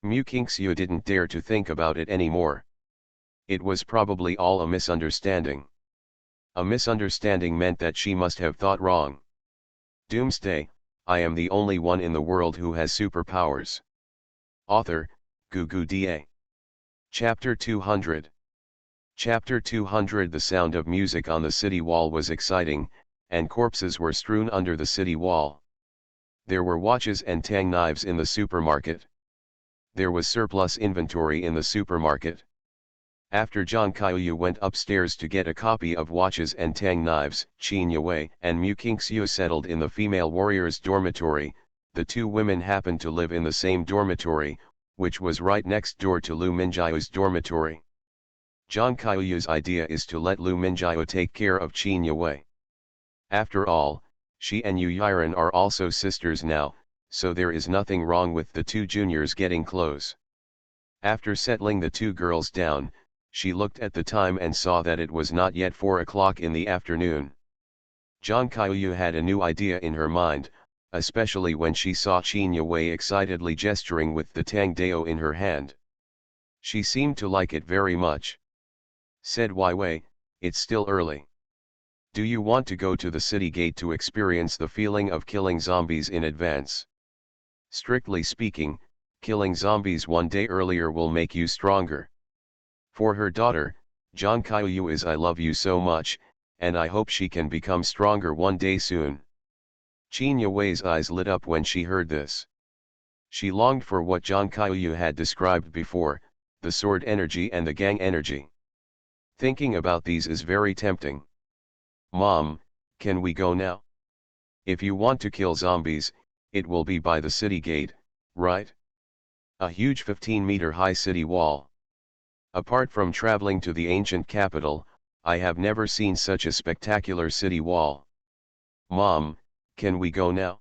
Mu Qingxiu didn't dare to think about it anymore. It was probably all a misunderstanding. A misunderstanding meant that she must have thought wrong. Doomsday, I am the only one in the world who has superpowers. Author, Gugu Da. Chapter 200. Chapter 200. The sound of music on the city wall was exciting, and corpses were strewn under the city wall. There were watches and tang knives in the supermarket. There was surplus inventory in the supermarket. After Zhang Kaiyu went upstairs to get a copy of Watches and Tang Knives, Qin Yue and Mu Qingxiu settled in the female warrior's dormitory. The two women happened to live in the same dormitory, which was right next door to Lu Minjiu's dormitory. Zhang Kaiyu's idea is to let Lu Minjiu take care of Qin Yue. After all, she and Yu Yiren are also sisters now, so there is nothing wrong with the two juniors getting close. After settling the two girls down, she looked at the time and saw that it was not yet 4 o'clock in the afternoon. Zhang Kaiyu had a new idea in her mind, especially when she saw Qin Yue excitedly gesturing with the Tang Dao in her hand. She seemed to like it very much. Said Wei, it's still early. Do you want to go to the city gate to experience the feeling of killing zombies in advance? Strictly speaking, killing zombies one day earlier will make you stronger. For her daughter, Zhang Kaiyu is I love you so much, and I hope she can become stronger one day soon. Qin Yue's eyes lit up when she heard this. She longed for what Zhang Kaiyu had described before, the sword energy and the gang energy. Thinking about these is very tempting. Mom, can we go now? If you want to kill zombies, it will be by the city gate, right? A huge 15-meter high city wall. Apart from traveling to the ancient capital, I have never seen such a spectacular city wall. Mom, can we go now?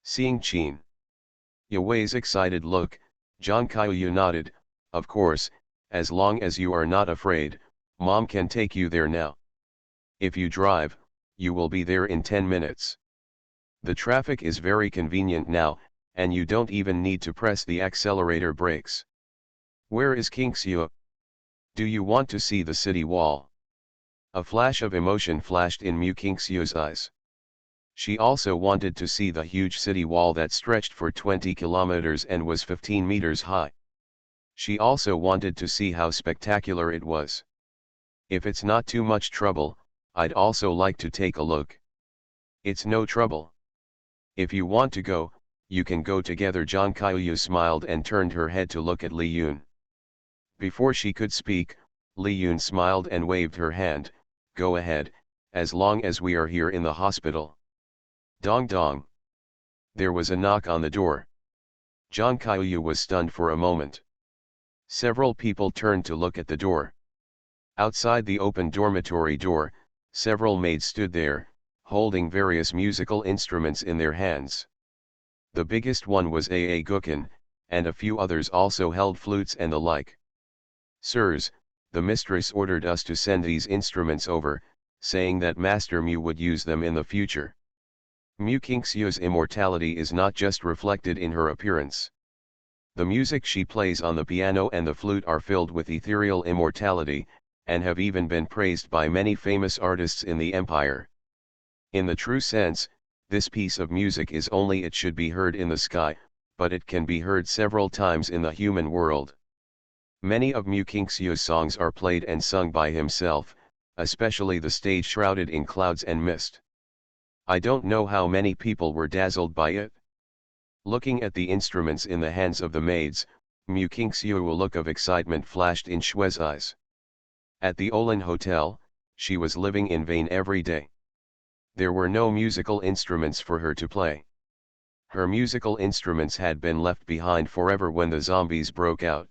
Seeing Qin Yue's excited look, Zhang Kaiyu nodded, of course, as long as you are not afraid, Mom can take you there now. If you drive, you will be there in 10 minutes. The traffic is very convenient now, and you don't even need to press the accelerator brakes. Where is Qingxiu? Do you want to see the city wall? A flash of emotion flashed in Mu Qingxiu's eyes. She also wanted to see the huge city wall that stretched for 20 kilometers and was 15 meters high. She also wanted to see how spectacular it was. If it's not too much trouble, I'd also like to take a look. It's no trouble. If you want to go, you can go together. Zhang Kaiyu smiled and turned her head to look at Li Yun. Before she could speak, Li Yun smiled and waved her hand, go ahead, as long as we are here in the hospital. Dong dong. There was a knock on the door. Zhang Kaiyu was stunned for a moment. Several people turned to look at the door. Outside the open dormitory door, several maids stood there, holding various musical instruments in their hands. The biggest one was A Gukin, and a few others also held flutes and the like. Sirs, the mistress ordered us to send these instruments over, saying that Master Mu would use them in the future. Mu Qingxiu's immortality is not just reflected in her appearance. The music she plays on the piano and the flute are filled with ethereal immortality, and have even been praised by many famous artists in the empire. In the true sense, this piece of music is only it should be heard in the sky, but it can be heard several times in the human world. Many of Mu Kingxiu's songs are played and sung by himself, especially the stage shrouded in clouds and mist. I don't know how many people were dazzled by it. Looking at the instruments in the hands of the maids, Mu Kingxiu, a look of excitement flashed in Shue's eyes. At the Olin Hotel, she was living in vain every day. There were no musical instruments for her to play. Her musical instruments had been left behind forever when the zombies broke out.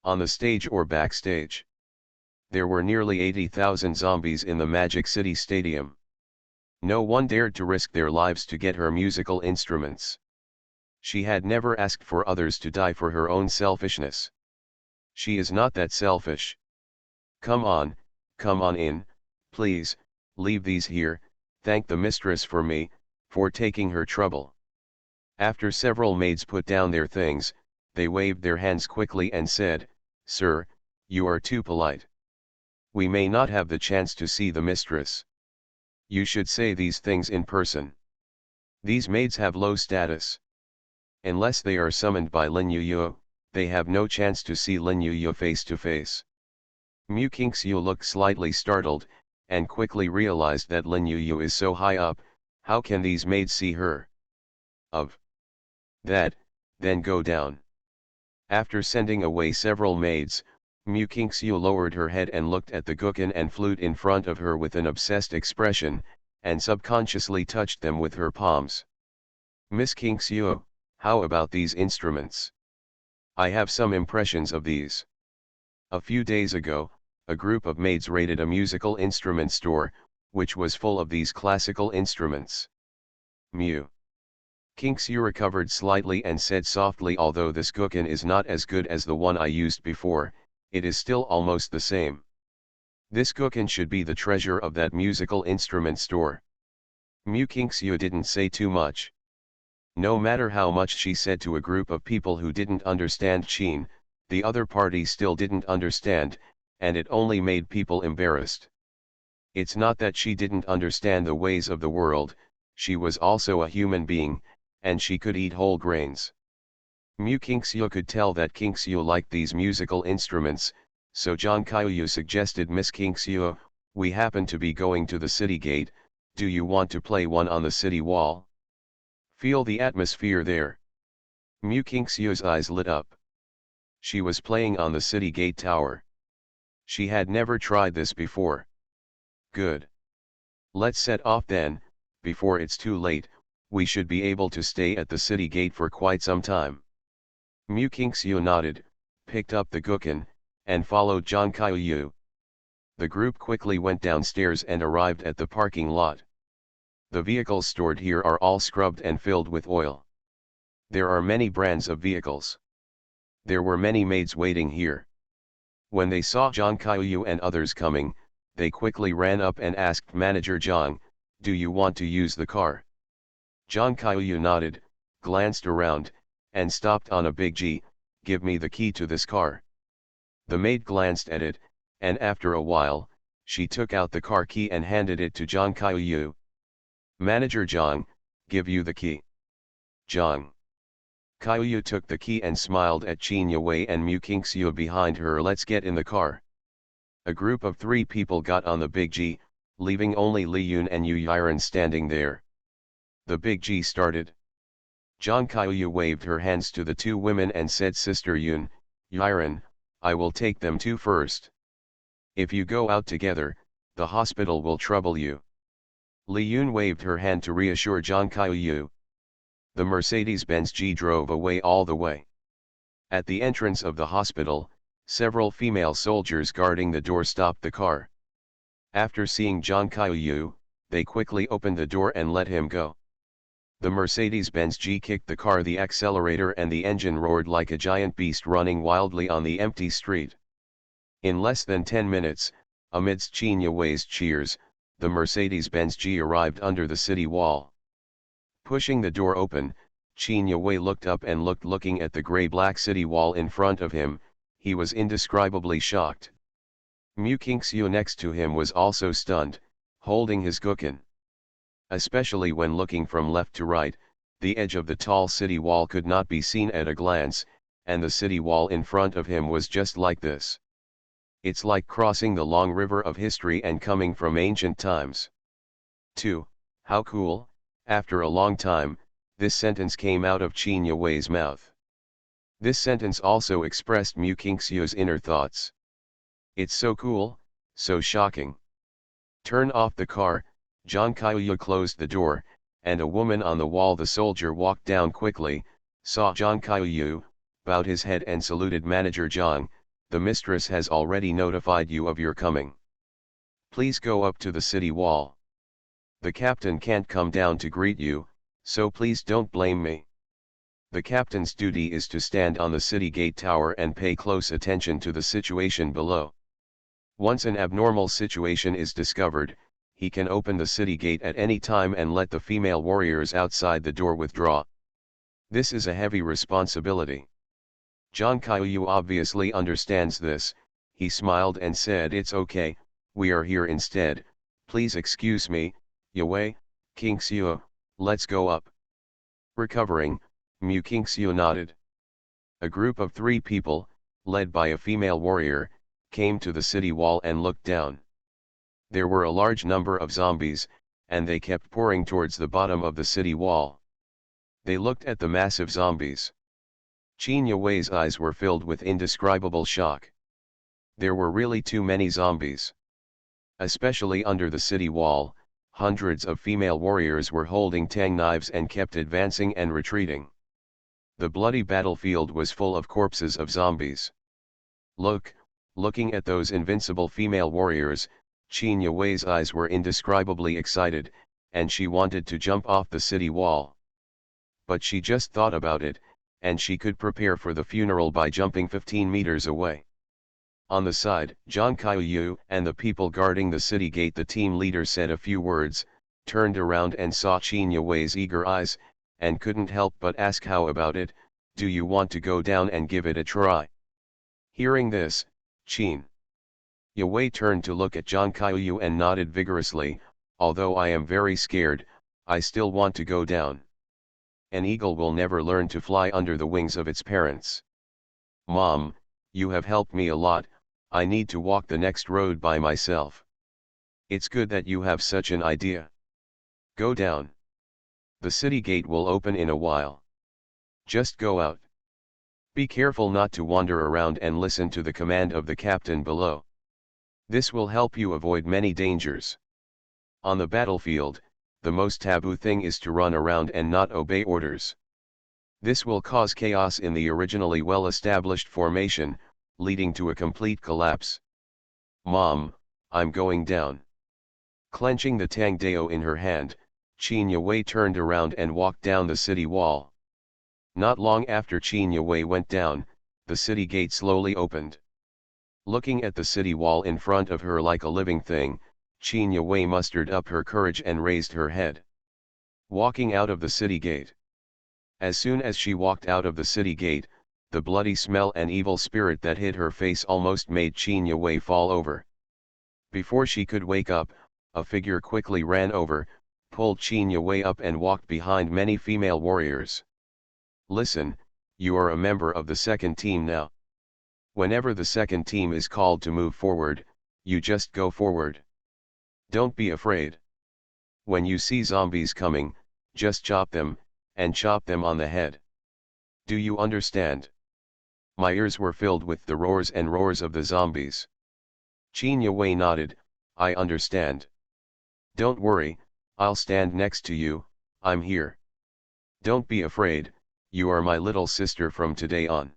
On the stage or backstage, there were nearly 80,000 zombies in the Magic City Stadium. No one dared to risk their lives to get her musical instruments. She had never asked for others to die for her own selfishness. She is not that selfish. Come on in, please, leave these here, thank the mistress for me, for taking her trouble. After several maids put down their things, they waved their hands quickly and said, "Sir, you are too polite. We may not have the chance to see the mistress. You should say these things in person. These maids have low status. Unless they are summoned by Lin Yuyu, they have no chance to see Lin Yuyu face to face." Mu Kingxiu looked slightly startled, and quickly realized that Lin Yuyu is so high up, how can these maids see her? Of that, then go down. After sending away several maids, Mu Kingxiu lowered her head and looked at the guqin and flute in front of her with an obsessed expression, and subconsciously touched them with her palms. "Miss Kingxiu, how about these instruments? I have some impressions of these. A few days ago, a group of maids raided a musical instrument store, which was full of these classical instruments." Mu Kingxiu recovered slightly and said softly, "Although this guqin is not as good as the one I used before, it is still almost the same. This guqin should be the treasure of that musical instrument store." Mu Kingxiu didn't say too much. No matter how much she said to a group of people who didn't understand Qin, the other party still didn't understand, and it only made people embarrassed. It's not that she didn't understand the ways of the world, she was also a human being, and she could eat whole grains. Mu Kingxiu could tell that Kingxiu liked these musical instruments, so Zhang Kaiyu suggested, "Miss Kingxiu, we happen to be going to the city gate, do you want to play one on the city wall? Feel the atmosphere there." Mu Kingxiu's eyes lit up. She was playing on the city gate tower. She had never tried this before. Good. Let's set off then, before it's too late, we should be able to stay at the city gate for quite some time. Mu Kingxiu nodded, picked up the guqin, and followed Zhang Kaiyu. The group quickly went downstairs and arrived at the parking lot. The vehicles stored here are all scrubbed and filled with oil. There are many brands of vehicles. There were many maids waiting here. When they saw Zhang Kaiyu and others coming, they quickly ran up and asked Manager Zhang, "Do you want to use the car?" Zhang Kaiyu nodded, glanced around, and stopped on a big G, "Give me the key to this car." The maid glanced at it, and after a while, she took out the car key and handed it to Zhang Kaiyu. "Manager Zhang, give you the key." Zhang Kaiyu took the key and smiled at Qin Yue and Mu Kingxiu behind her. "Let's get in the car." A group of 3 people got on the big G, leaving only Li Yun and Yu Yiren standing there. The big G started. Zhang Kaiyu waved her hands to the 2 women and said, "Sister Yun, Yiren, I will take them 2 first. If you go out together, the hospital will trouble you." Li Yun waved her hand to reassure Zhang Kaiyu. The Mercedes-Benz G drove away all the way. At the entrance of the hospital, several female soldiers guarding the door stopped the car. After seeing Zhang Kaiyu, they quickly opened the door and let him go. The Mercedes-Benz G kicked the car, the accelerator, and the engine roared like a giant beast running wildly on the empty street. In less than 10 minutes, amidst Qin Yue's cheers, the Mercedes-Benz G arrived under the city wall. Pushing the door open, Qin Yue looked up and looking at the gray-black city wall in front of him, he was indescribably shocked. Mu Qingxiu next to him was also stunned, holding his guqin. Especially when looking from left to right, the edge of the tall city wall could not be seen at a glance, and the city wall in front of him was just like this. It's like crossing the long river of history and coming from ancient times. 2. How cool. After a long time, this sentence came out of Qin Yue's mouth. This sentence also expressed Mu Qingxiu's inner thoughts. It's so cool, so shocking. Turn off the car. Zhang Kaiyu closed the door, and a woman on the wall. The soldier walked down quickly, saw Zhang Kaiyu, bowed his head and saluted Manager Zhang. The mistress has already notified you of your coming. Please go up to the city wall. The captain can't come down to greet you, so please don't blame me. The captain's duty is to stand on the city gate tower and pay close attention to the situation below. Once an abnormal situation is discovered, he can open the city gate at any time and let the female warriors outside the door withdraw. This is a heavy responsibility. Zhang Kaiyu obviously understands this. He smiled and said, "It's okay, we are here instead, please excuse me, Yue, Qingxiu, let's go up." Recovering, Mu Qingxiu nodded. A group of 3 people, led by a female warrior, came to the city wall and looked down. There were a large number of zombies, and they kept pouring towards the bottom of the city wall. They looked at the massive zombies. Qin Yue's eyes were filled with indescribable shock. There were really too many zombies. Especially under the city wall, hundreds of female warriors were holding tang knives and kept advancing and retreating. The bloody battlefield was full of corpses of zombies. Looking at those invincible female warriors, Qin Yue's eyes were indescribably excited, and she wanted to jump off the city wall. But she just thought about it, and she could prepare for the funeral by jumping 15 meters away. On the side, Zhang Kaiyu and the people guarding the city gate. The team leader said a few words, turned around and saw Qin Yue's eager eyes, and couldn't help but ask, "How about it, do you want to go down and give it a try?" Hearing this, Qin Yue turned to look at Zhang Kaiyu and nodded vigorously, "Although I am very scared, I still want to go down. An eagle will never learn to fly under the wings of its parents. Mom, you have helped me a lot, I need to walk the next road by myself. It's good that you have such an idea. Go down. The city gate will open in a while. Just go out. Be careful not to wander around and listen to the command of the captain below. This will help you avoid many dangers. On the battlefield, the most taboo thing is to run around and not obey orders. This will cause chaos in the originally well-established formation, leading to a complete collapse. Mom, I'm going down." Clenching the Tang Dao in her hand, Qin Yue turned around and walked down the city wall. Not long after Qin Yue went down, the city gate slowly opened. Looking at the city wall in front of her like a living thing, Qin Yue mustered up her courage and raised her head. Walking out of the city gate. As soon as she walked out of the city gate, the bloody smell and evil spirit that hid her face almost made Qin Yue fall over. Before she could wake up, a figure quickly ran over, pulled Qin Yue up and walked behind many female warriors. "Listen, you are a member of the second team now. Whenever the second team is called to move forward, you just go forward. Don't be afraid. When you see zombies coming, just chop them, and chop them on the head. Do you understand?" My ears were filled with the roars and roars of the zombies. Qin Yue nodded, "I understand. Don't worry, I'll stand next to you, I'm here. Don't be afraid, you are my little sister from today on.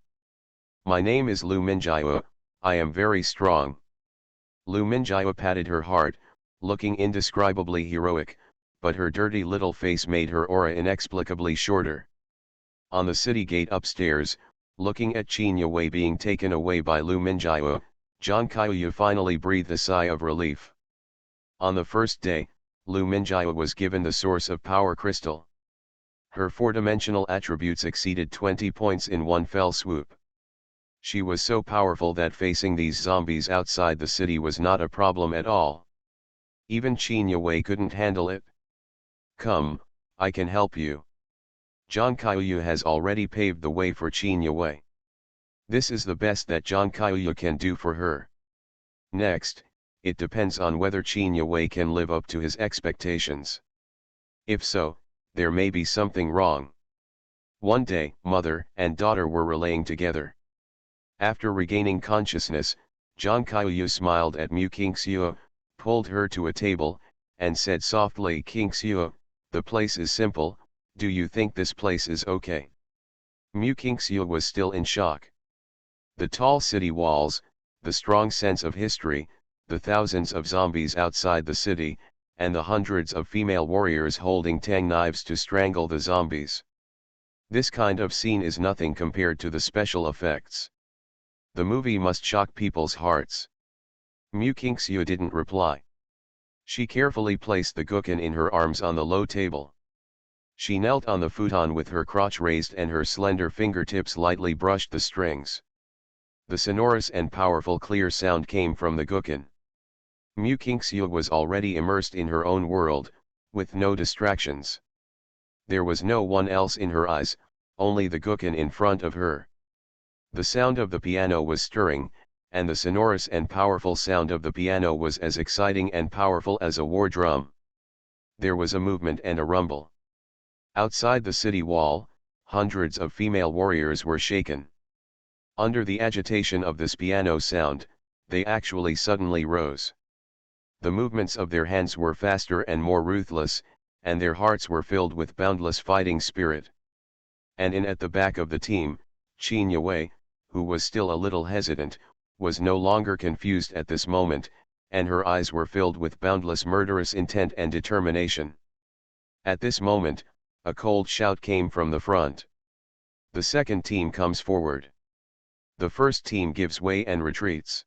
My name is Lu Minjiao, I am very strong." Lu Minjiao patted her heart, looking indescribably heroic, but her dirty little face made her aura inexplicably shorter. On the city gate upstairs, looking at Qin Yue being taken away by Lu Minjiao, Zhang Kaiyu finally breathed a sigh of relief. On the first day, Lu Minjiao was given the source of power crystal. Her four-dimensional attributes exceeded 20 points in one fell swoop. She was so powerful that facing these zombies outside the city was not a problem at all. Even Qin Yue couldn't handle it. Come, I can help you. Zhang Kaiyu has already paved the way for Qin Yue. This is the best that Zhang Kaiyu can do for her. Next, it depends on whether Qin Yue can live up to his expectations. If so, there may be something wrong. One day, mother and daughter were relaying together. After regaining consciousness, Zhang Kaiyu smiled at Mu Qingxiu, pulled her to a table, and said softly, Qingxiu, the place is simple, do you think this place is okay? Mu Qingxiu was still in shock. The tall city walls, the strong sense of history, the thousands of zombies outside the city, and the hundreds of female warriors holding tang knives to strangle the zombies. This kind of scene is nothing compared to the special effects. The movie must shock people's hearts. Mu Qingxiu didn't reply. She carefully placed the guqin in her arms on the low table. She knelt on the futon with her crotch raised and her slender fingertips lightly brushed the strings. The sonorous and powerful clear sound came from the guqin. Mu Qingxiu was already immersed in her own world, with no distractions. There was no one else in her eyes, only the guqin in front of her. The sound of the piano was stirring, and the sonorous and powerful sound of the piano was as exciting and powerful as a war drum. There was a movement and a rumble. Outside the city wall, hundreds of female warriors were shaken. Under the agitation of this piano sound, they actually suddenly rose. The movements of their hands were faster and more ruthless, and their hearts were filled with boundless fighting spirit. And at the back of the team, Qin Yue, who was still a little hesitant, was no longer confused at this moment, and her eyes were filled with boundless murderous intent and determination. At this moment, a cold shout came from the front. The second team comes forward. The first team gives way and retreats.